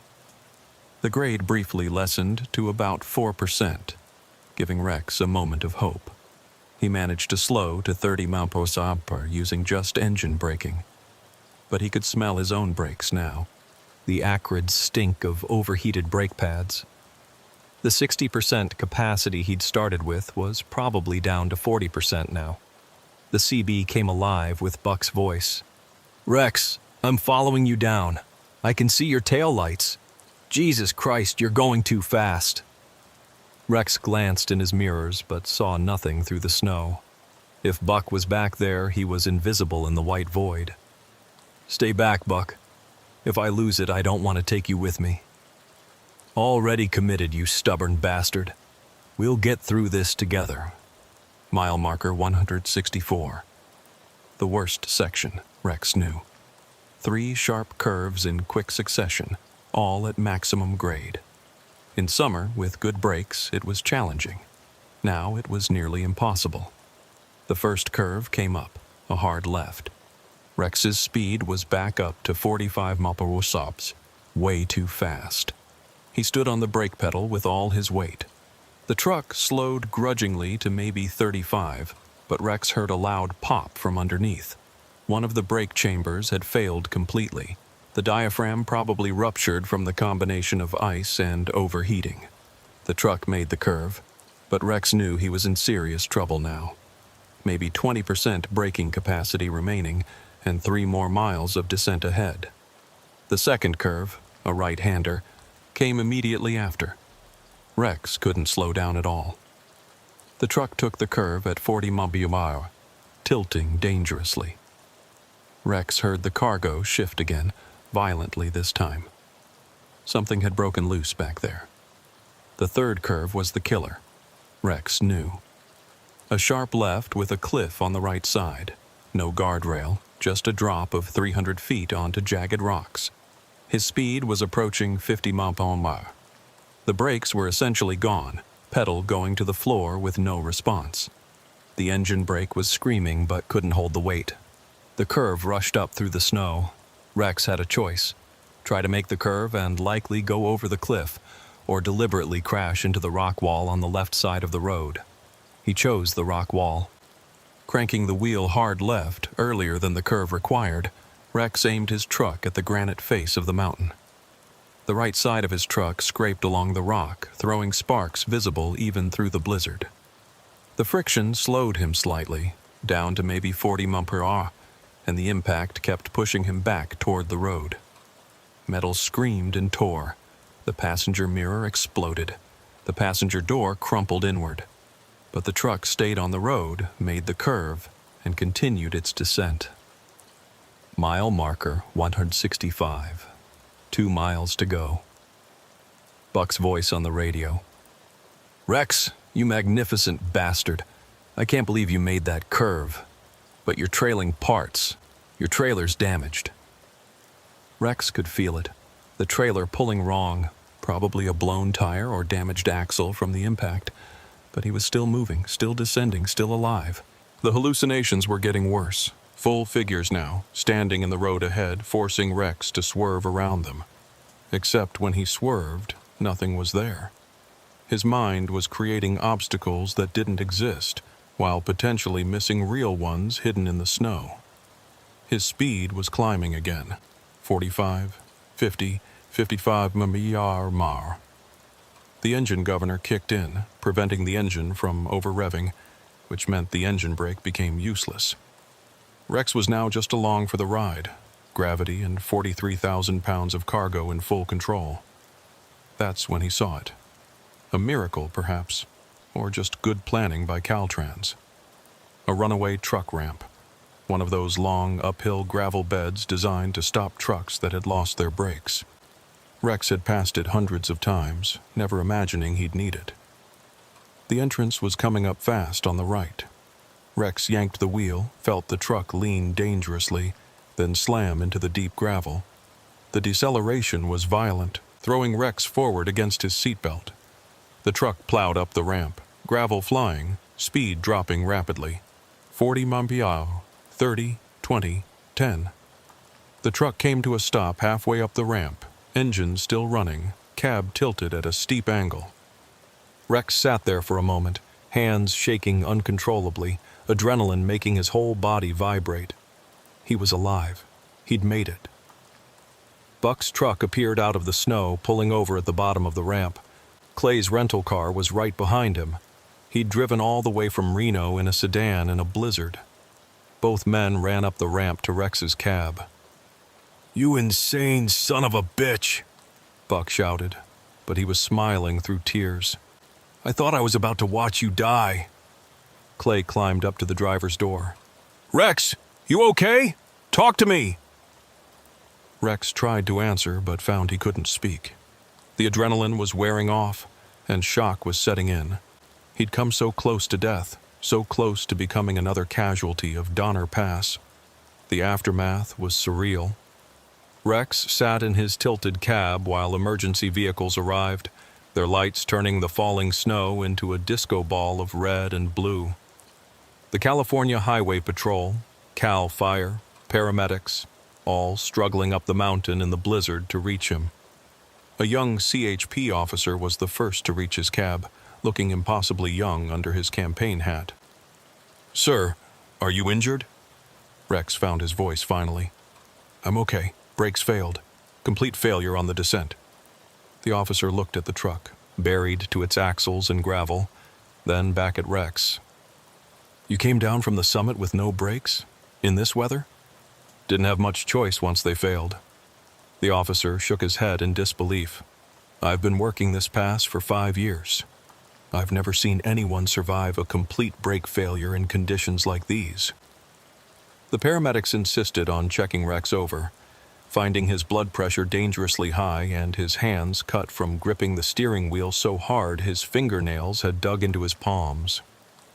Speaker 1: The grade briefly lessened to about 4%, giving Rex a moment of hope. He managed to slow to 30 miles per hour using just engine braking. But he could smell his own brakes now, the acrid stink of overheated brake pads. The 60% capacity he'd started with was probably down to 40% now. The CB came alive with Buck's voice. "Rex, I'm following you down. I can see your taillights. Jesus Christ, you're going too fast." Rex glanced in his mirrors but saw nothing through the snow. If Buck was back there, he was invisible in the white void. "Stay back, Buck. If I lose it, I don't want to take you with me." "Already committed, you stubborn bastard. We'll get through this together." Mile marker 164. The worst section, Rex knew. 3 sharp curves in quick succession, all at maximum grade. In summer, with good brakes, it was challenging. Now it was nearly impossible. The first curve came up, a hard left. Rex's speed was back up to 45 miles per hour, way too fast. He stood on the brake pedal with all his weight. The truck slowed grudgingly to maybe 35, but Rex heard a loud pop from underneath. One of the brake chambers had failed completely. The diaphragm probably ruptured from the combination of ice and overheating. The truck made the curve, but Rex knew he was in serious trouble now. Maybe 20% braking capacity remaining, and 3 more miles of descent ahead. The second curve, a right-hander, came immediately after. Rex couldn't slow down at all. The truck took the curve at 40 miles per hour, tilting dangerously. Rex heard the cargo shift again, violently this time. Something had broken loose back there. The third curve was the killer. Rex knew. A sharp left with a cliff on the right side. No guardrail, just a drop of 300 feet onto jagged rocks. His speed was approaching 50 mph. The brakes were essentially gone, pedal going to the floor with no response. The engine brake was screaming but couldn't hold the weight. The curve rushed up through the snow. Rex had a choice. Try to make the curve and likely go over the cliff, or deliberately crash into the rock wall on the left side of the road. He chose the rock wall. Cranking the wheel hard left earlier than the curve required, Rex aimed his truck at the granite face of the mountain. The right side of his truck scraped along the rock, throwing sparks visible even through the blizzard. The friction slowed him slightly, down to maybe 40 mph, and the impact kept pushing him back toward the road. Metal screamed and tore. The passenger mirror exploded. The passenger door crumpled inward. But the truck stayed on the road, made the curve, and continued its descent. Mile marker 165. 2 miles to go. Buck's voice on the radio. "Rex, you magnificent bastard. I can't believe you made that curve. But you're trailing parts. Your trailer's damaged." Rex could feel it. The trailer pulling wrong, probably a blown tire or damaged axle from the impact. But he was still moving, still descending, still alive. The hallucinations were getting worse. Full figures now, standing in the road ahead, forcing Rex to swerve around them. Except when he swerved, nothing was there. His mind was creating obstacles that didn't exist, while potentially missing real ones hidden in the snow. His speed was climbing again. 45, 50, 55 mph. The engine governor kicked in, preventing the engine from over-revving, which meant the engine brake became useless. Rex was now just along for the ride, gravity and 43,000 pounds of cargo in full control. That's when he saw it. A miracle, perhaps, or just good planning by Caltrans. A runaway truck ramp, one of those long uphill gravel beds designed to stop trucks that had lost their brakes. Rex had passed it hundreds of times, never imagining he'd need it. The entrance was coming up fast on the right. Rex yanked the wheel, felt the truck lean dangerously, then slam into the deep gravel. The deceleration was violent, throwing Rex forward against his seatbelt. The truck plowed up the ramp, gravel flying, speed dropping rapidly. 40 mph, 30, 20, 10. The truck came to a stop halfway up the ramp, engine still running, cab tilted at a steep angle. Rex sat there for a moment, hands shaking uncontrollably, adrenaline making his whole body vibrate. He was alive. He'd made it. Buck's truck appeared out of the snow, pulling over at the bottom of the ramp. Clay's rental car was right behind him. He'd driven all the way from Reno in a sedan in a blizzard. Both men ran up the ramp to Rex's cab. "You insane son of a bitch!" Buck shouted, but he was smiling through tears. "I thought I was about to watch you die." Clay climbed up to the driver's door. "Rex, you okay? Talk to me!" Rex tried to answer, but found he couldn't speak. The adrenaline was wearing off, and shock was setting in. He'd come so close to death, so close to becoming another casualty of Donner Pass. The aftermath was surreal. Rex sat in his tilted cab while emergency vehicles arrived, their lights turning the falling snow into a disco ball of red and blue. The California Highway Patrol, Cal Fire, paramedics, all struggling up the mountain in the blizzard to reach him. A young CHP officer was the first to reach his cab, looking impossibly young under his campaign hat. "Sir, are you injured?" Rex found his voice finally. "I'm okay. Brakes failed. Complete failure on the descent." The officer looked at the truck, buried to its axles in gravel, then back at Rex. "You came down from the summit with no brakes? In this weather?" "Didn't have much choice once they failed." The officer shook his head in disbelief. "I've been working this pass for 5 years. I've never seen anyone survive a complete brake failure in conditions like these." The paramedics insisted on checking Rex over, finding his blood pressure dangerously high and his hands cut from gripping the steering wheel so hard his fingernails had dug into his palms.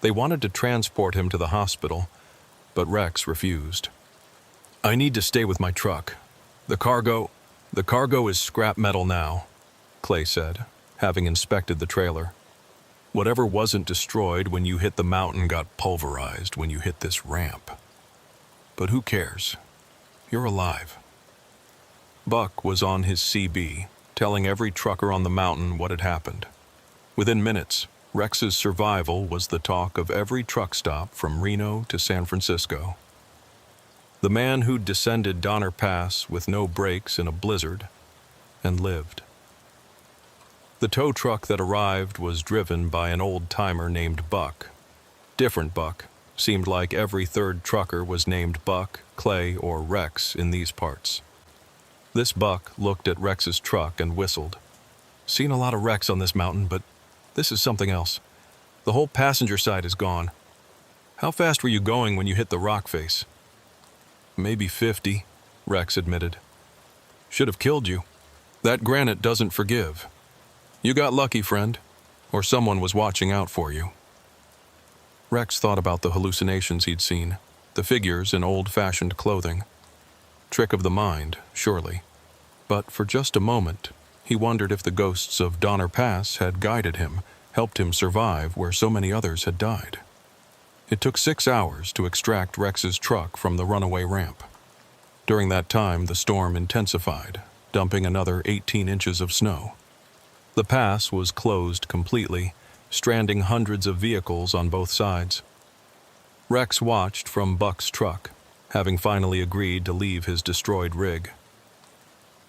Speaker 1: They wanted to transport him to the hospital, but Rex refused. "I need to stay with my truck. The cargo is scrap metal now," Clay said, having inspected the trailer. "Whatever wasn't destroyed when you hit the mountain got pulverized when you hit this ramp. But who cares? You're alive." Buck was on his CB, telling every trucker on the mountain what had happened. Within minutes, Rex's survival was the talk of every truck stop from Reno to San Francisco. The man who'd descended Donner Pass with no brakes in a blizzard and lived. The tow truck that arrived was driven by an old-timer named Buck. Different Buck. Seemed like every third trucker was named Buck, Clay, or Rex in these parts. This Buck looked at Rex's truck and whistled. "Seen a lot of wrecks on this mountain, but this is something else. The whole passenger side is gone. How fast were you going when you hit the rock face?" "Maybe 50, Rex admitted. "Should have killed you. That granite doesn't forgive. You got lucky, friend, or someone was watching out for you." Rex thought about the hallucinations he'd seen, the figures in old-fashioned clothing. Trick of the mind, surely. But for just a moment, he wondered if the ghosts of Donner Pass had guided him, helped him survive where so many others had died. It took 6 hours to extract Rex's truck from the runaway ramp. During that time, the storm intensified, dumping another 18 inches of snow. The pass was closed completely, stranding hundreds of vehicles on both sides. Rex watched from Buck's truck, having finally agreed to leave his destroyed rig.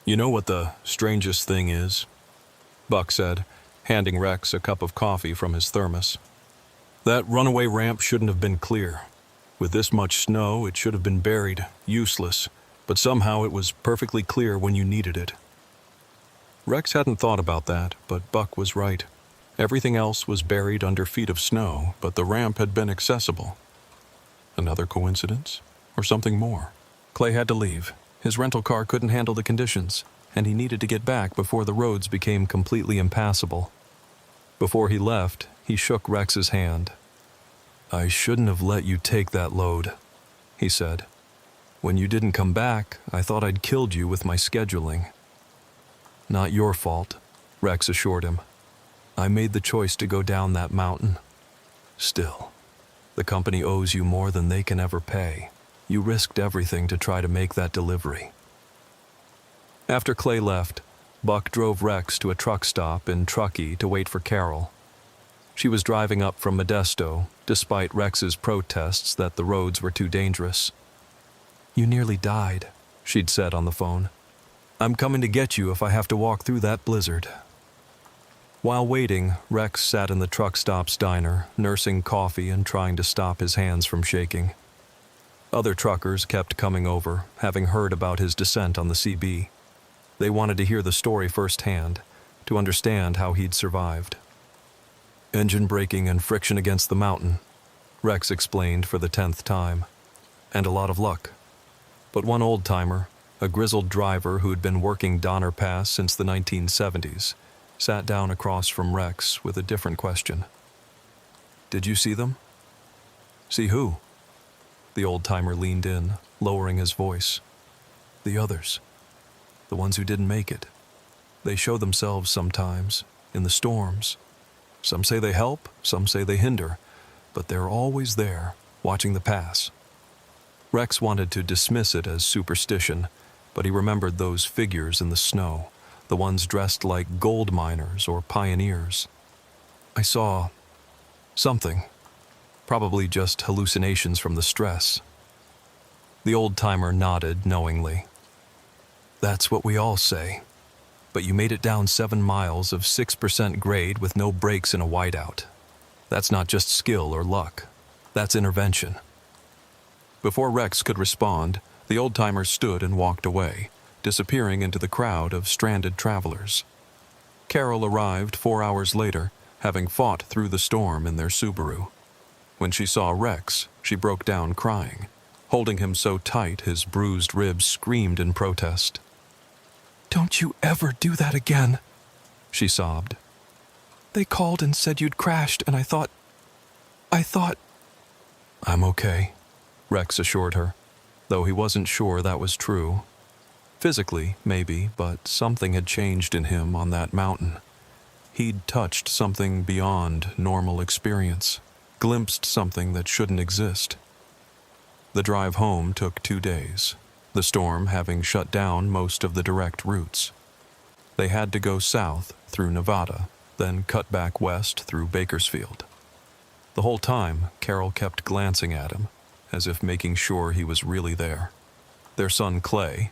Speaker 1: "You know what the strangest thing is?" Buck said, handing Rex a cup of coffee from his thermos. "That runaway ramp shouldn't have been clear. With this much snow, it should have been buried, useless, but somehow it was perfectly clear when you needed it." Rex hadn't thought about that, but Buck was right. Everything else was buried under feet of snow, but the ramp had been accessible. Another coincidence? Or something more? Clay had to leave. His rental car couldn't handle the conditions, and he needed to get back before the roads became completely impassable. Before he left, he shook Rex's hand. "I shouldn't have let you take that load," he said. "When you didn't come back, I thought I'd killed you with my scheduling." "Not your fault," Rex assured him. "I made the choice to go down that mountain. Still, the company owes you more than they can ever pay. You risked everything to try to make that delivery." After Clay left, Buck drove Rex to a truck stop in Truckee to wait for Carol. She was driving up from Modesto, despite Rex's protests that the roads were too dangerous. "You nearly died," she'd said on the phone. "I'm coming to get you if I have to walk through that blizzard." While waiting, Rex sat in the truck stop's diner, nursing coffee and trying to stop his hands from shaking. Other truckers kept coming over, having heard about his descent on the CB. They wanted to hear the story firsthand, to understand how he'd survived. "Engine braking and friction against the mountain," Rex explained for the 10th time. "And a lot of luck." But one old-timer, a grizzled driver who'd been working Donner Pass since the 1970s, sat down across from Rex with a different question. "Did you see them?" "See who?" The old-timer leaned in, lowering his voice. "The others. The ones who didn't make it. They show themselves sometimes, in the storms. Some say they help, some say they hinder, but they're always there, watching the pass." Rex wanted to dismiss it as superstition, but he remembered those figures in the snow, the ones dressed like gold miners or pioneers. "I saw something. Probably just hallucinations from the stress." The old-timer nodded knowingly. "That's what we all say. But you made it down 7 miles of 6% grade with no brakes in a whiteout. That's not just skill or luck. That's intervention." Before Rex could respond, the old-timer stood and walked away, disappearing into the crowd of stranded travelers. Carol arrived 4 hours later, having fought through the storm in their Subaru. When she saw Rex, she broke down crying, holding him so tight his bruised ribs screamed in protest.
Speaker 2: "Don't you ever do that again," she sobbed. "They called and said you'd crashed, and I thought...
Speaker 1: "I'm okay," Rex assured her, though he wasn't sure that was true. Physically, maybe, but something had changed in him on that mountain. He'd touched something beyond normal experience, glimpsed something that shouldn't exist. The drive home took 2 days, the storm having shut down most of the direct routes. They had to go south through Nevada, then cut back west through Bakersfield. The whole time, Carol kept glancing at him, as if making sure he was really there. Their son Clay,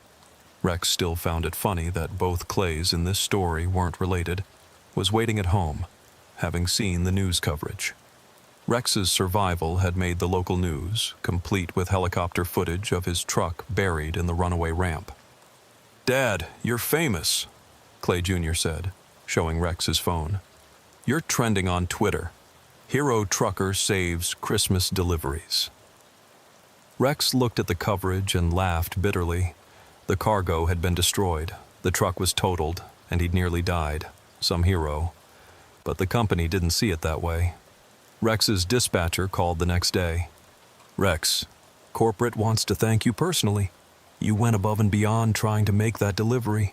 Speaker 1: Rex still found it funny that both Clays in this story weren't related, was waiting at home, having seen the news coverage. Rex's survival had made the local news, complete with helicopter footage of his truck buried in the runaway ramp. "Dad, you're famous," Clay Jr. said, showing Rex his phone. "You're trending on Twitter. Hero trucker saves Christmas deliveries." Rex looked at the coverage and laughed bitterly. The cargo had been destroyed, the truck was totaled, and he'd nearly died. Some hero. But the company didn't see it that way. Rex's dispatcher called the next day. "Rex, corporate wants to thank you personally. You went above and beyond trying to make that delivery.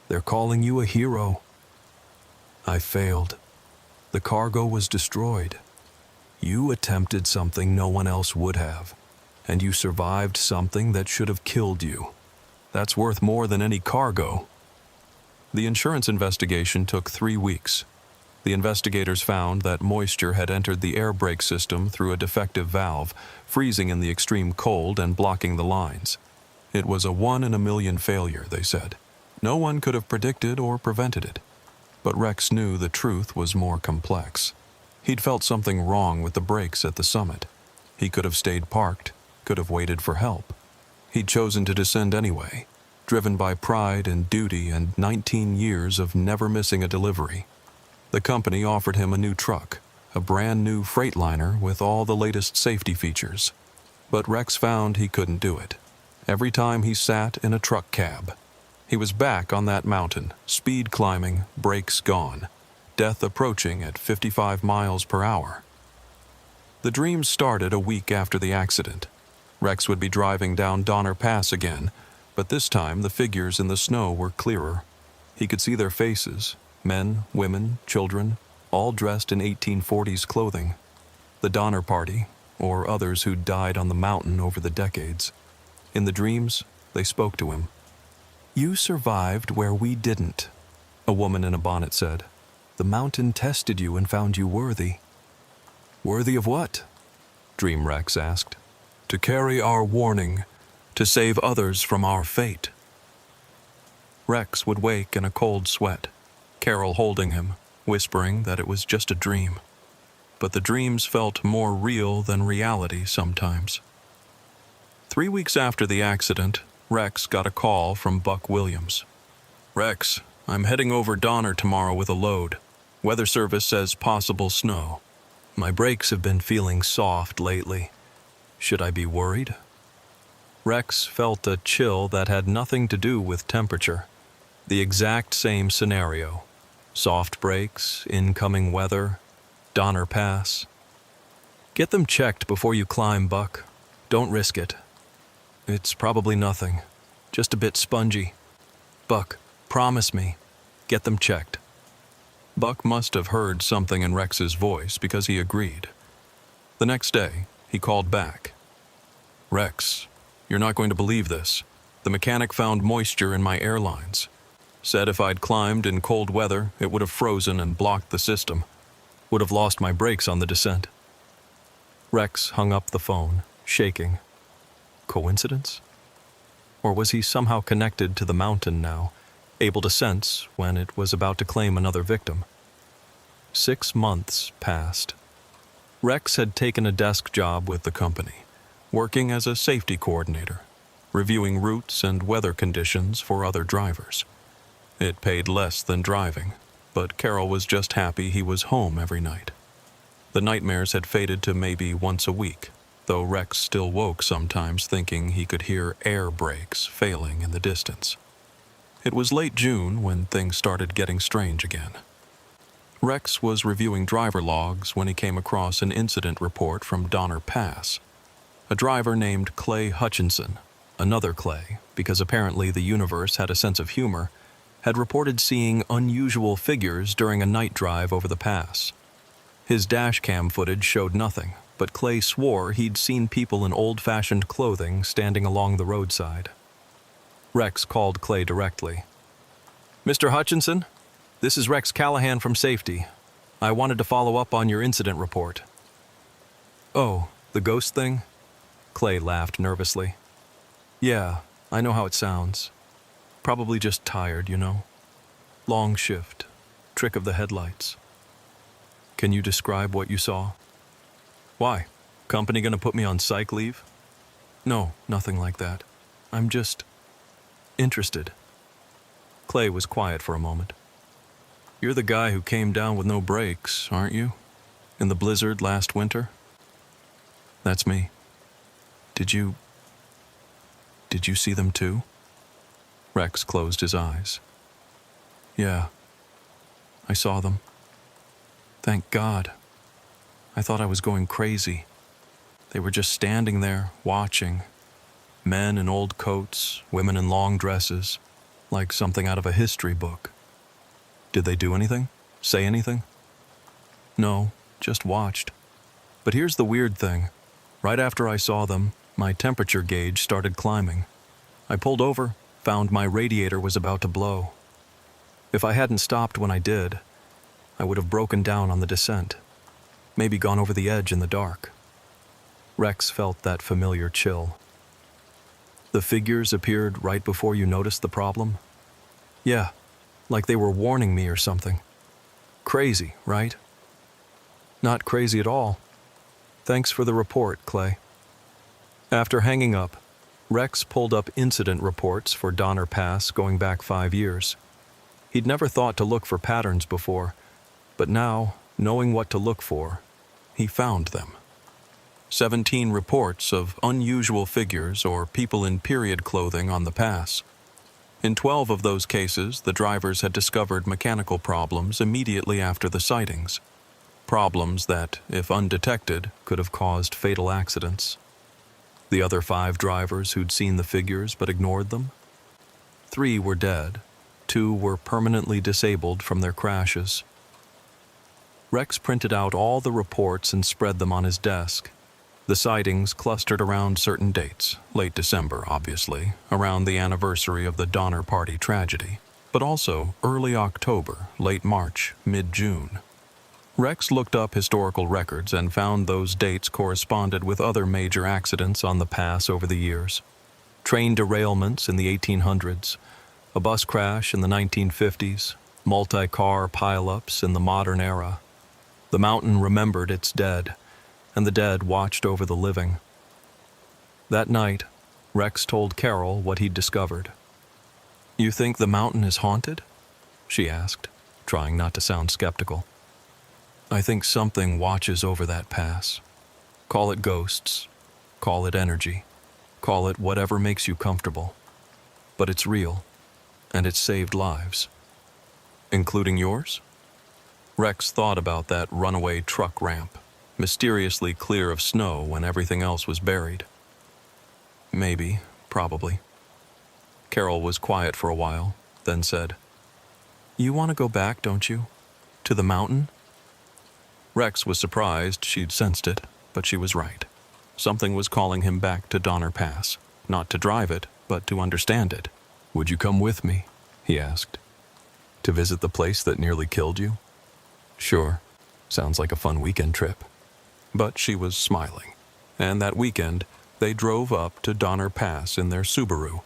Speaker 1: They're calling you a hero." "I failed. The cargo was destroyed. You attempted something no one else would have, and you survived something that should have killed you. That's worth more than any cargo." The insurance investigation took 3 weeks. The investigators found that moisture had entered the air brake system through a defective valve, freezing in the extreme cold and blocking the lines. It was a 1 in a million failure, they said. No one could have predicted or prevented it. But Rex knew the truth was more complex. He'd felt something wrong with the brakes at the summit. He could have stayed parked, could have waited for help. He'd chosen to descend anyway, driven by pride and duty and 19 years of never missing a delivery. The company offered him a new truck, a brand new Freightliner with all the latest safety features. But Rex found he couldn't do it. Every time he sat in a truck cab, he was back on that mountain, speed climbing, brakes gone, death approaching at 55 miles per hour. The dream started a week after the accident. Rex would be driving down Donner Pass again, but this time the figures in the snow were clearer. He could see their faces, men, women, children, all dressed in 1840s clothing. The Donner Party, or others who'd died on the mountain over the decades. In the dreams, they spoke to him. "You survived where we didn't," a woman in a bonnet said. "The mountain tested you and found you worthy." "Worthy of what?" Dream Rex asked. "To carry our warning, to save others from our fate." Rex would wake in a cold sweat, Carol holding him, whispering that it was just a dream. But the dreams felt more real than reality sometimes. 3 weeks after the accident, Rex got a call from Buck Williams. "Rex, I'm heading over Donner tomorrow with a load. Weather Service says possible snow. My brakes have been feeling soft lately. Should I be worried?" Rex felt a chill that had nothing to do with temperature. The exact same scenario. Soft brakes, incoming weather, Donner Pass. "Get them checked before you climb, Buck. Don't risk it." "It's probably nothing. Just a bit spongy. Buck, promise me. Get them checked." Buck must have heard something in Rex's voice because he agreed. The next day, he called back. "Rex, you're not going to believe this. The mechanic found moisture in my airlines. Said if I'd climbed in cold weather, it would have frozen and blocked the system. Would have lost my brakes on the descent." Rex hung up the phone, shaking. Coincidence? Or was he somehow connected to the mountain now, able to sense when it was about to claim another victim? 6 months passed. Rex had taken a desk job with the company, working as a safety coordinator, reviewing routes and weather conditions for other drivers. It paid less than driving, but Carol was just happy he was home every night. The nightmares had faded to maybe once a week, though Rex still woke sometimes thinking he could hear air brakes failing in the distance. It was late June when things started getting strange again. Rex was reviewing driver logs when he came across an incident report from Donner Pass. A driver named Clay Hutchinson, another Clay, because apparently the universe had a sense of humor, had reported seeing unusual figures during a night drive over the pass. His dash cam footage showed nothing, but Clay swore he'd seen people in old-fashioned clothing standing along the roadside. Rex called Clay directly. "Mr. Hutchinson, this is Rex Callahan from Safety. I wanted to follow up on your incident report." "Oh, the ghost thing?" Clay laughed nervously. "Yeah, I know how it sounds. Probably just tired, you know. Long shift, trick of the headlights." "Can you describe what you saw?" "Why? Company gonna put me on psych leave?" "No, nothing like that. I'm just interested." Clay was quiet for a moment. "You're the guy who came down with no brakes, aren't you? In the blizzard last winter?" "That's me. Did you see them too?" Rex closed his eyes. "Yeah, I saw them. Thank God. I thought I was going crazy. They were just standing there, watching. Men in old coats, women in long dresses, like something out of a history book." "Did they do anything? Say anything?" "No, just watched. But here's the weird thing. Right after I saw them, my temperature gauge started climbing. I pulled over, found my radiator was about to blow. If I hadn't stopped when I did, I would have broken down on the descent. Maybe gone over the edge in the dark." Rex felt that familiar chill. "The figures appeared right before you noticed the problem?" "Yeah, like they were warning me or something. Crazy, right?" "Not crazy at all. Thanks for the report, Clay." After hanging up, Rex pulled up incident reports for Donner Pass going back 5 years. He'd never thought to look for patterns before, but now, knowing what to look for, he found them. 17 reports of unusual figures or people in period clothing on the pass. In 12 of those cases, the drivers had discovered mechanical problems immediately after the sightings. Problems that, if undetected, could have caused fatal accidents. The other 5 drivers who'd seen the figures but ignored them? 3 were dead. 2 were permanently disabled from their crashes. Rex printed out all the reports and spread them on his desk. The sightings clustered around certain dates, late December, obviously, around the anniversary of the Donner Party tragedy, but also early October, late March, mid-June. Rex looked up historical records and found those dates corresponded with other major accidents on the pass over the years. Train derailments in the 1800s, a bus crash in the 1950s, multi-car pileups in the modern era. The mountain remembered its dead, and the dead watched over the living. That night, Rex told Carol what he'd discovered. "You think the mountain is haunted?" she asked, trying not to sound skeptical. "I think something watches over that pass. Call it ghosts, call it energy, call it whatever makes you comfortable. But it's real, and it's saved lives." "Including yours?" Rex thought about that runaway truck ramp, mysteriously clear of snow when everything else was buried. "Maybe, probably." Carol was quiet for a while, then said, "You want to go back, don't you? To the mountain?" Rex was surprised she'd sensed it, but she was right. Something was calling him back to Donner Pass, not to drive it, but to understand it. "Would you come with me?" he asked. "To visit the place that nearly killed you?" "Sure. Sounds like a fun weekend trip." But she was smiling, and that weekend they drove up to Donner Pass in their Subaru.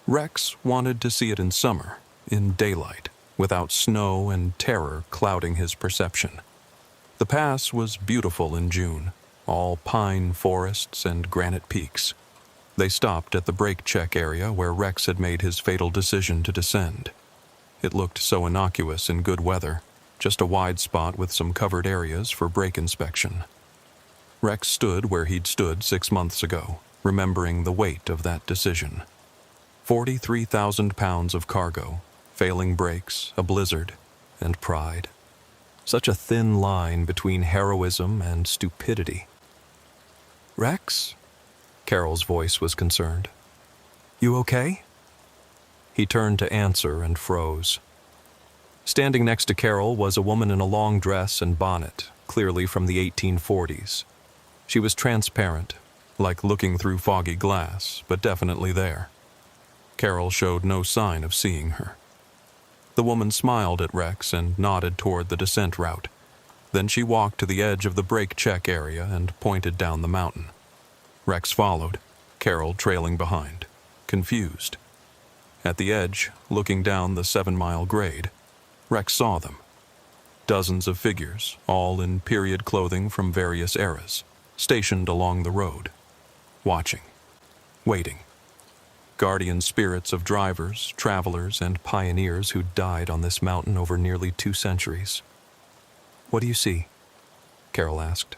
Speaker 1: Rex wanted to see it in summer, in daylight, without snow and terror clouding his perception. The pass was beautiful in June, all pine forests and granite peaks. They stopped at the brake check area where Rex had made his fatal decision to descend. It looked so innocuous in good weather, just a wide spot with some covered areas for brake inspection. Rex stood where he'd stood 6 months ago, remembering the weight of that decision. 43,000 pounds of cargo, failing brakes, a blizzard, and pride. Such a thin line between heroism and stupidity. "Rex?" Carol's voice was concerned. "You okay?" He turned to answer and froze. Standing next to Carol was a woman in a long dress and bonnet, clearly from the 1840s. She was transparent, like looking through foggy glass, but definitely there. Carol showed no sign of seeing her. The woman smiled at Rex and nodded toward the descent route. Then she walked to the edge of the brake check area and pointed down the mountain. Rex followed, Carol trailing behind, confused. At the edge, looking down the 7-mile grade, Rex saw them. Dozens of figures, all in period clothing from various eras, stationed along the road, watching, waiting. Guardian spirits of drivers, travelers, and pioneers who died on this mountain over nearly 2 centuries. "What do you see?" Carol asked,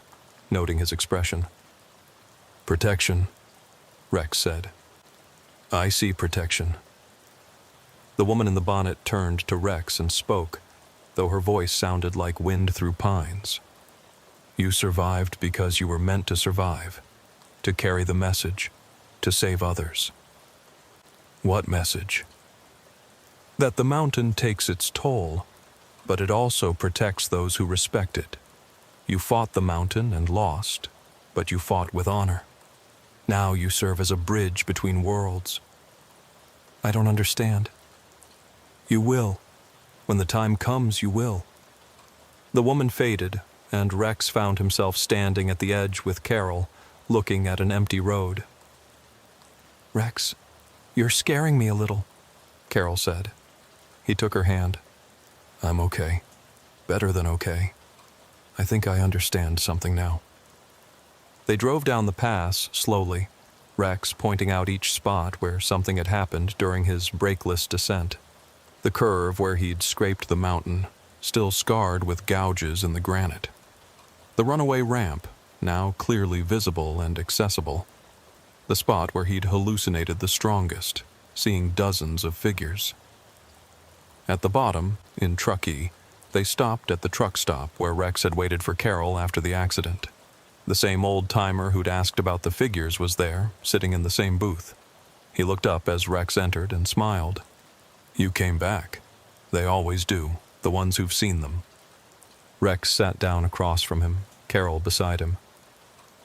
Speaker 1: noting his expression. "Protection," Rex said. "I see protection." The woman in the bonnet turned to Rex and spoke, though her voice sounded like wind through pines. "You survived because you were meant to survive, to carry the message, to save others." "What message?" "That the mountain takes its toll, but it also protects those who respect it. You fought the mountain and lost, but you fought with honor. Now you serve as a bridge between worlds." "I don't understand." "You will. When the time comes, you will." The woman faded, and Rex found himself standing at the edge with Carol, looking at an empty road. "Rex, you're scaring me a little," Carol said. He took her hand. "I'm okay. Better than okay. I think I understand something now." They drove down the pass slowly, Rex pointing out each spot where something had happened during his brakeless descent. The curve where he'd scraped the mountain, still scarred with gouges in the granite. The runaway ramp, now clearly visible and accessible. The spot where he'd hallucinated the strongest, seeing dozens of figures. At the bottom, in Truckee, they stopped at the truck stop where Rex had waited for Carol after the accident. The same old-timer who'd asked about the figures was there, sitting in the same booth. He looked up as Rex entered and smiled. "You came back. They always do, the ones who've seen them." Rex sat down across from him, Carol beside him.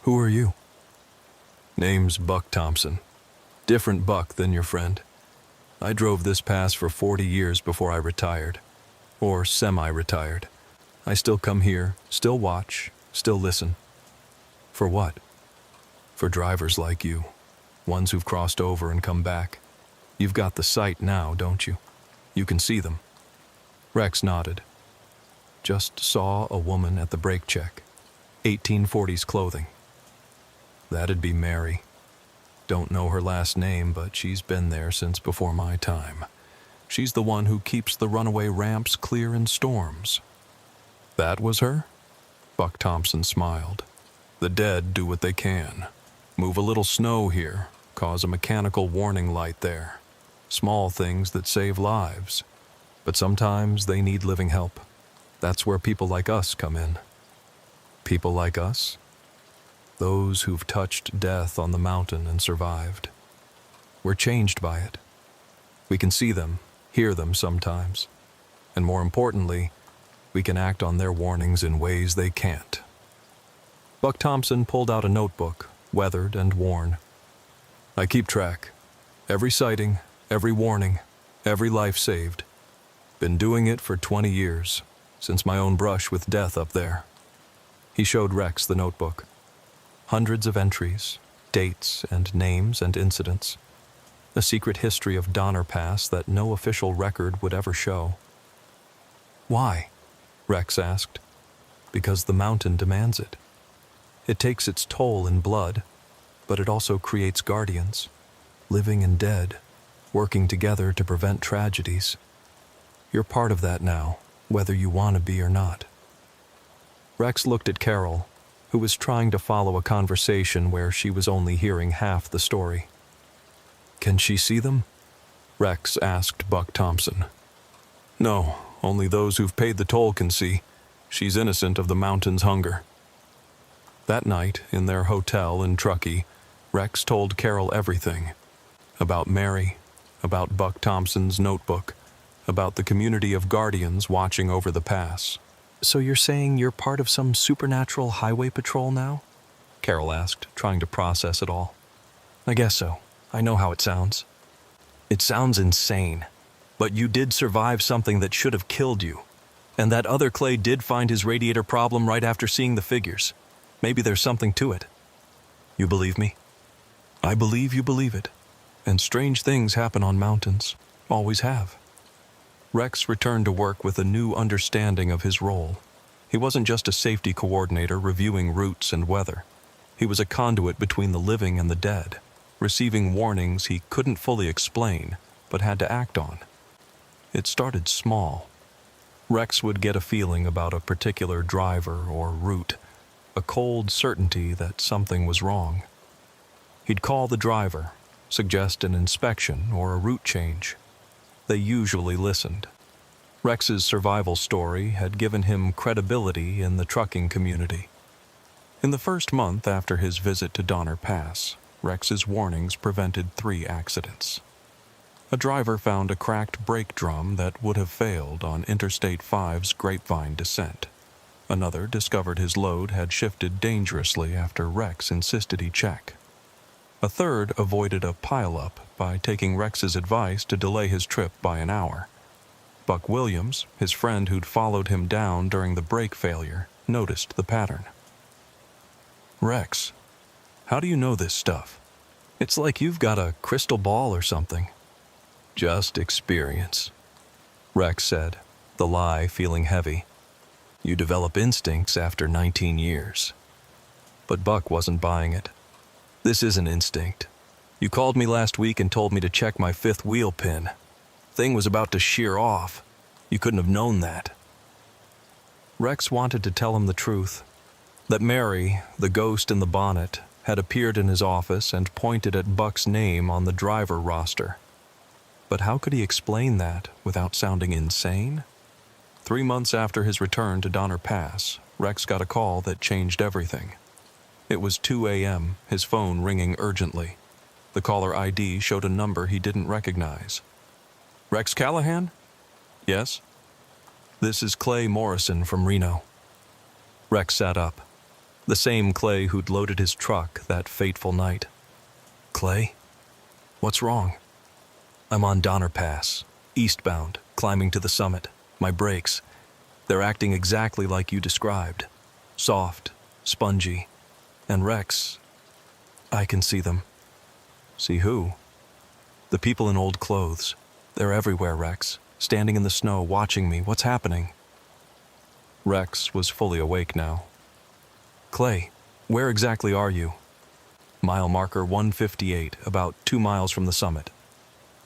Speaker 1: "Who are you?" "Name's Buck Thompson. Different Buck than your friend. I drove this pass for 40 years before I retired. Or semi-retired. I still come here, still watch, still listen." "For what?" "For drivers like you. Ones who've crossed over and come back. You've got the sight now, don't you? You can see them." Rex nodded. "Just saw a woman at the brake check. 1840s clothing." "That'd be Mary. Don't know her last name, but she's been there since before my time. She's the one who keeps the runaway ramps clear in storms." "That was her?" Buck Thompson smiled. "The dead do what they can. Move a little snow here, cause a mechanical warning light there. Small things that save lives. But sometimes they need living help. That's where people like us come in." "People like us?" "Those who've touched death on the mountain and survived. We're changed by it. We can see them, hear them sometimes. And more importantly, we can act on their warnings in ways they can't." Buck Thompson pulled out a notebook, weathered and worn. "I keep track. Every sighting, every warning, every life saved. Been doing it for 20 years, since my own brush with death up there." He showed Rex the notebook. Hundreds of entries, dates and names and incidents. A secret history of Donner Pass that no official record would ever show. "Why?" Rex asked. "Because the mountain demands it. It takes its toll in blood, but it also creates guardians, living and dead, working together to prevent tragedies. You're part of that now, whether you want to be or not." Rex looked at Carol,
Speaker 2: who was trying to follow a conversation where she was only hearing half the story. "Can she see them?" Rex asked Buck Thompson. "No, only those who've paid the toll can see. She's innocent of the mountain's hunger." That night, in their hotel in Truckee, Rex told Carol everything. About Mary, about Buck Thompson's notebook, about the community of guardians watching over the pass. "So you're saying you're part of some supernatural highway patrol now?" Carol asked, trying to process it all. "I guess so. I know how it sounds." "It sounds insane. But you did survive something that should have killed you. And that other Clay did find his radiator problem right after seeing the figures. Maybe there's something to it. You believe me?" "I believe you believe it. And strange things happen on mountains. Always have." Rex returned to work with a new understanding of his role. He wasn't just a safety coordinator reviewing routes and weather. He was a conduit between the living and the dead, receiving warnings he couldn't fully explain, but had to act on. It started small. Rex would get a feeling about a particular driver or route, a cold certainty that something was wrong. He'd call the driver, suggest an inspection or a route change. They usually listened. Rex's survival story had given him credibility in the trucking community. In the first month after his visit to Donner Pass, Rex's warnings prevented 3 accidents. A driver found a cracked brake drum that would have failed on Interstate 5's Grapevine descent. Another discovered his load had shifted dangerously after Rex insisted he check. A third avoided a pileup by taking Rex's advice to delay his trip by an hour. Buck Williams, his friend who'd followed him down during the brake failure, noticed the pattern. "Rex, how do you know this stuff? It's like you've got a crystal ball or something." "Just experience," Rex said, the lie feeling heavy. "You develop instincts after 19 years. But Buck wasn't buying it. "This isn't instinct. You called me last week and told me to check my 5th wheel pin. Thing was about to shear off. You couldn't have known that." Rex wanted to tell him the truth. That Mary, the ghost in the bonnet, had appeared in his office and pointed at Buck's name on the driver roster. But how could he explain that without sounding insane? 3 months after his return to Donner Pass, Rex got a call that changed everything. It was 2 a.m., his phone ringing urgently. The caller ID showed a number he didn't recognize. "Rex Callahan?" "Yes." "This is Clay Morrison from Reno." Rex sat up. The same Clay who'd loaded his truck that fateful night. "Clay? What's wrong?" "I'm on Donner Pass, eastbound, climbing to the summit. My brakes, they're acting exactly like you described. Soft, spongy. And Rex, I can see them." "See who?" "The people in old clothes. They're everywhere, Rex. Standing in the snow, watching me. What's happening?" Rex was fully awake now. "Clay, where exactly are you?" "Mile marker 158, about 2 miles from the summit."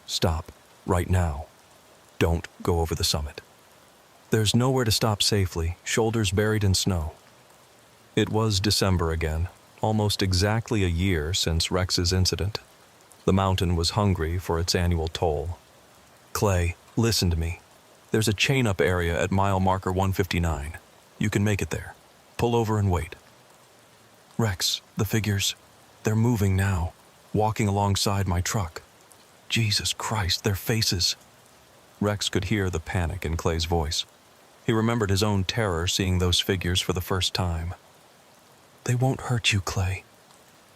Speaker 2: "Stop, right now. Don't go over the summit." "There's nowhere to stop safely, shoulders buried in snow." It was December again, almost exactly a year since Rex's incident. The mountain was hungry for its annual toll. "Clay, listen to me. There's a chain-up area at mile marker 159. You can make it there. Pull over and wait." "Rex, the figures, they're moving now, walking alongside my truck. Jesus Christ, their faces." Rex could hear the panic in Clay's voice. He remembered his own terror seeing those figures for the first time. "They won't hurt you, Clay.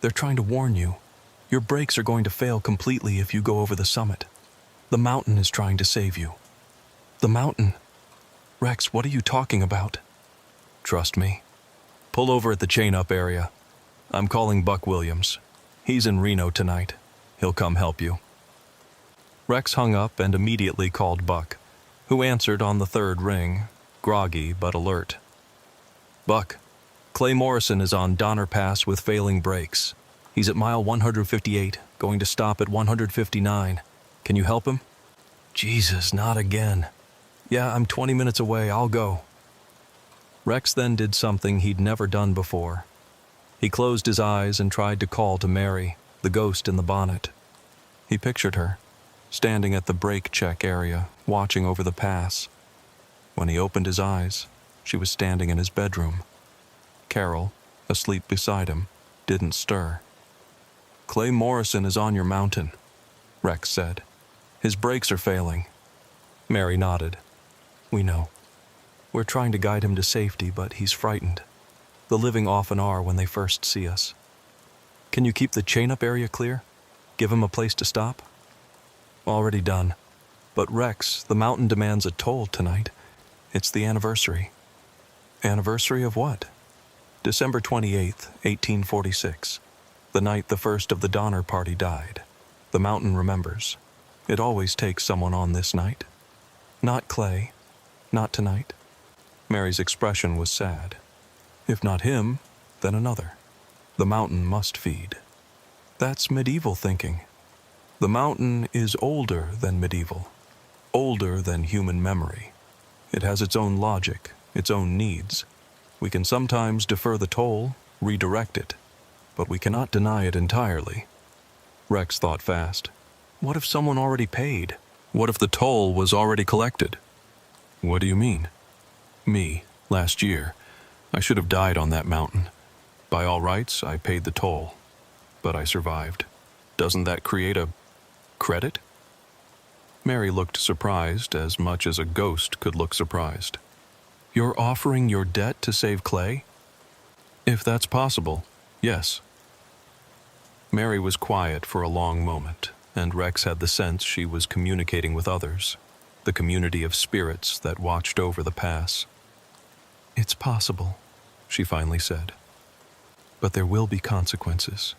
Speaker 2: They're trying to warn you. Your brakes are going to fail completely if you go over the summit. The mountain is trying to save you." "The mountain? Rex, what are you talking about?" "Trust me. Pull over at the chain-up area. I'm calling Buck Williams. He's in Reno tonight. He'll come help you." Rex hung up and immediately called Buck, who answered on the 3rd ring, groggy but alert. "Buck, Clay Morrison is on Donner Pass with failing brakes. He's at mile 158, going to stop at 159. Can you help him?" "Jesus, not again." "Yeah, I'm 20 minutes away. I'll go." Rex then did something he'd never done before. He closed his eyes and tried to call to Mary, the ghost in the bonnet. He pictured her, standing at the brake check area, watching over the pass. When he opened his eyes, she was standing in his bedroom. Carol, asleep beside him, didn't stir. "Clay Morrison is on your mountain," Rex said. "His brakes are failing." Mary nodded. "We know. We're trying to guide him to safety, but he's frightened. The living often are when they first see us. Can you keep the chain-up area clear? Give him a place to stop?" "Already done. But Rex, the mountain demands a toll tonight. It's the anniversary." "Anniversary of what?" "December 28th, 1846. The night the first of the Donner Party died. The mountain remembers. It always takes someone on this night." "Not Clay. Not tonight." Mary's expression was sad. "If not him, then another. The mountain must feed." "That's medieval thinking." "The mountain is older than medieval. Older than human memory. It has its own logic, its own needs. We can sometimes defer the toll, redirect it, but we cannot deny it entirely." Rex thought fast. "What if someone already paid? What if the toll was already collected?" "What do you mean?" "Me, last year. I should have died on that mountain. By all rights, I paid the toll. But I survived. Doesn't that create a credit?" Mary looked surprised as much as a ghost could look surprised. "You're offering your debt to save Clay?" "If that's possible, yes." Mary was quiet for a long moment, and Rex had the sense she was communicating with others, the community of spirits that watched over the pass. "It's possible," she finally said. "But there will be consequences.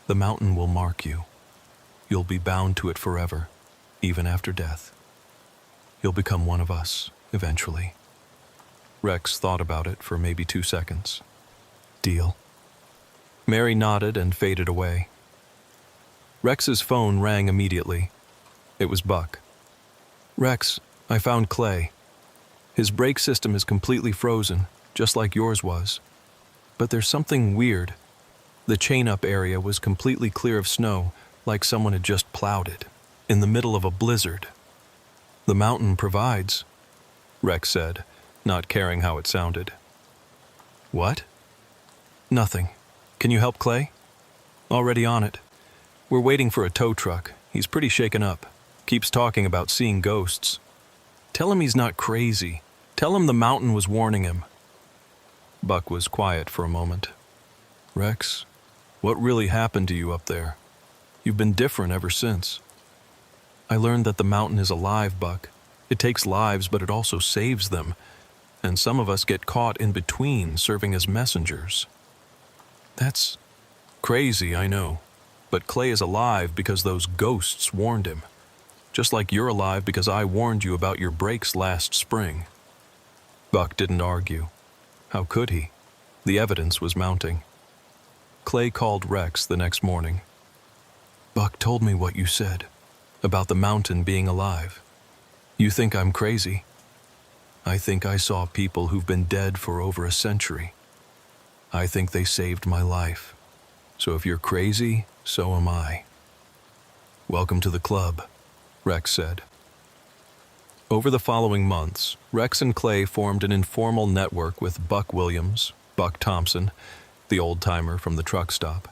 Speaker 2: The mountain will mark you. You'll be bound to it forever, even after death. You'll become one of us, eventually." Rex thought about it for maybe 2 seconds. "Deal?" Mary nodded and faded away. Rex's phone rang immediately. It was Buck. "Rex, I found Clay. His brake system is completely frozen, just like yours was. But there's something weird. The chain-up area was completely clear of snow, like someone had just plowed it, in the middle of a blizzard. The mountain provides," Rex said, not caring how it sounded. "What?" "Nothing. Can you help Clay?" "Already on it. We're waiting for a tow truck. He's pretty shaken up. Keeps talking about seeing ghosts. Tell him he's not crazy. Tell him the mountain was warning him." Buck was quiet for a moment. "Rex, what really happened to you up there? You've been different ever since." "I learned that the mountain is alive, Buck. It takes lives, but it also saves them. And some of us get caught in between, serving as messengers." "That's crazy, I know. But Clay is alive because those ghosts warned him. Just like you're alive because I warned you about your brakes last spring." Buck didn't argue. How could he? The evidence was mounting. Clay called Rex the next morning. "Buck told me what you said, about the mountain being alive. You think I'm crazy? I think I saw people who've been dead for over a century. I think they saved my life. So if you're crazy, so am I." "Welcome to the club," Rex said. Over the following months, Rex and Clay formed an informal network with Buck Williams, Buck Thompson, the old-timer from the truck stop,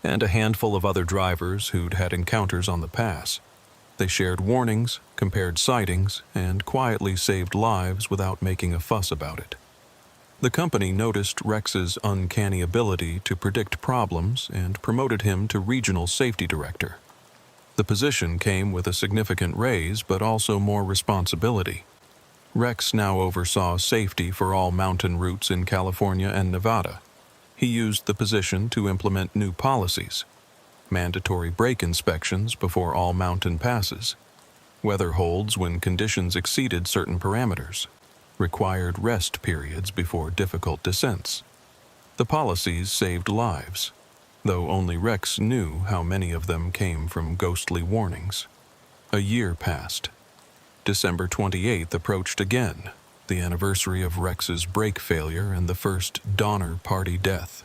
Speaker 2: and a handful of other drivers who'd had encounters on the pass. They shared warnings, compared sightings, and quietly saved lives without making a fuss about it. The company noticed Rex's uncanny ability to predict problems and promoted him to regional safety director. The position came with a significant raise, but also more responsibility. Rex now oversaw safety for all mountain routes in California and Nevada. He used the position to implement new policies: mandatory brake inspections before all mountain passes, weather holds when conditions exceeded certain parameters, required rest periods before difficult descents. The policies saved lives, though only Rex knew how many of them came from ghostly warnings. A year passed. December 28th approached again, the anniversary of Rex's brake failure and the first Donner Party death.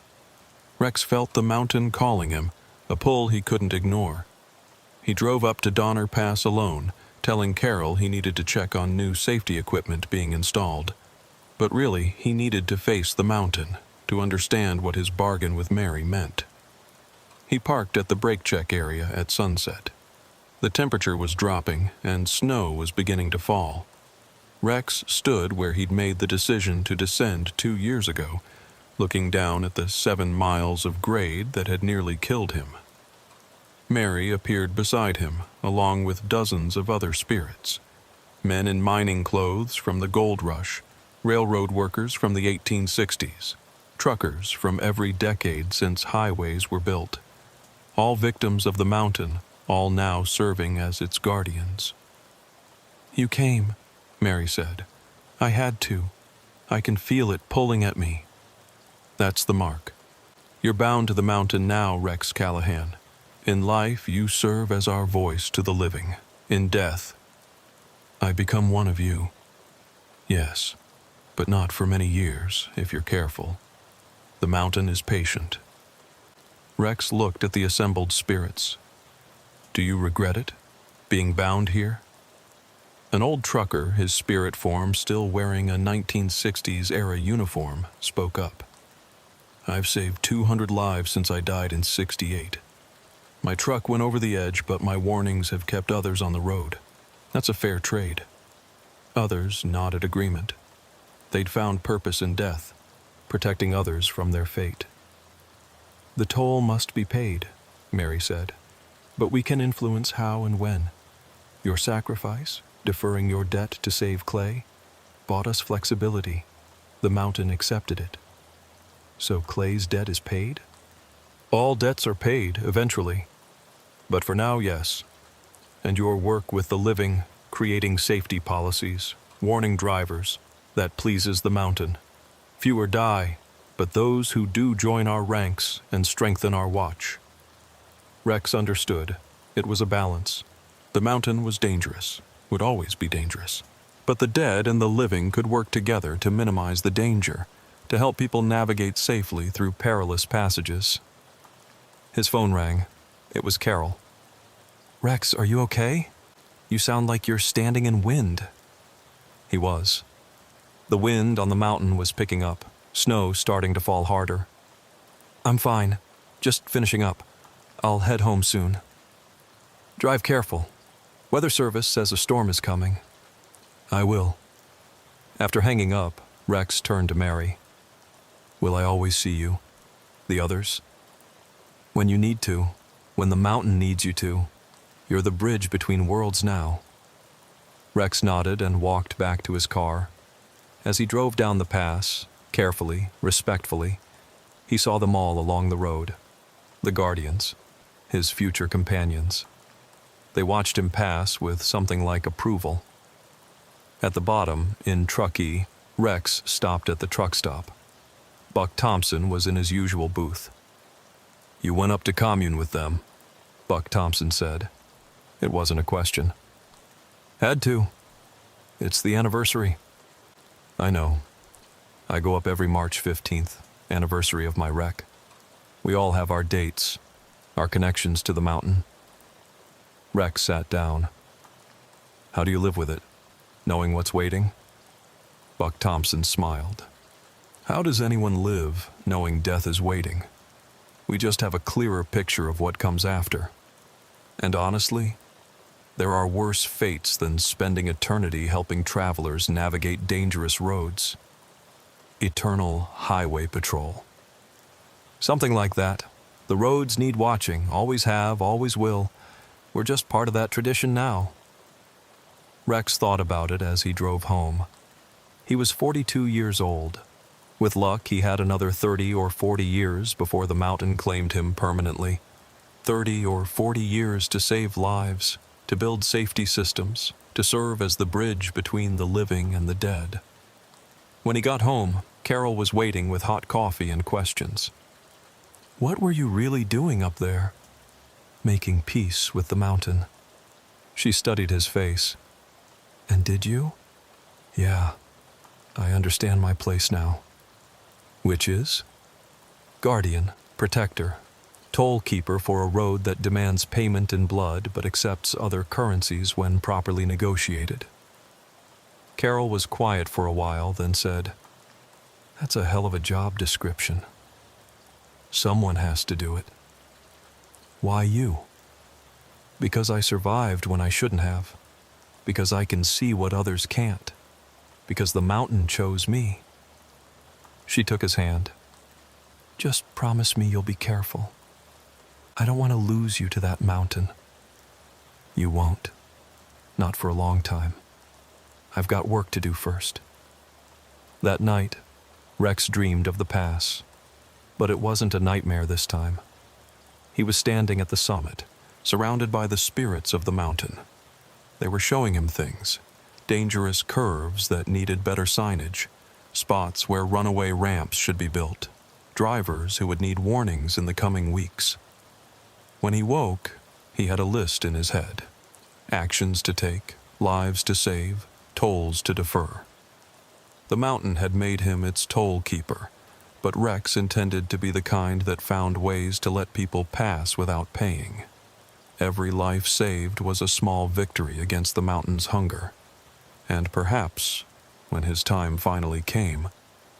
Speaker 1: Rex felt the mountain calling him, a pull he couldn't ignore. He drove up to Donner Pass alone, telling Carol he needed to check on new safety equipment being installed. But really, he needed to face the mountain, to understand what his bargain with Mary meant. He parked at the brake check area at sunset. The temperature was dropping, and snow was beginning to fall. Rex stood where he'd made the decision to descend 2 years ago, looking down at the 7 miles of grade that had nearly killed him. Mary appeared beside him, along with dozens of other spirits. Men in mining clothes from the gold rush, railroad workers from the 1860s, truckers from every decade since highways were built. All victims of the mountain, all now serving as its guardians. "You came," Mary said. "I had to. I can feel it pulling at me." "That's the mark. You're bound to the mountain now, Rex Callahan. In life, you serve as our voice to the living. In death, I become one of you. Yes, but not for many years, if you're careful. The mountain is patient." Rex looked at the assembled spirits. "Do you regret it, being bound here?" An old trucker, his spirit form still wearing a 1960s-era uniform, spoke up. "I've saved 200 lives since I died in '68. My truck went over the edge, but my warnings have kept others on the road. That's a fair trade." Others nodded agreement. They'd found purpose in death, protecting others from their fate. "The toll must be paid," Mary said, "but we can influence how and when. Your sacrifice, deferring your debt to save Clay, bought us flexibility. The mountain accepted it. So Clay's debt is paid?" "All debts are paid, eventually. But for now, yes. And your work with the living, creating safety policies, warning drivers, that pleases the mountain. Fewer die, but those who do join our ranks and strengthen our watch." Rex understood. It was a balance. The mountain was dangerous, would always be dangerous. But the dead and the living could work together to minimize the danger, to help people navigate safely through perilous passages. His phone rang. It was Carol. "Rex, are you okay? You sound like you're standing in wind." He was. The wind on the mountain was picking up, snow starting to fall harder. "I'm fine. Just finishing up. I'll head home soon." "Drive careful. Weather service says a storm is coming." "I will." After hanging up, Rex turned to Mary. "Will I always see you? The others?" "When you need to. When the mountain needs you to. You're the bridge between worlds now." Rex nodded and walked back to his car. As he drove down the pass, carefully, respectfully, he saw them all along the road. The guardians, his future companions. They watched him pass with something like approval. At the bottom, in Truckee, Rex stopped at the truck stop. Buck Thompson was in his usual booth. "You went up to commune with them," Buck Thompson said. It wasn't a question. "Had to. It's the anniversary." "I know. I go up every March 15th, anniversary of my wreck. We all have our dates, our connections to the mountain." Rex sat down. "How do you live with it, knowing what's waiting?" Buck Thompson smiled. "How does anyone live knowing death is waiting? We just have a clearer picture of what comes after. And honestly, there are worse fates than spending eternity helping travelers navigate dangerous roads. Eternal highway patrol. Something like that. The roads need watching, always have, always will. We're just part of that tradition now." Rex thought about it as he drove home. He was 42 years old. With luck, he had another 30 or 40 years before the mountain claimed him permanently. 30 or 40 years to save lives, to build safety systems, to serve as the bridge between the living and the dead. When he got home, Carol was waiting with hot coffee and questions. "What were you really doing up there?" "Making peace with the mountain." She studied his face. "And did you?" "Yeah, I understand my place now." "Which is?" "Guardian,
Speaker 2: Protector, toll keeper for a road that demands payment in blood but accepts other currencies when properly negotiated. Carol was quiet for a while, then said, "That's a hell of a job description. Someone has to do it." "Why you?" "Because I survived when I shouldn't have. Because I can see what others can't. Because the mountain chose me." She took his hand. "Just promise me you'll be careful. I don't want to lose you to that mountain." "You won't. Not for a long time. I've got work to do first." That night, Rex dreamed of the pass. But it wasn't a nightmare this time. He was standing at the summit, surrounded by the spirits of the mountain. They were showing him things, dangerous curves that needed better signage, spots where runaway ramps should be built, drivers who would need warnings in the coming weeks. When he woke, he had a list in his head. Actions to take, lives to save, tolls to defer. The mountain had made him its toll keeper, but Rex intended to be the kind that found ways to let people pass without paying. Every life saved was a small victory against the mountain's hunger. And perhaps, when his time finally came,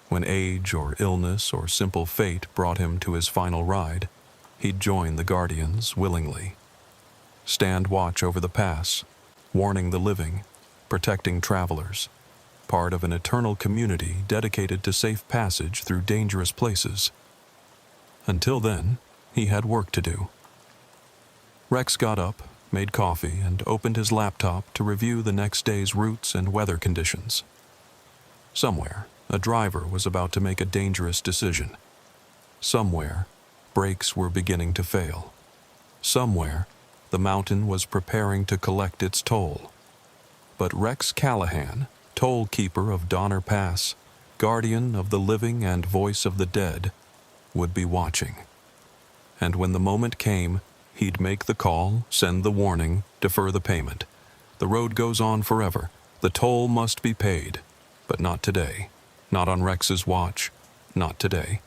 Speaker 2: when age or illness or simple fate brought him to his final ride, he'd join the Guardians willingly. Stand watch over the pass, warning the living, protecting travelers, part of an eternal community dedicated to safe passage through dangerous places. Until then, he had work to do. Rex got up, made coffee, and opened his laptop to review the next day's routes and weather conditions. Somewhere, a driver was about to make a dangerous decision. Somewhere, brakes were beginning to fail. Somewhere, the mountain was preparing to collect its toll. But Rex Callahan, toll keeper of Donner Pass, guardian of the living and voice of the dead, would be watching. And when the moment came, he'd make the call, send the warning, defer the payment. The road goes on forever. The toll must be paid. But not today. Not on Rex's watch. Not today.